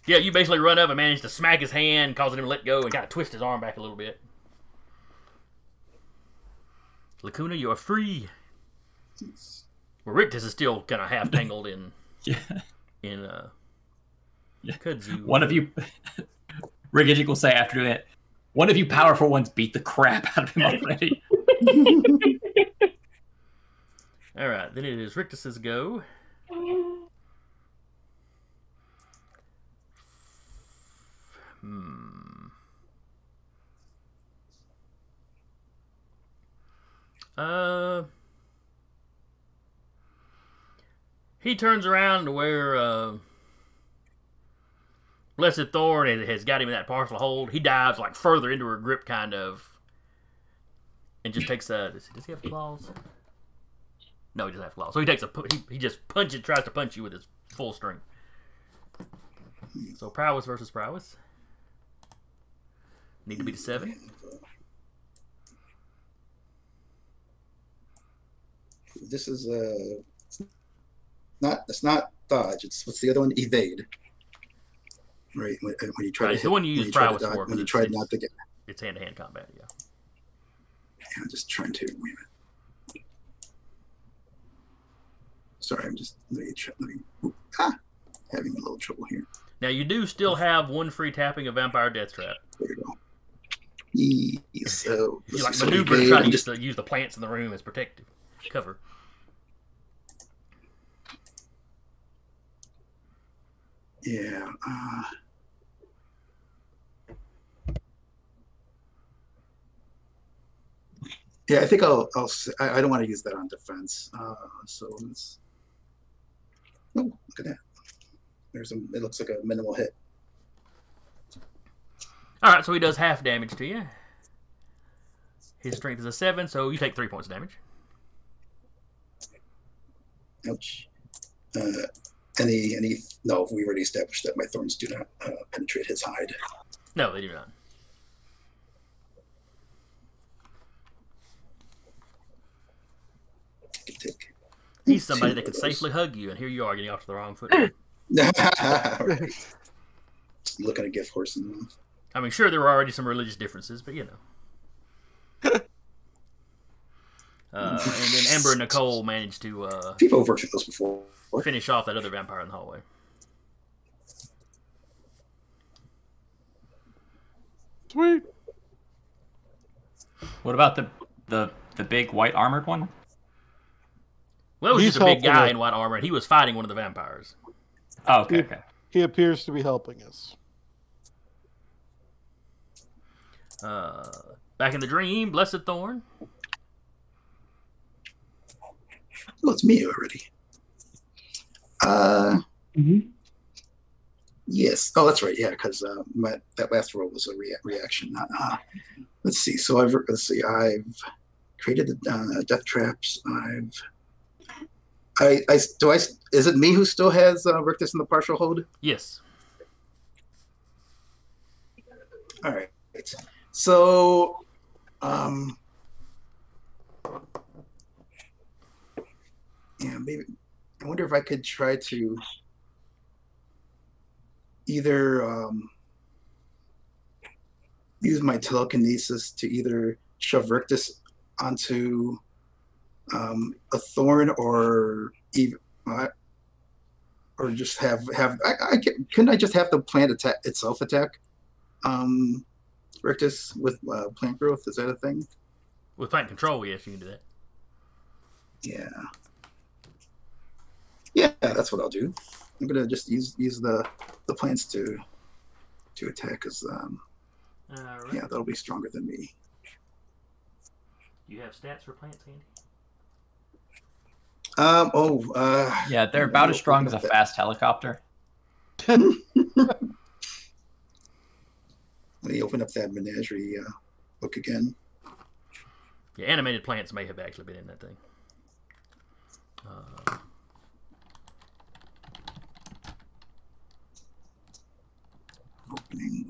Yeah, you basically run up and manage to smack his hand, causing him to let go and kind of twist his arm back a little bit. Lucuna, you are free. Well, Rictus is still kind of half tangled in kudzu. One of you, Rigajig will say after that, one of you powerful ones beat the crap out of him already. All right, then it is Rictus's go. He turns around to where Blessed Thorn has got him in that partial hold. He dives like further into her grip, kind of, and just takes a. Does he have claws? No, he doesn't have claws. So he takes he just tries to punch you with his full strength. So prowess versus prowess. Need to beat a 7. This is it's not dodge. It's what's the other one? Evade. Right when you try right, to it's hit, the one you use prowess for when you try not to get. It's hand-to-hand combat. Yeah. I'm just trying to wait a minute. Sorry, I'm just having a little trouble here. Now you do still have 1 free tapping of Vampire Death Trap. There we go. So you like maneuver to try to use the plants in the room as protective cover. Yeah. Yeah, I think I don't want to use that on defense. So let's. Oh, look at that. It looks like a minimal hit. All right, so he does half damage to you. His strength is a 7, so you take 3 points of damage. Ouch. No, we already established that my thorns do not penetrate his hide. No, they do not. He's somebody that could safely hug you, and here you are getting off to the wrong foot. Right. Looking at gift horse in the mouth. I mean, sure, there were already some religious differences, but you know. And then Ember and Nicole managed to people have worked with those before. Finish off that other vampire in the hallway. Sweet. What about the big white armored one? Well, it was just a big guy in white armor, and he was fighting one of the vampires. Oh, okay, okay. He appears to be helping us. Back in the dream, Blessed Thorn. Oh, it's me already. Yes. Oh, that's right. Yeah, because that last roll was a reaction. Let's see. So I've created the death traps. Is it me who still has Rictus in the partial hold? Yes. All right. So, yeah, maybe I wonder if I could try to either use my telekinesis to either shove Rictus onto a thorn, or even, or just have couldn't I just have the plant attack Rictus with plant growth? Is that a thing? With plant control, yes, you can do that. Yeah, that's what I'll do. I'm gonna just use the plants to attack, because right. yeah, that'll be stronger than me. Do you have stats for plants, Andy? Yeah, they're about as strong as a fast helicopter. Let me open up that menagerie book again. Yeah, animated plants may have actually been in that thing. Opening.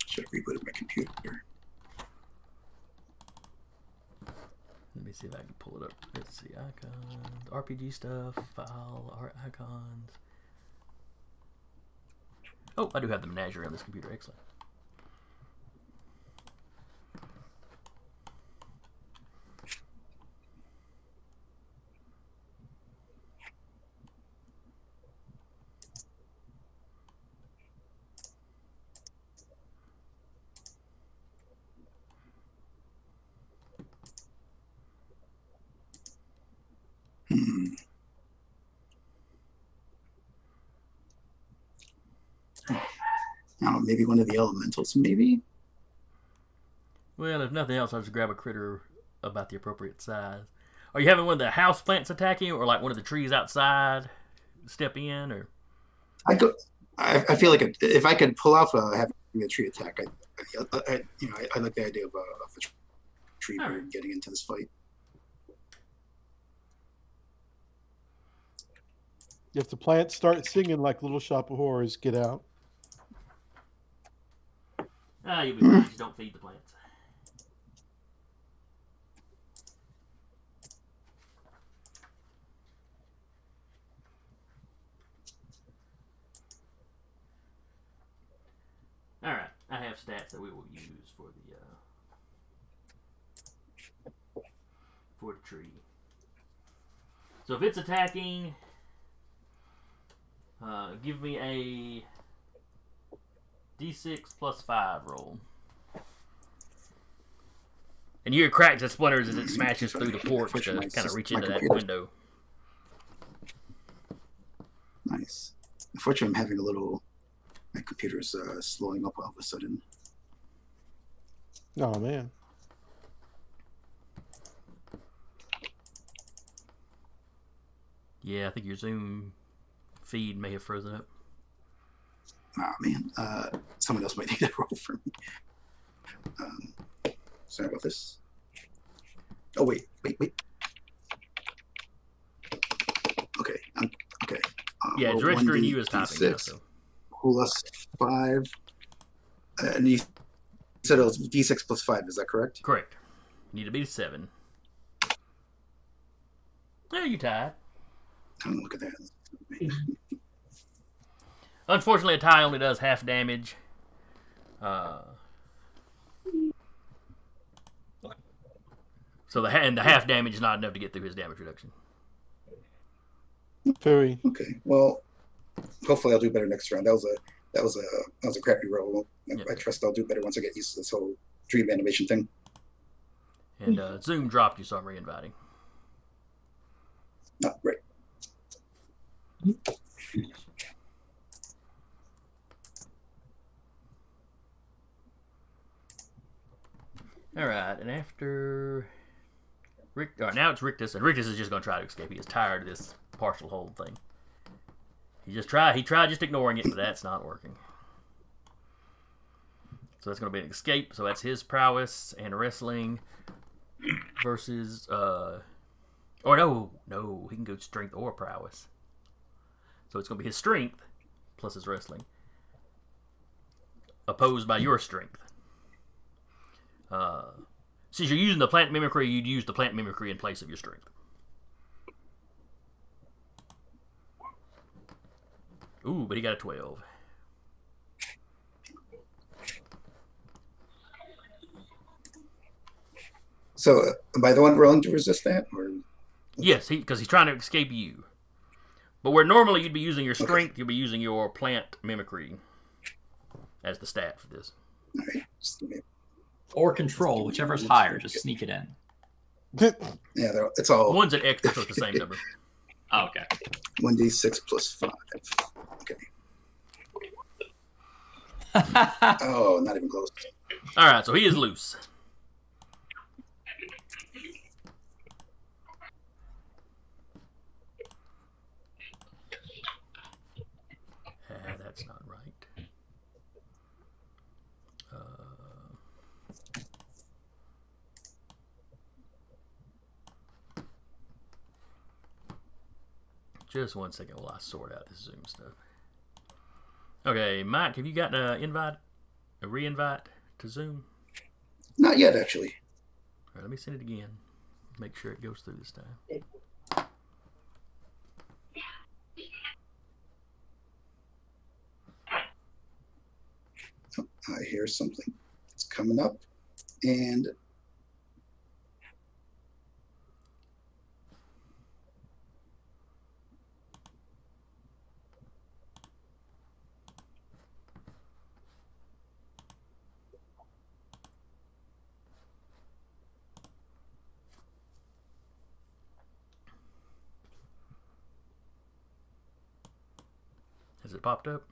Should have rebooted my computer. Let me see if I can pull it up. Let's see, icons, RPG stuff, file, art icons. Oh, I do have the menagerie on this computer. Excellent. Maybe one of the elementals, maybe? Well, if nothing else, I'll just grab a critter about the appropriate size. Are you having one of the house plants attack you, or like one of the trees outside step in, or? I feel like if I could pull off having a tree attack, I like the idea of a tree bird getting into this fight. If the plants start singing like Little Shop of Horrors, get out. Ah, you'll be fine. Just don't feed the plants. All right, I have stats that we will use for the tree. So if it's attacking, give me a D6 plus 5 roll. And you hear cracks and splinters as it smashes through the porch to kind of reach into that window. Nice. Unfortunately, I'm having a little... My computer's slowing up all of a sudden. Oh, man. Yeah, I think your Zoom feed may have frozen up. Oh, man. Someone else might take that role for me. Sorry about this. Oh, wait. Okay. Okay. Yeah, it's registering you as typing now, so. Plus 5. And you said it was D6 plus 5, is that correct? Correct. You need to beat a 7. Yeah, you tied. Oh, look at that. Unfortunately, a tie only does half damage. So the half damage is not enough to get through his damage reduction. Very. Okay. Well, hopefully I'll do better next round. That was a crappy roll. I trust I'll do better once I get used to this whole dream animation thing. And Zoom dropped you, so I'm re-inviting. Oh, great. All right, and after Rick, all right, now it's Rictus, and Rictus is just going to try to escape. He is tired of this partial hold thing. He tried just ignoring it, but that's not working. So that's going to be an escape. So that's his prowess and wrestling versus or no, he can go strength or prowess. So it's going to be his strength plus his wrestling, opposed by your strength. Since you're using the plant mimicry, you'd use the plant mimicry in place of your strength. Ooh, but he got a 12. So, am I the one willing to resist that? Or? Yes, because he's trying to escape you. But where normally you'd be using your strength, you'll be using your plant mimicry as the stat for this. All right. Just give me... Or control, whichever's higher. Just sneak it in. Yeah, it's all... One's an extra, so it's the same number. Oh, okay. 1d6 plus 5. Okay. Oh, not even close. All right, so he is loose. That's not right. Just 1 second while I sort out this Zoom stuff. Okay, Mike, have you got a re-invite to Zoom? Not yet, actually. All right, let me send it again. Make sure it goes through this time. I hear something. It's coming up, and Has it popped up?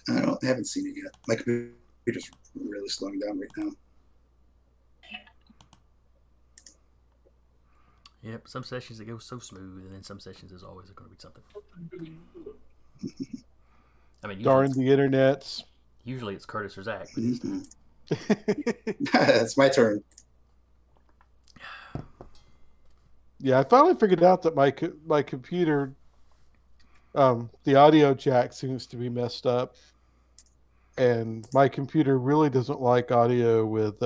I haven't seen it yet. My computer's really really slowing down right now. Yep, some sessions they go so smooth, and then some sessions there's always going to be something. I mean, Darn the internets. Usually it's Curtis or Zach, but this time. It's my turn. Yeah, I finally figured out that my computer, the audio jack seems to be messed up, and my computer really doesn't like audio with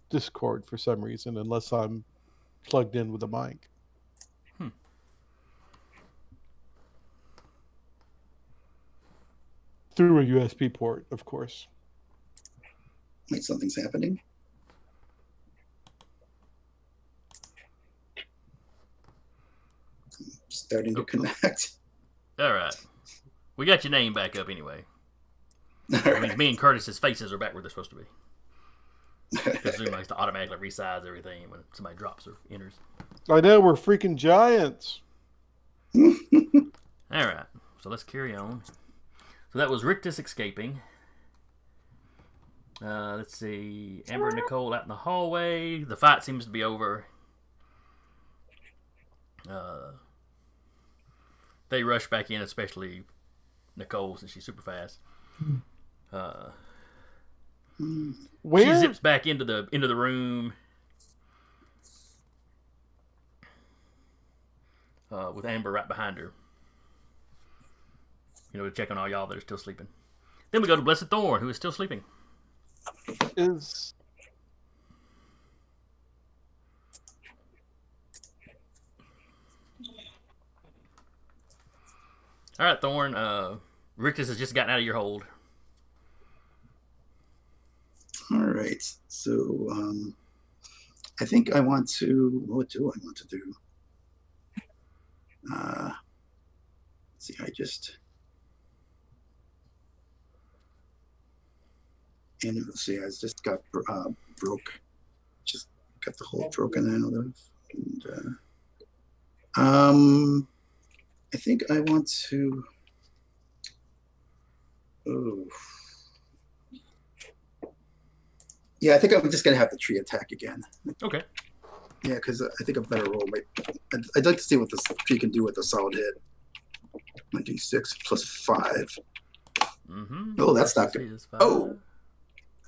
Discord for some reason, unless I'm plugged in with a mic. Through a USB port, of course. Wait, something's happening. Starting to connect. All right. We got your name back up anyway. That means me and Curtis's faces are back where they're supposed to be. Because Zoom likes to automatically resize everything when somebody drops or enters. I know, we're freaking giants. All right. So let's carry on. So that was Rictus escaping. Let's see. Amber and Nicole out in the hallway. The fight seems to be over. They rush back in, especially Nicole, since she's super fast. She zips back into the room with Amber right behind her. You know, to check on all y'all that are still sleeping. Then we go to Blessed Thorn, who is still sleeping. All right, Thorn. Rictus has just gotten out of your hold. All right. So I think I want to. What do I want to do? Let's see, I just. And let's see, I just got broke. Just got the hole broken out of. And I think I want to. Oh. Yeah, I think I'm just gonna have the tree attack again. Okay. Yeah, because I think a better roll might. I'd like to see what this tree can do with a solid hit. 1d6 plus 5. Mm-hmm. Oh, that's not good. Oh.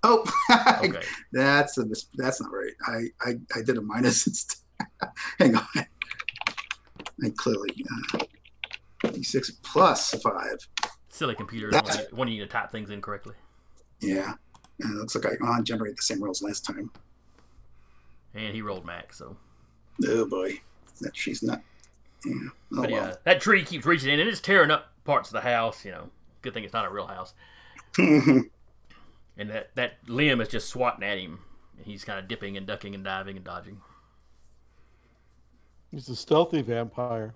Okay. That's not right. I did a minus instead. Hang on. I clearly d6 plus 5. Silly computer wanting you to type things incorrectly. Yeah. And it looks like I generated the same rolls last time. And he rolled max, so. Oh boy, that tree's not. Yeah. Oh, but yeah, well. that tree keeps reaching in and it's tearing up parts of the house. You know, good thing it's not a real house. And that limb is just swatting at him. And he's kind of dipping and ducking and diving and dodging. He's a stealthy vampire.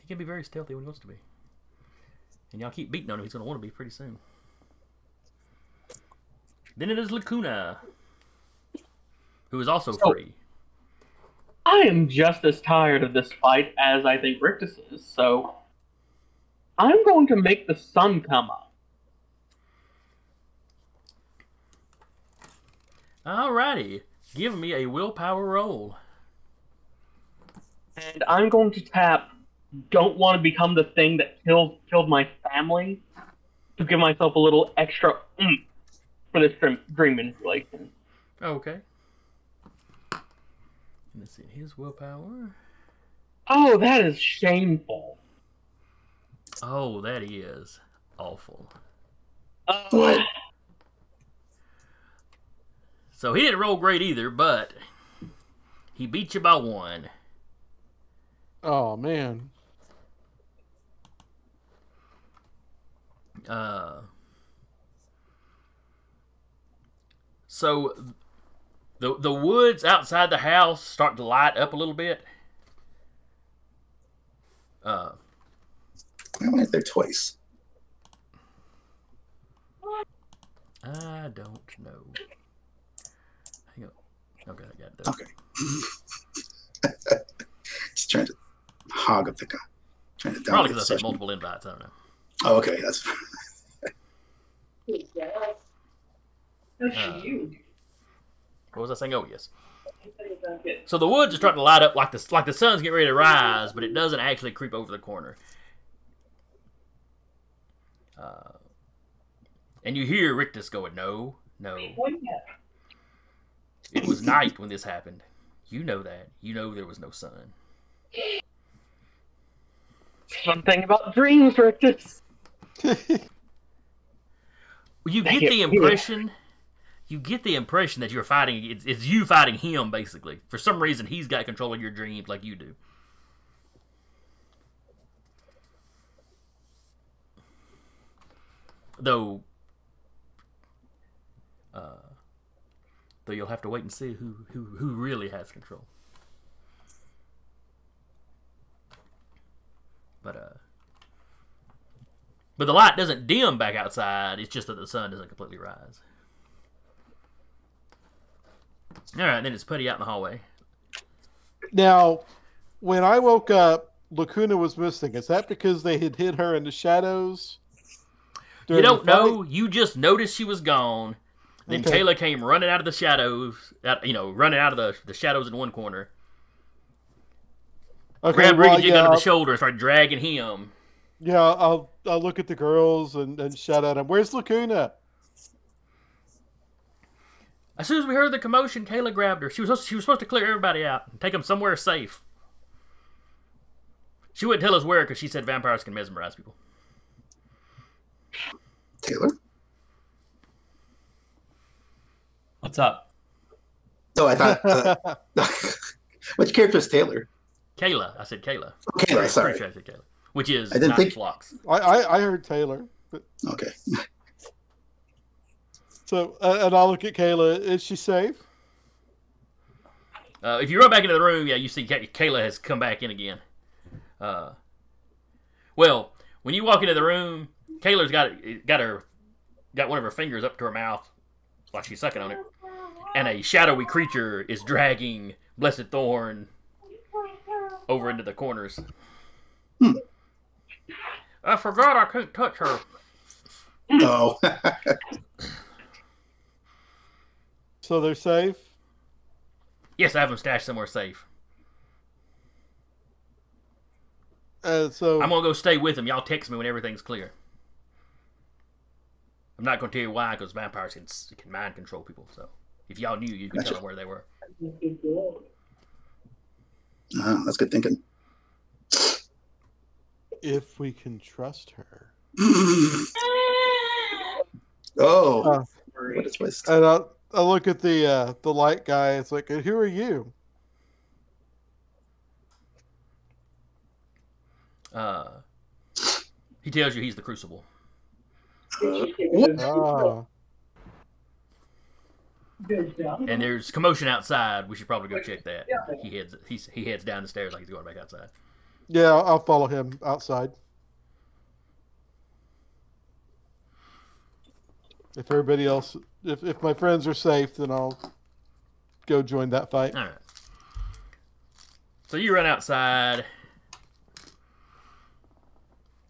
He can be very stealthy when he wants to be. And y'all keep beating on him, he's going to want to be pretty soon. Then it is Lucuna, who is also free. I am just as tired of this fight as I think Rictus is, so I'm going to make the sun come up. Alrighty. Give me a willpower roll. And I'm going to tap don't want to become the thing that killed my family to give myself a little extra oomph for this dream manipulation. Okay. Let's see, his willpower. Oh, that is shameful. Oh, that is awful. So he didn't roll great either, but he beat you by 1. Oh, man. So the woods outside the house start to light up a little bit. I went there twice. I don't know. Hang on. Okay, I got it. Okay. Just trying to hog up the guy. Probably because I sent multiple invites. I don't know. Oh, okay. That's you. What was I saying? Oh, yes. So the woods are starting to light up like the sun's getting ready to rise, but it doesn't actually creep over the corner. And you hear Rictus going, no. It was night when this happened. You know that. You know there was no sun. One thing about dreams, Rictus. You get the impression that you're fighting. It's you fighting him, basically. For some reason, he's got control of your dreams like you do. Though you'll have to wait and see who really has control. But the light doesn't dim back outside. It's just that the sun doesn't completely rise. All right, then it's Putty out in the hallway. Now, when I woke up, Lucuna was missing. Is that because they had hid her in the shadows? You don't know. You just noticed she was gone. Then Okay. Kayla came running out of the shadows. Running out of the shadows in one corner. Okay, Grabbed well, Ricky Jig under the shoulder and started dragging him. Yeah, I'll look at the girls and shout at them. Where's Lucuna? As soon as we heard the commotion, Kayla grabbed her. She was supposed to clear everybody out and take them somewhere safe. She wouldn't tell us where because she said vampires can mesmerize people. Taylor? What's up? No, I thought. Which character is Taylor? Kayla. I said Kayla. Kayla, sorry. Pretty sure I said Kayla. Which is I didn't not think- Phlox. I heard Taylor. But, Okay. so, and I'll look at Kayla. Is she safe? If you run back into the room, yeah, you see Kayla has come back in again. Well, when you walk into the room, Kayla's got one of her fingers up to her mouth, like she's sucking on it, and a shadowy creature is dragging Blessed Thorn over into the corners. I forgot I couldn't touch her. Oh. So they're safe? Yes, I have them stashed somewhere safe. So I'm gonna go stay with them. Y'all text me when everything's clear. I'm not gonna tell you why, because vampires can mind control people. So if y'all knew, you could tell them where they were. That's good thinking. if we can trust her. Oh. What a twist. And I look at the light guy. It's like, who are you? He tells you he's the Crucible. Ah. Good job. And there's commotion outside. We should probably go check that. He heads down the stairs like he's going back outside. Yeah, I'll follow him outside. If everybody else, if my friends are safe, then I'll go join that fight. All right. So you run outside.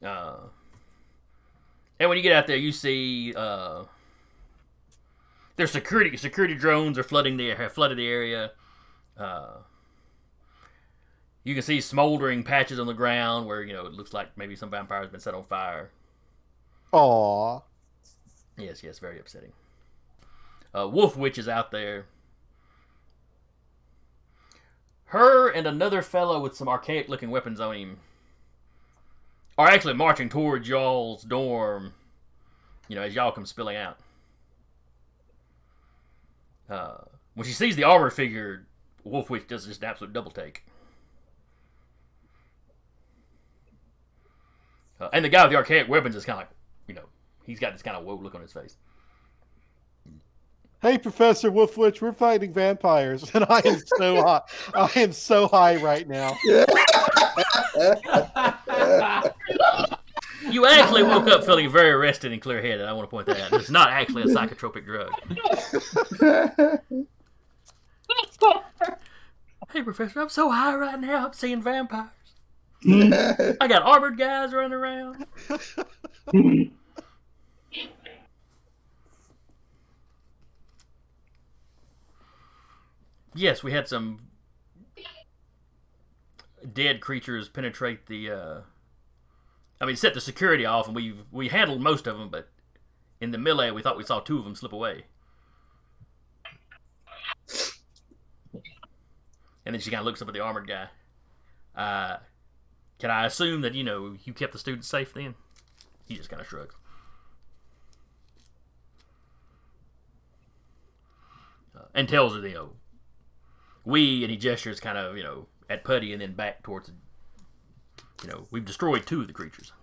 And when you get out there, you see there's security drones are flooded the area. You can see smoldering patches on the ground where it looks like maybe some vampire's been set on fire. Aww. Yes, very upsetting. Wolf Witch is out there. Her and another fellow with some archaic-looking weapons on him are actually marching towards y'all's dorm, as y'all come spilling out. When she sees the armor figure, Wolf Witch does just an absolute double take. And the guy with the archaic weapons is kind of like, he's got this kind of woe look on his face. Hey, Professor Wolfwitch, we're fighting vampires, and I am so high. I am so high right now. You actually woke up feeling very rested and clear-headed. I want to point that out. It's not actually a psychotropic drug. Hey, Professor, I'm so high right now. I'm seeing vampires. I got armored guys running around. yes, we had some dead creatures penetrate the. I mean, set the security off, and we handled most of them, but in the melee, we thought we saw 2 of them slip away. And then she kind of looks up at the armored guy. Can I assume that, you kept the students safe then? He just kind of shrugs. And tells her, and he gestures kind of, at Putty and then back towards, we've destroyed 2 of the creatures.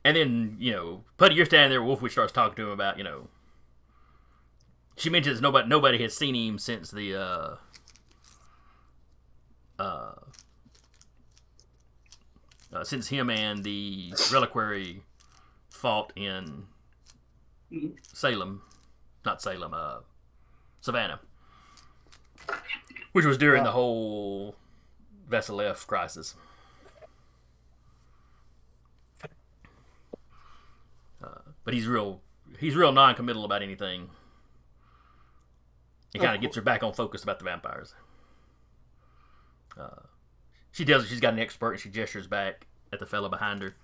And then, Putty, you're standing there, Wolfwitch starts talking to him about, she mentions nobody has seen him since the, since him and the reliquary fought in Savannah. Which was during the whole Vessel F crisis. But he's real non-committal about anything. It kind of gets her back on focus about the vampires. She tells her she's got an expert, and she gestures back at the fellow behind her.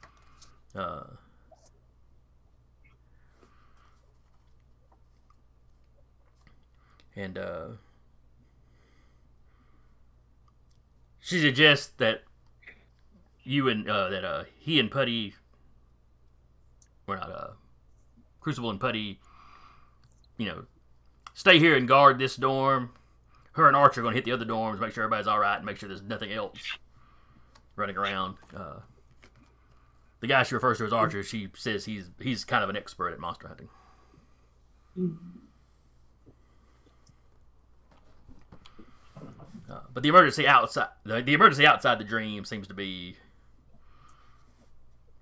And she suggests that he and Putty, we're not Crucible and Putty, stay here and guard this dorm. Her and Archer are going to hit the other dorms, make sure everybody's all right, and make sure there's nothing else running around. The guy she refers to as Archer, she says he's kind of an expert at monster hunting. But the emergency outside the dream seems to be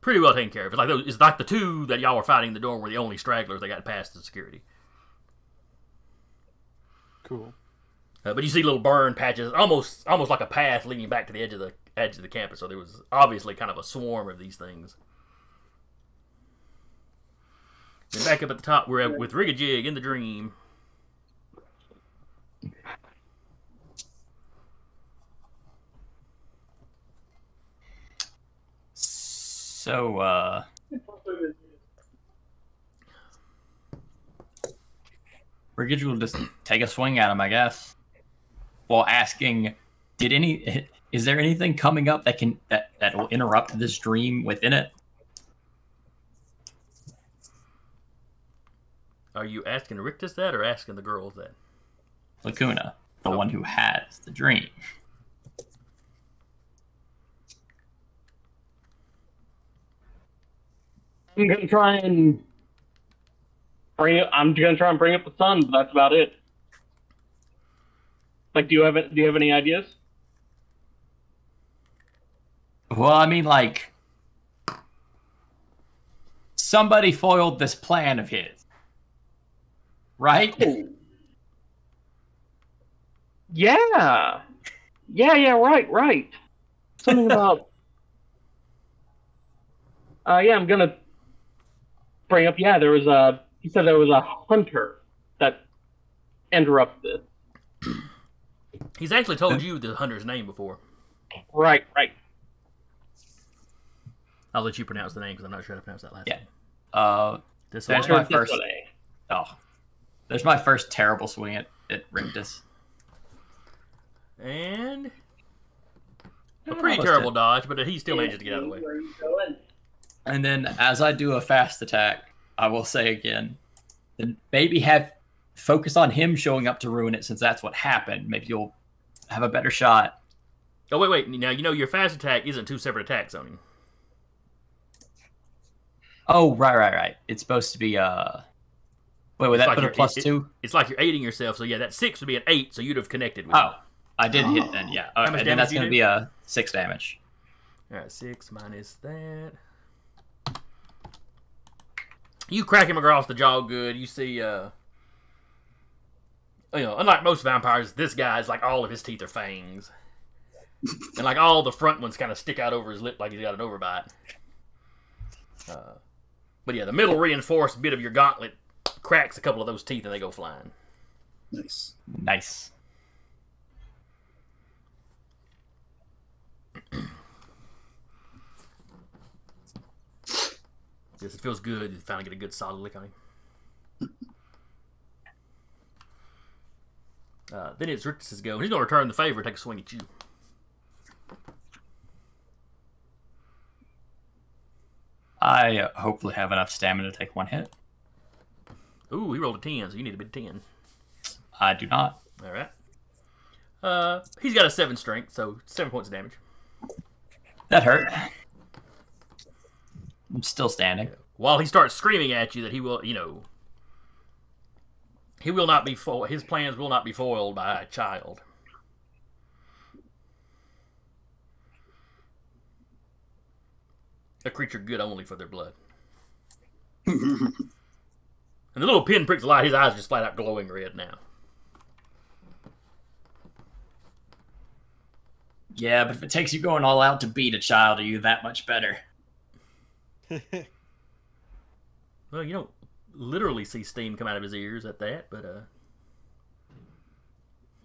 pretty well taken care of. It's like the 2 that y'all were fighting in the dorm were the only stragglers that got past the security. Cool. But you see little burn patches, almost like a path leading back to the edge of the campus. So there was obviously kind of a swarm of these things. And back up at the top, we're with Rigajig in the dream. So, Rigid will just take a swing at him, I guess, while asking, is there anything coming up that will interrupt this dream within it? Are you asking Rictus that, or asking the girls that? Lucuna, the one who has the dream. I'm gonna try and bring up the sun, but that's about it. Like, do you have any ideas? Well, I mean, like, somebody foiled this plan of his, right? Oh. Yeah, right. Something about. Yeah, I'm gonna bring up. Yeah, he said there was a hunter that interrupted. He's actually told you the hunter's name before. Right. I'll let you pronounce the name because I'm not sure how to pronounce that last name. There's my first. There's my first terrible swing at Rictus. And a pretty terrible dodge, but he still manages to get out of the way. Where are you going? And then, as I do a fast attack, I will say again, then maybe focus on him showing up to ruin it, since that's what happened. Maybe you'll have a better shot. Oh, wait. Now, your fast attack isn't 2 separate attacks on him. Oh, right. It's supposed to be, Wait, would that put a +2? It's like you're aiding yourself, so yeah, that 6 would be an 8, so you'd have connected with him. I did hit then, yeah. How much And then that's damage going to be a 6 damage. Alright, 6 minus that. You crack him across the jaw good. You see, unlike most vampires, this guy's like all of his teeth are fangs. And like all the front ones kind of stick out over his lip like he's got an overbite. But yeah, the middle reinforced bit of your gauntlet cracks a couple of those teeth and they go flying. Nice. Nice. Yes, it feels good. You finally get a good solid lick on him. Then it's Rictus's go. He's going to return the favor and take a swing at you. I hopefully have enough stamina to take one hit. Ooh, he rolled a 10, so you need a big 10. I do not. All right. He's got a 7 strength, so 7 points of damage. That hurt. I'm still standing. While he starts screaming at you that he will, he will not be his plans will not be foiled by a child. A creature good only for their blood. And the little pinpricks of light, his eyes just flat out glowing red now. Yeah, but if it takes you going all out to beat a child, are you that much better? Well, you don't literally see steam come out of his ears at that, but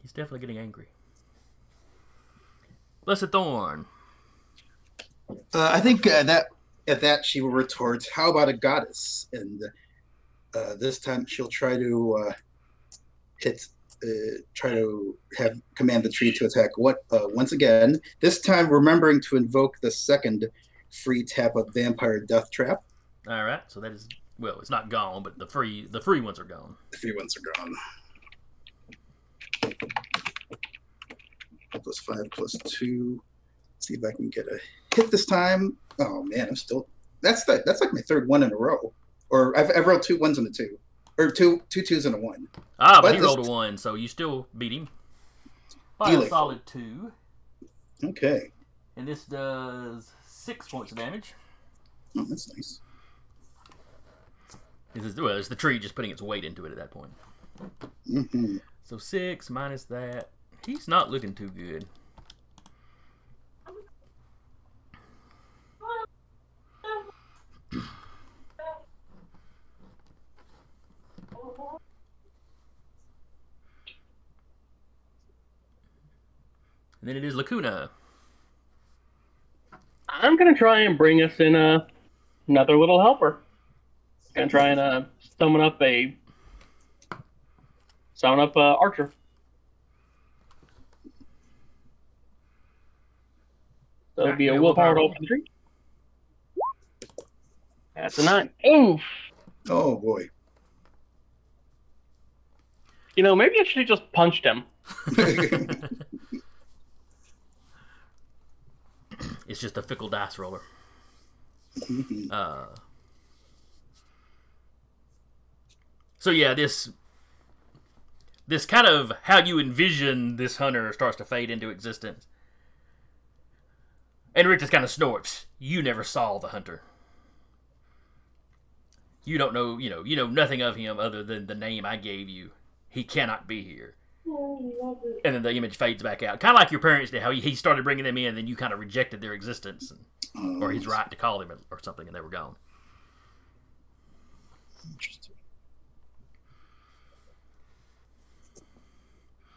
he's definitely getting angry. Blessed Thorn. I think that at that she will retort, "How about a goddess?" And this time she'll try to command the tree to attack. Once again, this time remembering to invoke the second free tap of Vampire Death Trap. All right, so that is, well, it's not gone, but the free ones are gone. The free ones are gone. +5 +2. See if I can get a hit this time. Oh man, I'm still. That's like my third one in a row. Or I've rolled 2 1s and a 2, or two 2s and a 1. Ah, but he rolled a 1, so you still beat him by a Dealing. solid 2. Okay. And this does 6 points of damage. Oh, that's nice. Well, it's the tree just putting its weight into it at that point. Mm-hmm. So 6 minus that. He's not looking too good. And then it is Lucuna. I'm gonna try and bring us in another little helper. Gonna try and summon up Archer. So it'll be a willpower to open the tree. That's a 9. Oof. Oh boy. Maybe I should have just punched him. It's just a fickle dice roller. So yeah, this kind of how you envision this hunter starts to fade into existence. And Rick just kind of snorts. You never saw the hunter. You don't know, you know nothing of him other than the name I gave you. He cannot be here. And then the image fades back out. Kind of like your parents did, how he started bringing them in, and then you kind of rejected their existence, or his right to call them or something, and they were gone. Interesting. I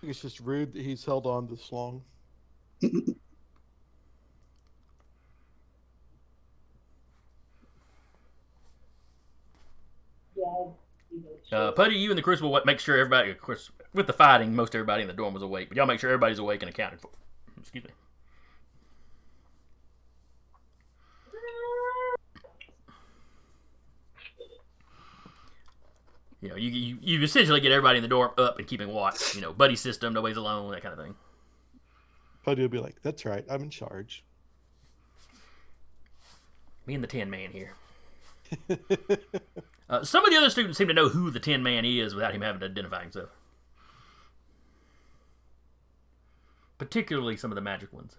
think it's just rude that he's held on this long. Putty, you and the Crucible make sure everybody, of course, with the fighting, most everybody in the dorm was awake, but y'all make sure everybody's awake and accounted for. Excuse me. You essentially get everybody in the dorm up and keeping watch. Buddy system, nobody's alone, that kind of thing. Putty will be like, "That's right, I'm in charge." Me and the Tin Man here. Some of the other students seem to know who the Tin Man is without him having to identify himself. Particularly some of the magic ones.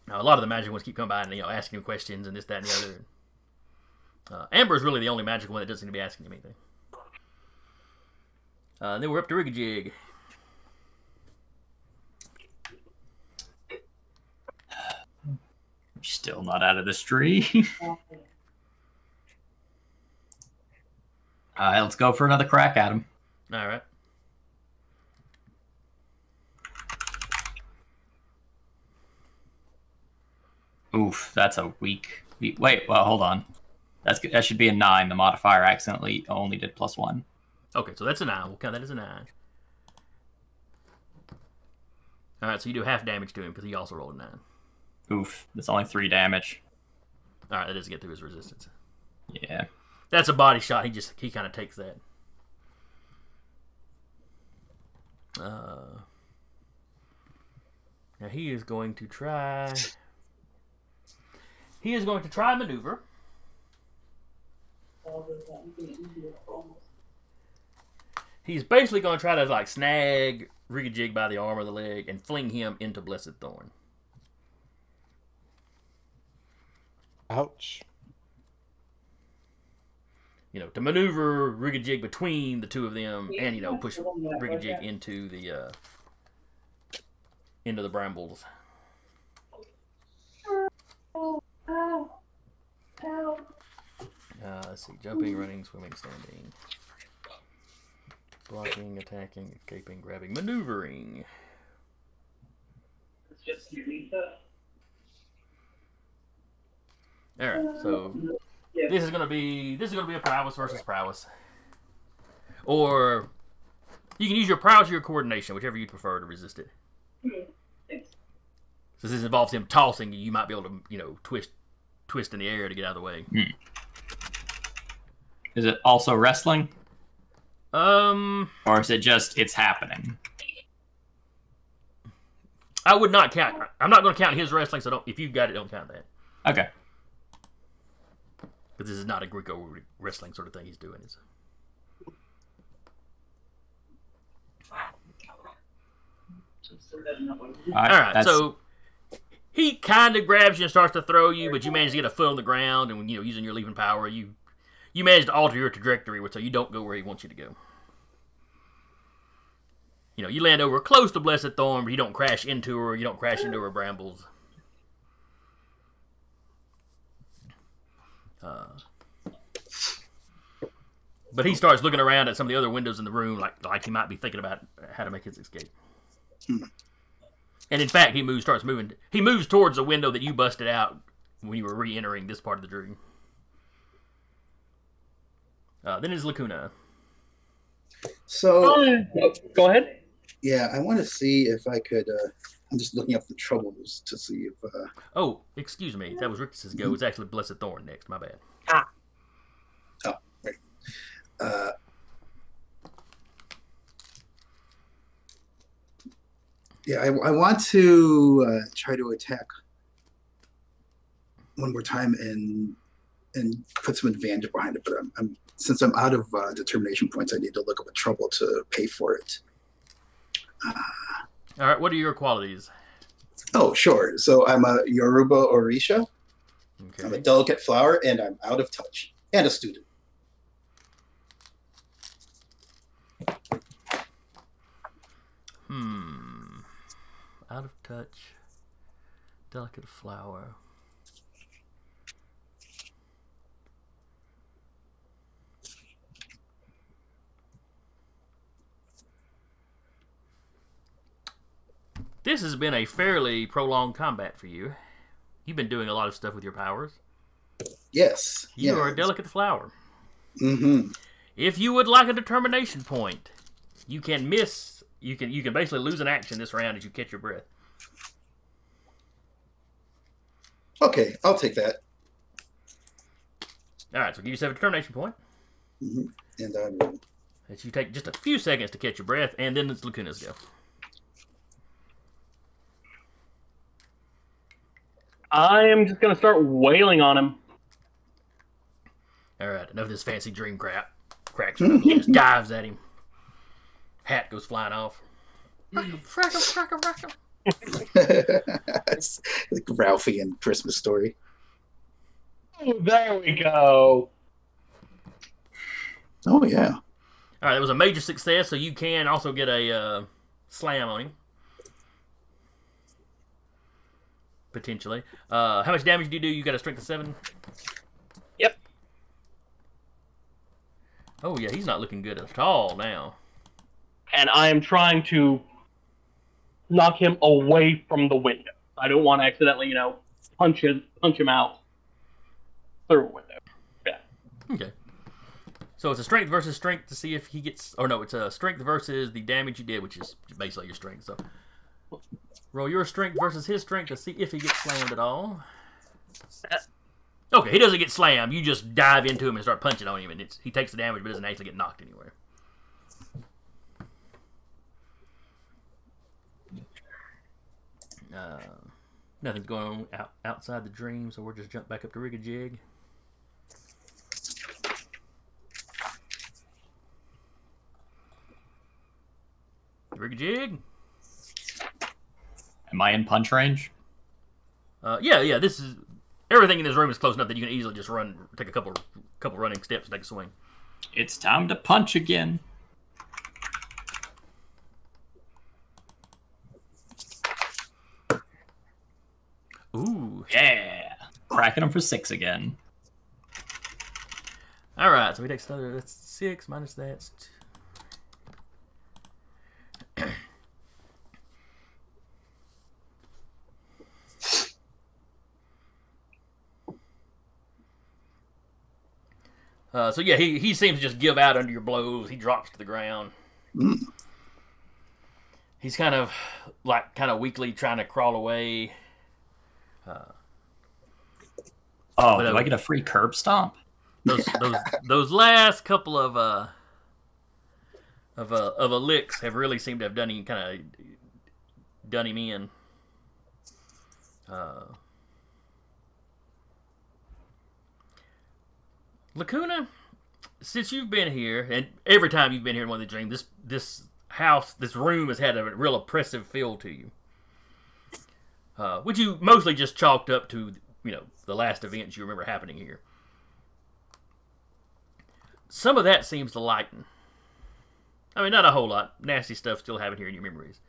A lot of the magic ones keep coming by and asking him questions and this, that, and the other. Amber is really the only magic one that doesn't seem to be asking him anything. Then we're up to Rigajig. Still not out of this tree. Alright, let's go for another crack at him. Alright. Oof, that's a weak... Wait, well, hold on. That should be a 9. The modifier accidentally only did +1. Okay, so that's a 9. We'll count that as a 9. Alright, so you do half damage to him because he also rolled a 9. Oof, that's only 3 damage. Alright, that doesn't get through his resistance. Yeah. That's a body shot. He kind of takes that. Now he is going to try... He is going to try maneuver. He's basically going to try to like snag Rigajig by the arm or the leg and fling him into Blessed Thorn. Ouch. You know, to maneuver Rigajig between the two of them and, you know, push Rigajig into the brambles. Let's see. Jumping, running, swimming, standing. Blocking, attacking, escaping, grabbing, maneuvering. Alright, so this is gonna be a prowess versus prowess. Or you can use your prowess or your coordination, whichever you prefer to resist it. Since this involves him tossing, you might be able to, you know, twist in the air to get out of the way. Is it also wrestling? Or is it just it's happening? I would not count. I'm not going to count his wrestling, so don't. If you've got it, don't count that. Okay. Because this is not a Greco wrestling sort of thing he's doing. All right, so he kind of grabs you and starts to throw you, but you manage to get a foot on the ground, and you know, using your leaping power, you manage to alter your trajectory so you don't go where he wants you to go. You know, you land over close to Blessed Thorn, but you don't crash into her. You don't crash into her brambles. But he starts looking around at some of the other windows in the room, like he might be thinking about how to make his escape. And in fact, he moves towards the window that you busted out when you were re-entering this part of the dream. Then it's Lucuna. So, go ahead. Yeah, I want to see if I could. I'm just looking up the troubles to see if. Oh, excuse me. That was Rictus's go. It's actually Blessed Thorn next. My bad. Oh, right. Yeah, I want to try to attack one more time and put some advantage behind it. But since I'm out of determination points, I need to look up a trouble to pay for it. All right, what are your qualities? Oh, sure. So I'm a Yoruba Orisha. Okay. I'm a delicate flower, and I'm out of touch, and a student. Out of touch, delicate flower. This has been a fairly prolonged combat for you. You've been doing a lot of stuff with your powers. Yes. You are a delicate flower. Mm-hmm. If you would like a determination point, you can miss. You can basically lose an action this round as you catch your breath. Okay, I'll take that. All right, so give yourself a determination point. Mm-hmm. And that you take just a few seconds to catch your breath, and then it's Lucuna's go. I am just going to start wailing on him. All right, enough of this fancy dream crap. Cracks him up, he just dives at him. Hat goes flying off. It's like Ralphie in Christmas Story. Oh, there we go. Oh yeah. All right, that was a major success, so you can also get a slam on him. Potentially. How much damage do you do? You got a strength of 7? Yep. Oh, yeah, he's not looking good at all now. And I am trying to knock him away from the window. I don't want to accidentally, punch him out through a window. Yeah. Okay. So it's a strength versus strength to see if he gets... Or no, it's a strength versus the damage you did, which is basically your strength. So roll your strength versus his strength to see if he gets slammed at all. Okay, he doesn't get slammed. You just dive into him and start punching on him, and he takes the damage but doesn't actually get knocked anywhere. Nothing's going on outside the dream, so we'll just jump back up to Rig-a-Jig. Rig-a-Jig? Am I in punch range? Yeah. This is everything in this room is close enough that you can easily just take a couple running steps, and take a swing. It's time to punch again. Ooh, Yeah, cracking him for 6 again. all right. So he takes another. That's 6 minus that. So yeah, he seems to just give out under your blows. He drops to the ground. Mm. He's kind of weakly trying to crawl away. Oh, do I get a free curb stomp? Those last couple of licks have really seemed to have done him in. Lucuna, since you've been here, and every time you've been here in one of the dreams, this room has had a real oppressive feel to you. Which you mostly just chalked up to, the last events you remember happening here. Some of that seems to lighten. I mean, not a whole lot. Nasty stuff still happening here in your memories.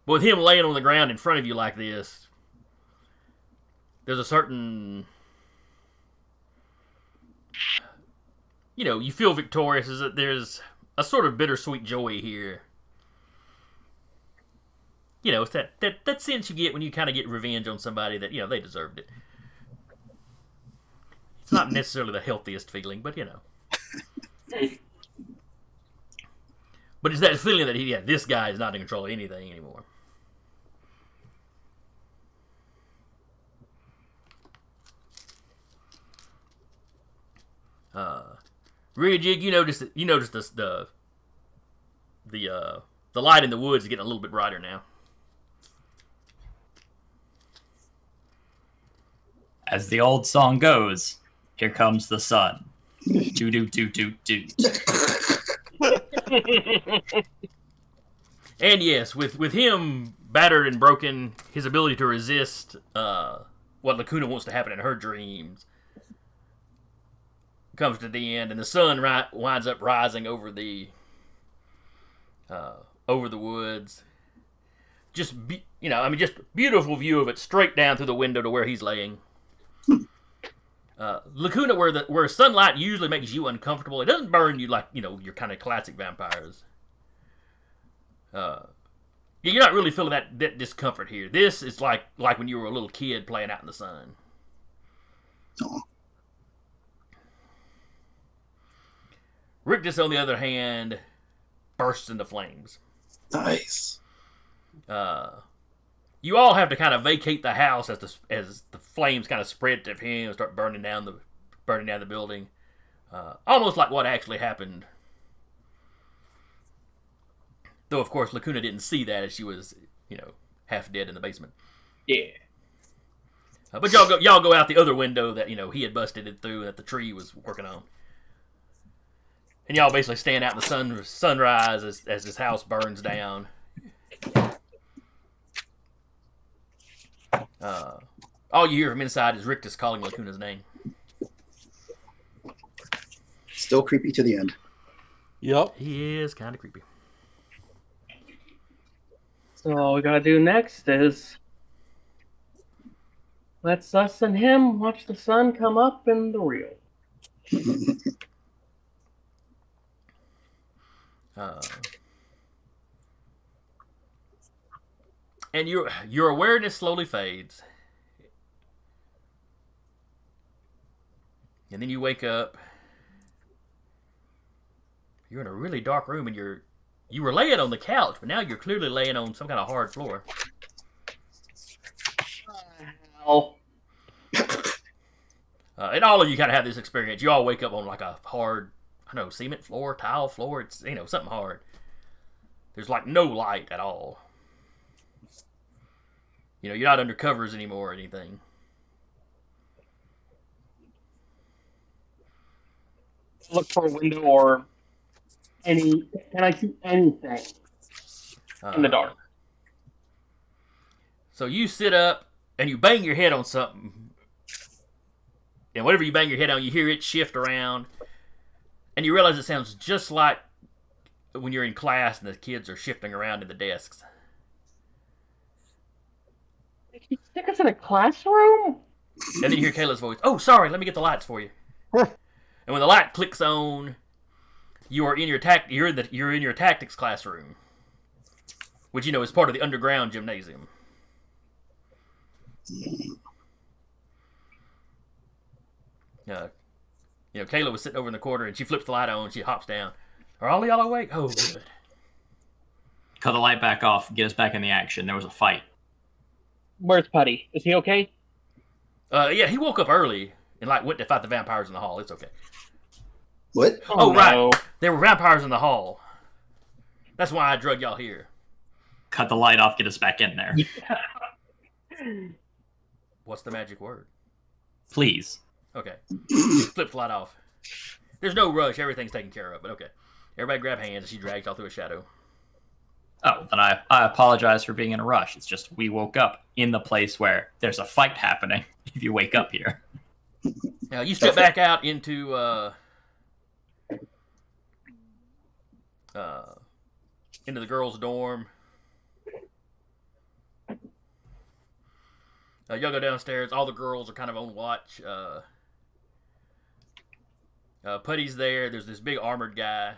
But with him laying on the ground in front of you like this, there's a certain... you feel victorious. Is that there's a sort of bittersweet joy here. It's that sense you get when you kind of get revenge on somebody that, they deserved it. It's not necessarily the healthiest feeling, but, But it's that feeling that, this guy is not in control of anything anymore. Rig-a-Jig, you notice this, the light in the woods is getting a little bit brighter now. As the old song goes, here comes the sun. Do do do do do. And yes, with him battered and broken, his ability to resist what Lucuna wants to happen in her dreams comes to the end, and the sun winds up rising over the woods. Just just beautiful view of it straight down through the window to where he's laying. Lucuna, where sunlight usually makes you uncomfortable, it doesn't burn you like your kind of classic vampires. You're not really feeling that discomfort here. This is like when you were a little kid playing out in the sun. Oh. Rictus, on the other hand, bursts into flames. Nice. You all have to kind of vacate the house as the flames kind of spread to him and start burning down the building, almost like what actually happened. Though of course Lucuna didn't see that as she was, half dead in the basement. Yeah. But y'all go out the other window that he had busted it through that the tree was working on, and y'all basically stand out in the sunrise as this house burns down. All you hear from inside is Rictus calling Lucuna's name. Still creepy to the end. Yep. He is kind of creepy. So all we gotta do next is let's us and him watch the sun come up in the reel. And your awareness slowly fades. And then you wake up. You're in a really dark room, and you were laying on the couch, but now you're clearly laying on some kind of hard floor. Hell. And all of you kind of have this experience. You all wake up on like a hard, I don't know, cement floor, tile floor. It's, something hard. There's like no light at all. You're not under covers anymore or anything. Look for a window or can I see anything in the dark? So you sit up and you bang your head on something. And whatever you bang your head on, you hear it shift around. And you realize it sounds just like when you're in class and the kids are shifting around in the desks. Did you stick us in a classroom? And then you hear Kayla's voice, "Oh, sorry, let me get the lights for you." And when the light clicks on, you're in your tactics classroom, which is part of the underground gymnasium. Kayla was sitting over in the corner, and she flips the light on, and she hops down. "Are all y'all awake?" "Oh, good." Cut the light back off. Get us back in the action. There was a fight. Where's Putty? Is he okay? Yeah, he woke up early and went to fight the vampires in the hall. It's okay. What? Oh, no. right. There were vampires in the hall. That's why I drug y'all here. Cut the light off. Get us back in there. What's the magic word? Please. Okay. Flip the light off. There's no rush. Everything's taken care of, but okay. Everybody grab hands as she drags y'all through a shadow. Oh, then I apologize for being in a rush. It's just we woke up in the place where there's a fight happening if you wake up here. Now, you step back out into the girls' dorm. Y'all go downstairs. All the girls are kind of on watch. Putty's there. There's this big armored guy.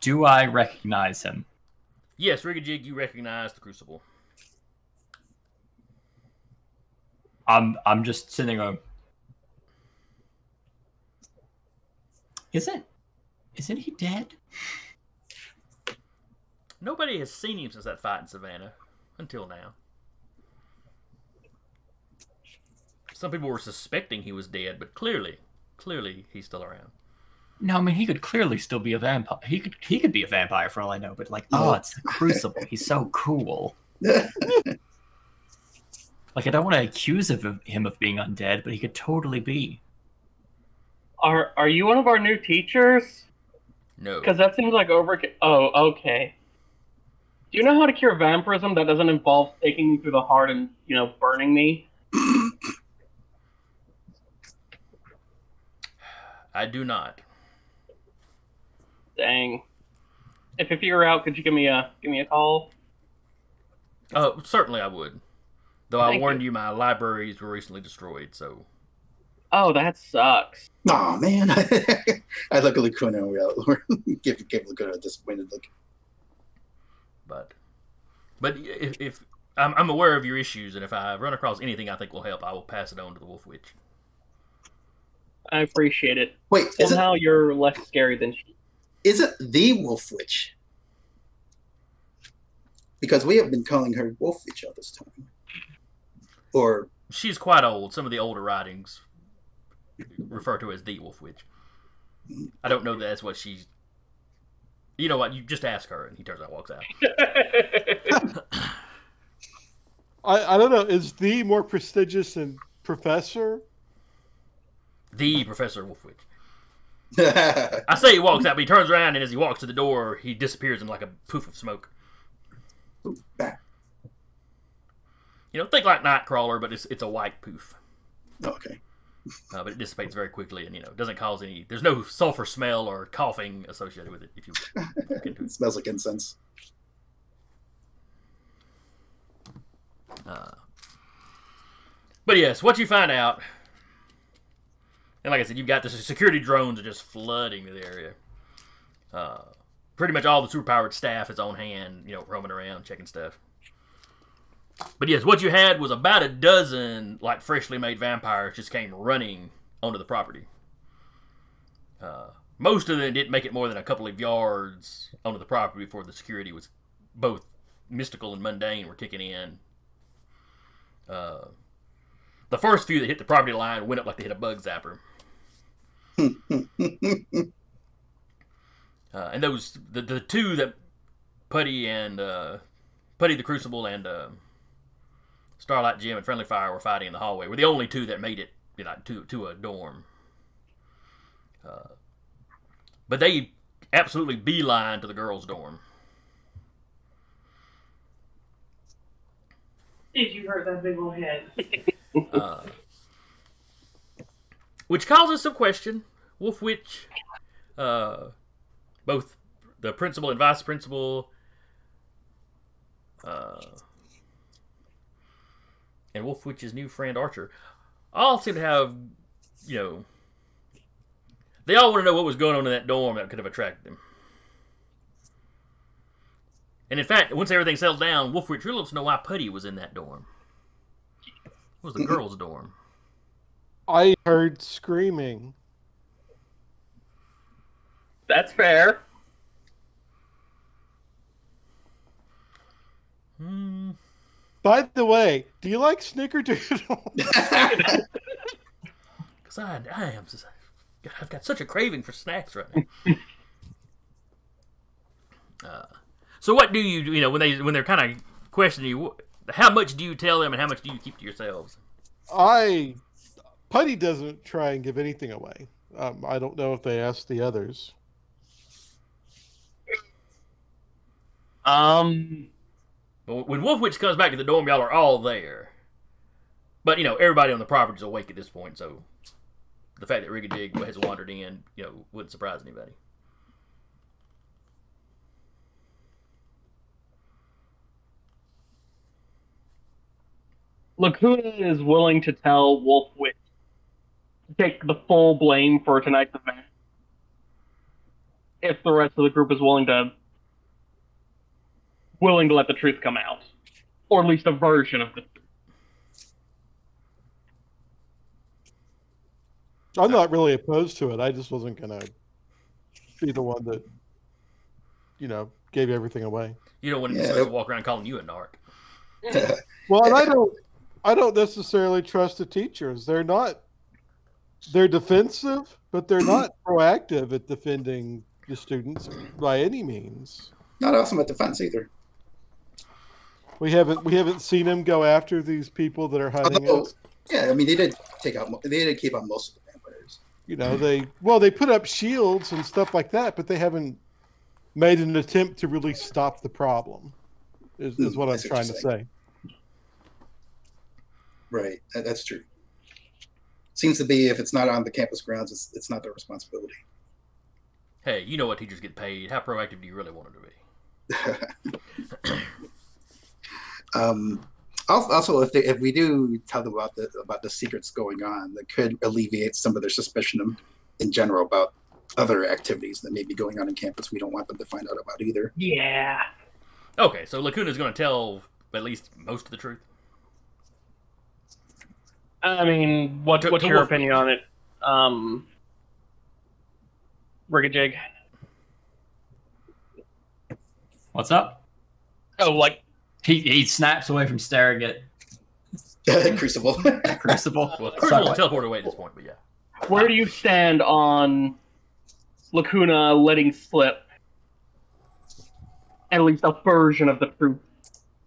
Do I recognize him? Yes, Rigajig, you recognize the Crucible. I'm just sitting there. Isn't he dead? Nobody has seen him since that fight in Savannah. Until now. Some people were suspecting he was dead, but clearly he's still around. No, I mean he could clearly still be a vampire. He could be a vampire for all I know, but it's the Crucible. He's so cool. I don't want to accuse him of being undead, but he could totally be. Are you one of our new teachers? No. Because that seems like overkill. Oh, okay. Do you know how to cure vampirism that doesn't involve taking me through the heart and, burning me? I do not. Dang. If you figure out, could you give me a call? Oh, certainly I would. Though I Thank warned you, my libraries were recently destroyed, so. Oh, that sucks. Aw, man. I look at Lucuna and we give Lucuna a disappointed look. But if I'm aware of your issues, and if I run across anything I think will help, I will pass it on to the Wolf Witch. I appreciate it. Wait, somehow you're less scary than she. Is it the Wolf Witch? Because we have been calling her Wolf Witch all this time. Or she's quite old. Some of the older writings refer to her as the Wolf Witch. I don't know that that's what she's. You know what? You just ask her, and he turns out and walks out. I don't know. Is the more prestigious than Professor? The Professor Wolfwitch. I say he walks out, but he turns around, and as he walks to the door, he disappears in like a poof of smoke. Back. Think like Nightcrawler, but it's a white poof. Okay. but it dissipates very quickly, and it doesn't cause any. There's no sulfur smell or coughing associated with it. If you look into It smells like incense. But yes, what you find out, and like I said, you've got the security drones are just flooding the area. Pretty much all the superpowered staff is on hand, roaming around, checking stuff. But yes, what you had was about a dozen, like, freshly made vampires just came running onto the property. Most of them didn't make it more than a couple of yards onto the property before the security was both mystical and mundane were kicking in. The first few that hit the property line went up like they hit a bug zapper. And those, the two that Putty the Crucible and Starlight Jim and Friendly Fire were fighting in the hallway were the only two that made it to a dorm. But they absolutely beeline to the girls' dorm. Did you hurt that big old head? Which causes some question. Wolf Witch, both the principal and vice principal, and Wolf Witch's new friend Archer, all seem to have, they all want to know what was going on in that dorm that could have attracted them. And in fact, once everything settled down, Wolf Witch really wants to know why Putty was in that dorm. It was the girls' dorm. I heard screaming. That's fair. By the way, do you like Snickerdoodle? Because I've got such a craving for snacks right now. So what do you, when they're kind of questioning you, how much do you tell them and how much do you keep to yourselves? Putty doesn't try and give anything away. I don't know if they asked the others. Well, when Wolf Witch comes back to the dorm, y'all are all there. But, everybody on the property is awake at this point, so the fact that Riggajig has wandered in, wouldn't surprise anybody. Lucuna is willing to tell Wolf Witch to take the full blame for tonight's event if the rest of the group is willing to let the truth come out, or at least a version of the truth. I'm not really opposed to it. I just wasn't gonna be the one that, gave everything away. You don't want to walk around calling you a narc. Well, and I don't necessarily trust the teachers. They're defensive, but they're not proactive at defending the students by any means. Not awesome at defense either. We haven't seen them go after these people that are hunting us. Yeah, I mean they did keep out most of the vampires. They put up shields and stuff like that, but they haven't made an attempt to really stop the problem. Is what I'm trying to say. Right, that's true. Seems to be if it's not on the campus grounds, it's not their responsibility. Hey, you know what teachers get paid. How proactive do you really want them to be? Also, if we do tell them about the secrets going on, that could alleviate some of their suspicion in general about other activities that may be going on in campus. We don't want them to find out about either. Yeah. Okay, so Lucuna's going to tell at least most of the truth. I mean, what's your opinion on it, Riggajig? What's up? Oh, like he snaps away from staring at Crucible. Crucible. Well, Crucible will teleport away at this point, but yeah. Where do you stand on Lucuna letting slip at least a version of the truth?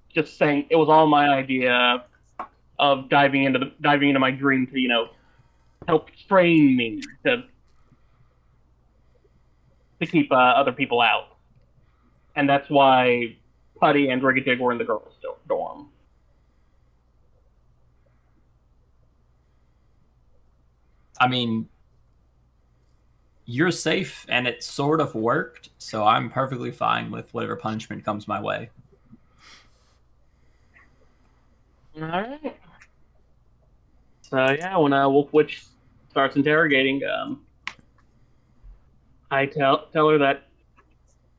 Just saying it was all my idea of diving into my dream to, help train me to keep other people out. And that's why Putty and Riggajig were in the girls' dorm. I mean, you're safe, and it sort of worked, so I'm perfectly fine with whatever punishment comes my way. Alright. So yeah, when Wolf Witch starts interrogating, I tell her that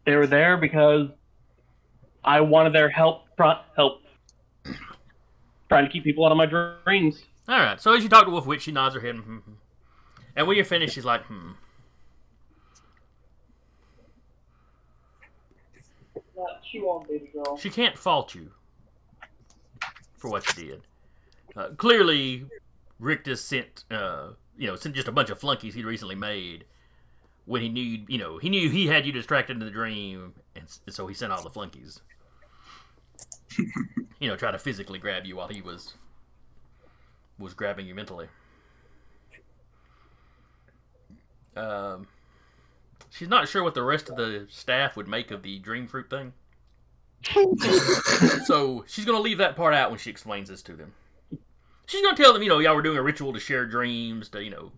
they were there because I wanted their help trying to keep people out of my dreams. All right. So as you talk to Wolf Witch, she nods her head. And when you're finished, she's like, She won't, baby girl. She can't fault you for what you did. Clearly, Rictus sent just a bunch of flunkies he'd recently made when he knew he had you distracted in the dream, and so he sent all the flunkies. Try to physically grab you while he was grabbing you mentally. She's not sure what the rest of the staff would make of the dream fruit thing. So she's going to leave that part out when she explains this to them. She's going to tell them, y'all were doing a ritual to share dreams, to,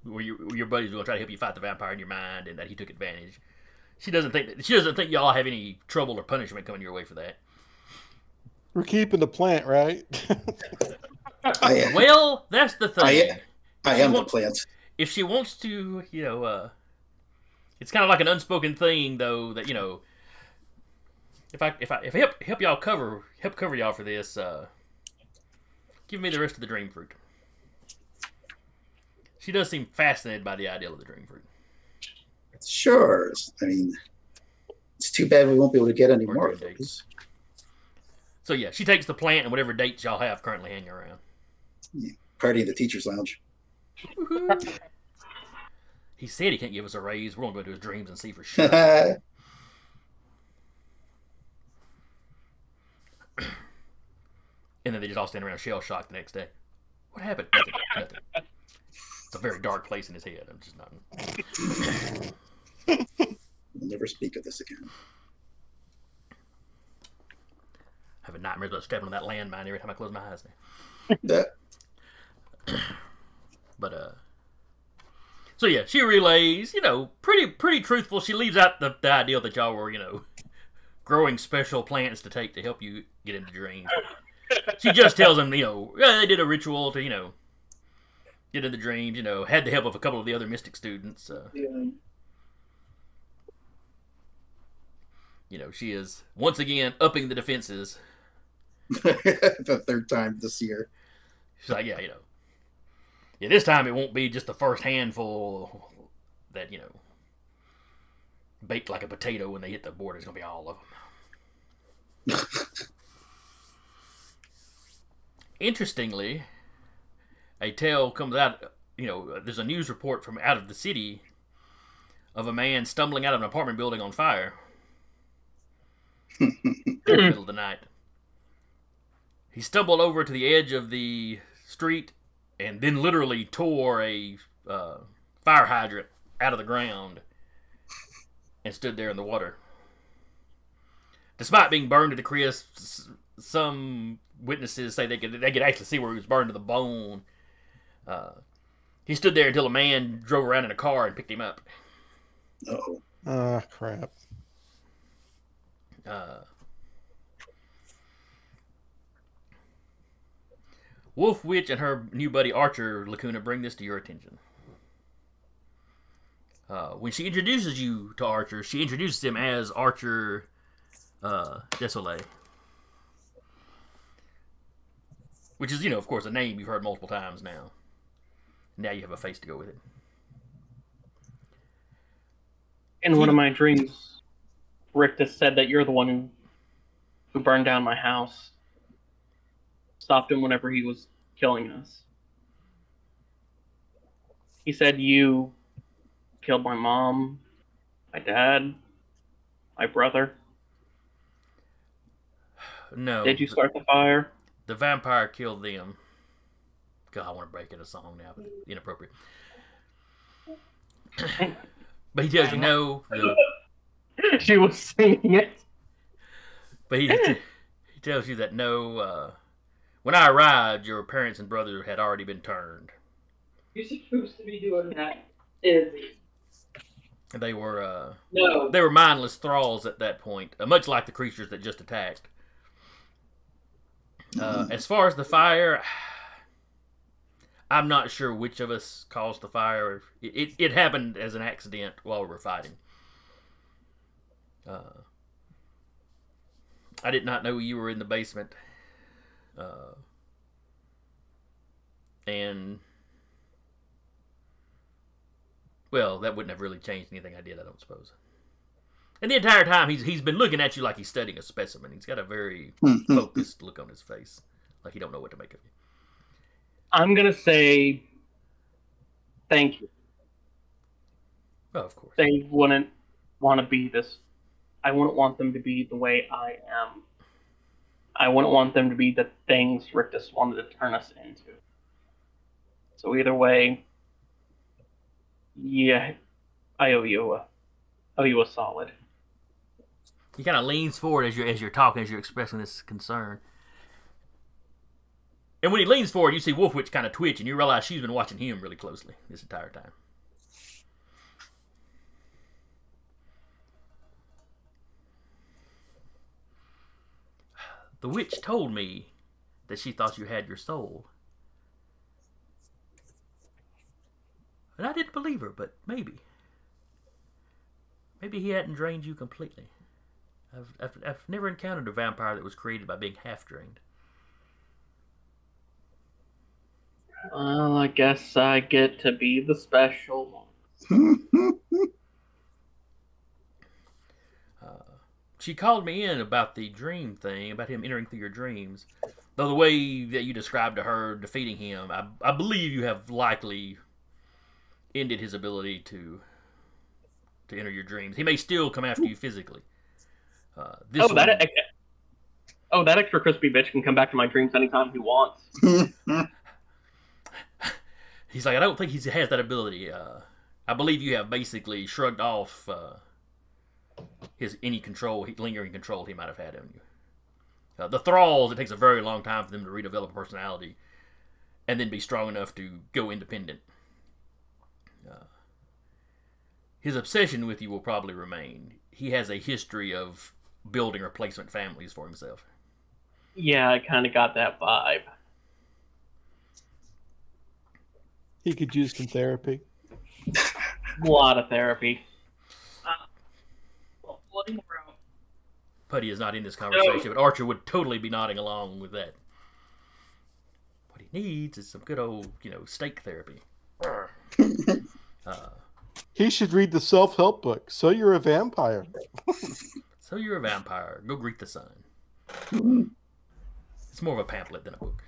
where your buddies were going to try to help you fight the vampire in your mind, and that he took advantage. She doesn't think y'all have any trouble or punishment coming your way for that. We're keeping the plant, right? Well, that's the thing. I am the plant. If she wants to, it's kind of like an unspoken thing, though, that if I help y'all cover y'all for this, give me the rest of the dream fruit. She does seem fascinated by the idea of the dream fruit. Sure. I mean, it's too bad we won't be able to get any more of those. So yeah, she takes the plant and whatever dates y'all have currently hanging around. Yeah, party in the teacher's lounge. He said he can't give us a raise. We're going to go to his dreams and see for sure. And then they just all stand around shell shocked the next day. What happened? Nothing. It's a very dark place in his head. I'm just not. We'll never speak of this again. I have a nightmare about stepping on that landmine every time I close my eyes now. But so yeah, she relays, pretty truthful. She leaves out the idea that y'all were, growing special plants to take to help you get into dreams. She just tells them, they did a ritual to, get into dreams, had the help of a couple of the other mystic students. She is once again upping the defenses. The third time this year. She's like, yeah, this time it won't be just the first handful that, baked like a potato when they hit the board. It's going to be all of them. Interestingly, a tale comes out, there's a news report from out of the city of a man stumbling out of an apartment building on fire in the middle of the night. He stumbled over to the edge of the street and then literally tore a fire hydrant out of the ground and stood there in the water. Despite being burned to the crisp, some witnesses say they could actually see where he was burned to the bone. He stood there until a man drove around in a car and picked him up. Uh-oh. Ah, crap. Wolf Witch and her new buddy Archer Lucuna bring this to your attention. When she introduces you to Archer, she introduces him as Archer Desolé. Which is, of course, a name you've heard multiple times now. Now you have a face to go with it. In one of my dreams, Rictus said that you're the one who burned down my house. Stopped him whenever he was killing us. He said you killed my mom, my dad, my brother. No. Did you start the fire? The vampire killed them. God, I want to break in a song now, but inappropriate. But he tells you no. She was singing it. But he tells you that no. When I arrived, your parents and brother had already been turned. You're supposed to be doing that, Izzy. They were No. they were mindless thralls at that point, much like the creatures that just attacked. As far as the fire, I'm not sure which of us caused the fire. It happened as an accident while we were fighting. I did not know you were in the basement. And, well, that wouldn't have really changed anything I did, I don't suppose. And the entire time, he's been looking at you like he's studying a specimen. He's got a very focused look on his face, like he don't know what to make of you. I'm gonna say thank you. Oh, of course. They wouldn't want to be this. I wouldn't want them to be the way I am. I wouldn't want them to be the things Rictus wanted to turn us into. So either way, yeah, I owe you a solid. He kind of leans forward as you're talking, as you're expressing this concern. And when he leans forward, you see Wolfwitch kind of twitch, and you realize she's been watching him really closely this entire time. The witch told me that she thought you had your soul. And I didn't believe her, but maybe. Maybe he hadn't drained you completely. I've never encountered a vampire that was created by being half drained. Well, I guess I get to be the special one. She called me in about the dream thing, about him entering through your dreams. Though the way that you described to her defeating him, I believe you have likely ended his ability to enter your dreams. He may still come after you physically. That extra crispy bitch can come back to my dreams anytime he wants. He's like, I don't think he has that ability. I believe you have basically shrugged off his any lingering control he might have had on you. The thralls, it takes a very long time for them to redevelop a personality and then be strong enough to go independent. His obsession with you will probably remain. He has a history of building replacement families for himself. Yeah, I kind of got that vibe. He could use some therapy. A lot of therapy. Putty is not in this conversation, but Archer would totally be nodding along with that. What he needs is some good old, steak therapy. He should read the self-help book. So you're a vampire. So you're a vampire. Go greet the sun. It's more of a pamphlet than a book.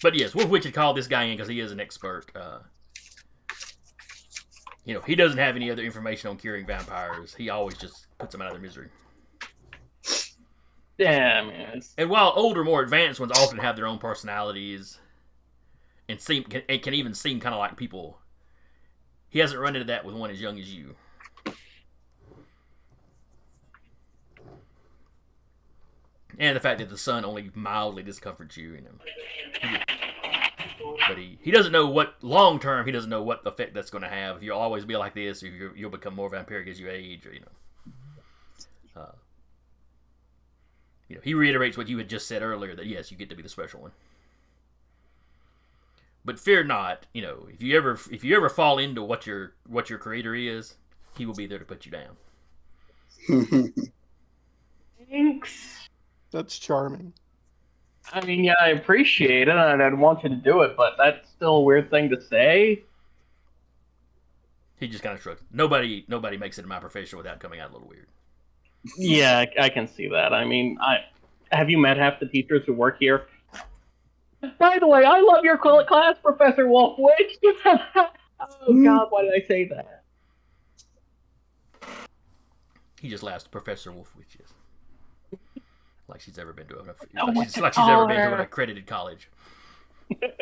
But yes, Wolfwitch had called this guy in because he is an expert. He doesn't have any other information on curing vampires. He always just puts them out of their misery. Yeah, I mean, and while older, more advanced ones often have their own personalities and can even seem kind of like people, he hasn't run into that with one as young as you. And the fact that the sun only mildly discomforts you, But he doesn't know what, long term, he doesn't know what effect that's going to have. If you'll always be like this, or you'll become more vampiric as you age, or, he reiterates what you had just said earlier, that yes, you get to be the special one. But fear not, if you ever fall into what your creator is, he will be there to put you down. Thanks. That's charming. I mean, yeah, I appreciate it, and I'd want you to do it, but that's still a weird thing to say. He just kind of shrugs. Nobody makes it in my profession without coming out a little weird. Yeah, I can see that. I mean, have you met half the teachers who work here? By the way, I love your class, Professor Wolfwitch. Oh God, why did I say that? He just laughs. Professor Wolfwitch, yes. Like she's ever been to an accredited college. To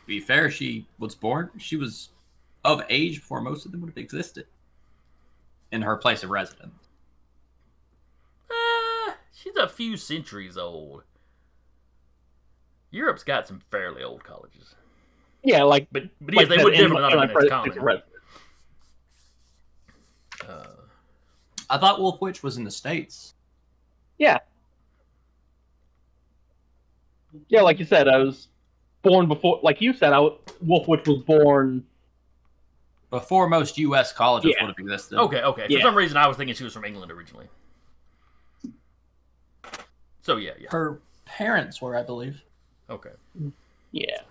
be fair, she was of age before most of them would have existed in her place of residence. she's a few centuries old. Europe's got some fairly old colleges. Yeah, like, but yes, they would definitely not have been as common. I thought Wolf Witch was in the States. Yeah. Yeah, like you said, I was born before. Like you said, Wolf Witch was born before most U.S. colleges would have existed. Okay. For some reason, I was thinking she was from England originally. So yeah. Her parents were, I believe. Okay. Yeah.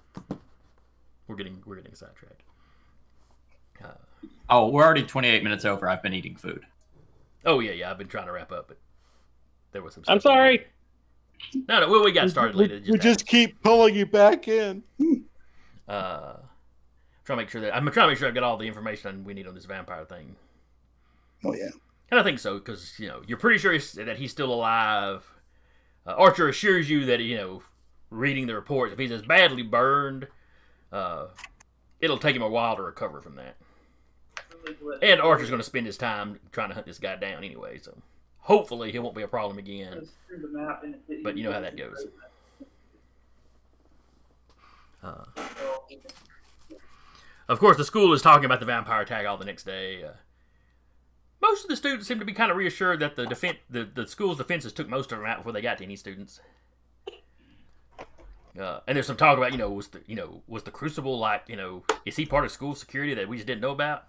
We're getting sidetracked. Oh, we're already 28 minutes over. I've been eating food. Oh yeah. I've been trying to wrap up, but there was some. I'm sorry. No. We got started later. We just keep pulling you back in. I'm trying to make sure I've got all the information we need on this vampire thing. Oh yeah. And I think so because you're pretty sure that he's still alive. Archer assures you that reading the reports, if he's as badly burned, it'll take him a while to recover from that. And Archer's going to spend his time trying to hunt this guy down anyway, so hopefully he won't be a problem again. But you know how that goes. Of course, the school is talking about the vampire attack all the next day. Most of the students seem to be kind of reassured that the school's defenses took most of them out before they got to any students. And there's some talk about, was the Crucible like, is he part of school security that we just didn't know about?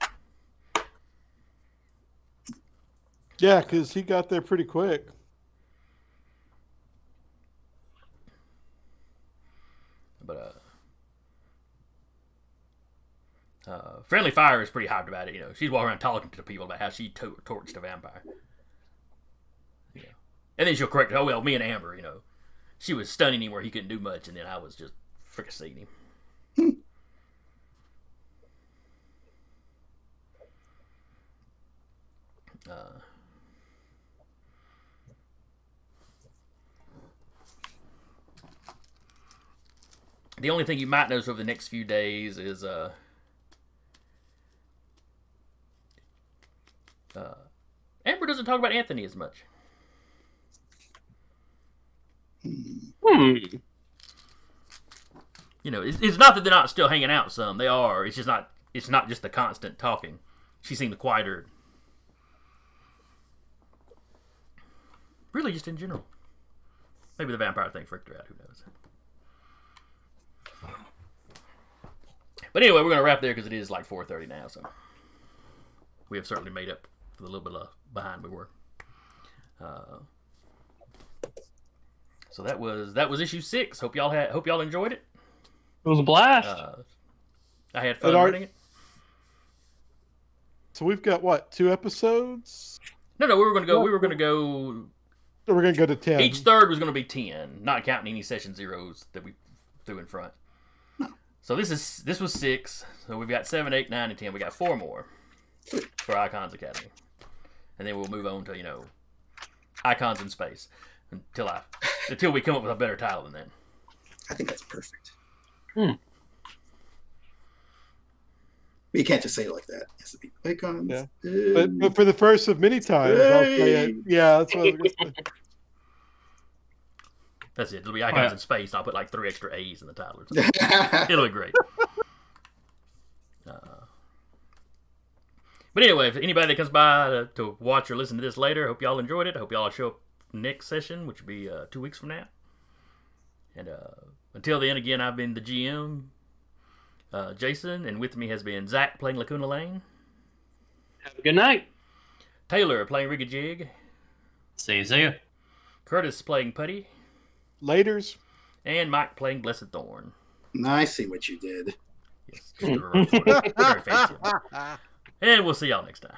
Yeah, because he got there pretty quick. But Friendly Fire is pretty hyped about it. She's walking around talking to people about how she torched a vampire. And then she'll correct her. Oh well, me and Amber, she was stunning him where he couldn't do much, and then I was just fricasseeing him. The only thing you might notice over the next few days is Amber doesn't talk about Anthony as much. It's not that they're not still hanging out some. They are. It's not just the constant talking. She seemed quieter. Really, just in general. Maybe the vampire thing freaked her out. Who knows? But anyway, we're going to wrap there because it is like 4:30 now. So we have certainly made up for the little bit behind we were. So that was issue 6. Hope y'all enjoyed it. It was a blast. I had fun reading it. So we've got what, 2 episodes? No, we were going to go. We're going to go to 10. Each third was going to be 10, not counting any session zeros that we threw in front. So this was 6. So we've got 7, 8, 9, and 10. We got 4 more for Icons Academy, and then we'll move on to Icons in Space until we come up with a better title than that. I think that's perfect. But you can't just say it like that. It has to be Icons. Yeah. But for the first of many times, I'll say it. Yeah, that's what I was going to say. That's it. It'll be Icons in Space. I'll put like 3 extra A's in the title or something. It'll be great. But anyway, if anybody that comes by to watch or listen to this later, hope y'all enjoyed it. Hope y'all show up next session, which will be 2 weeks from now. And until then, again, I've been the GM, Jason, and with me has been Zach playing Lucuna Lane. Have a good night. Taylor playing Rigajig. See you. Curtis playing Putty. Laters. And Mike playing Blessed Thorn. I see what you did. Yes, just a reverse order. Very fancy. And we'll see y'all next time.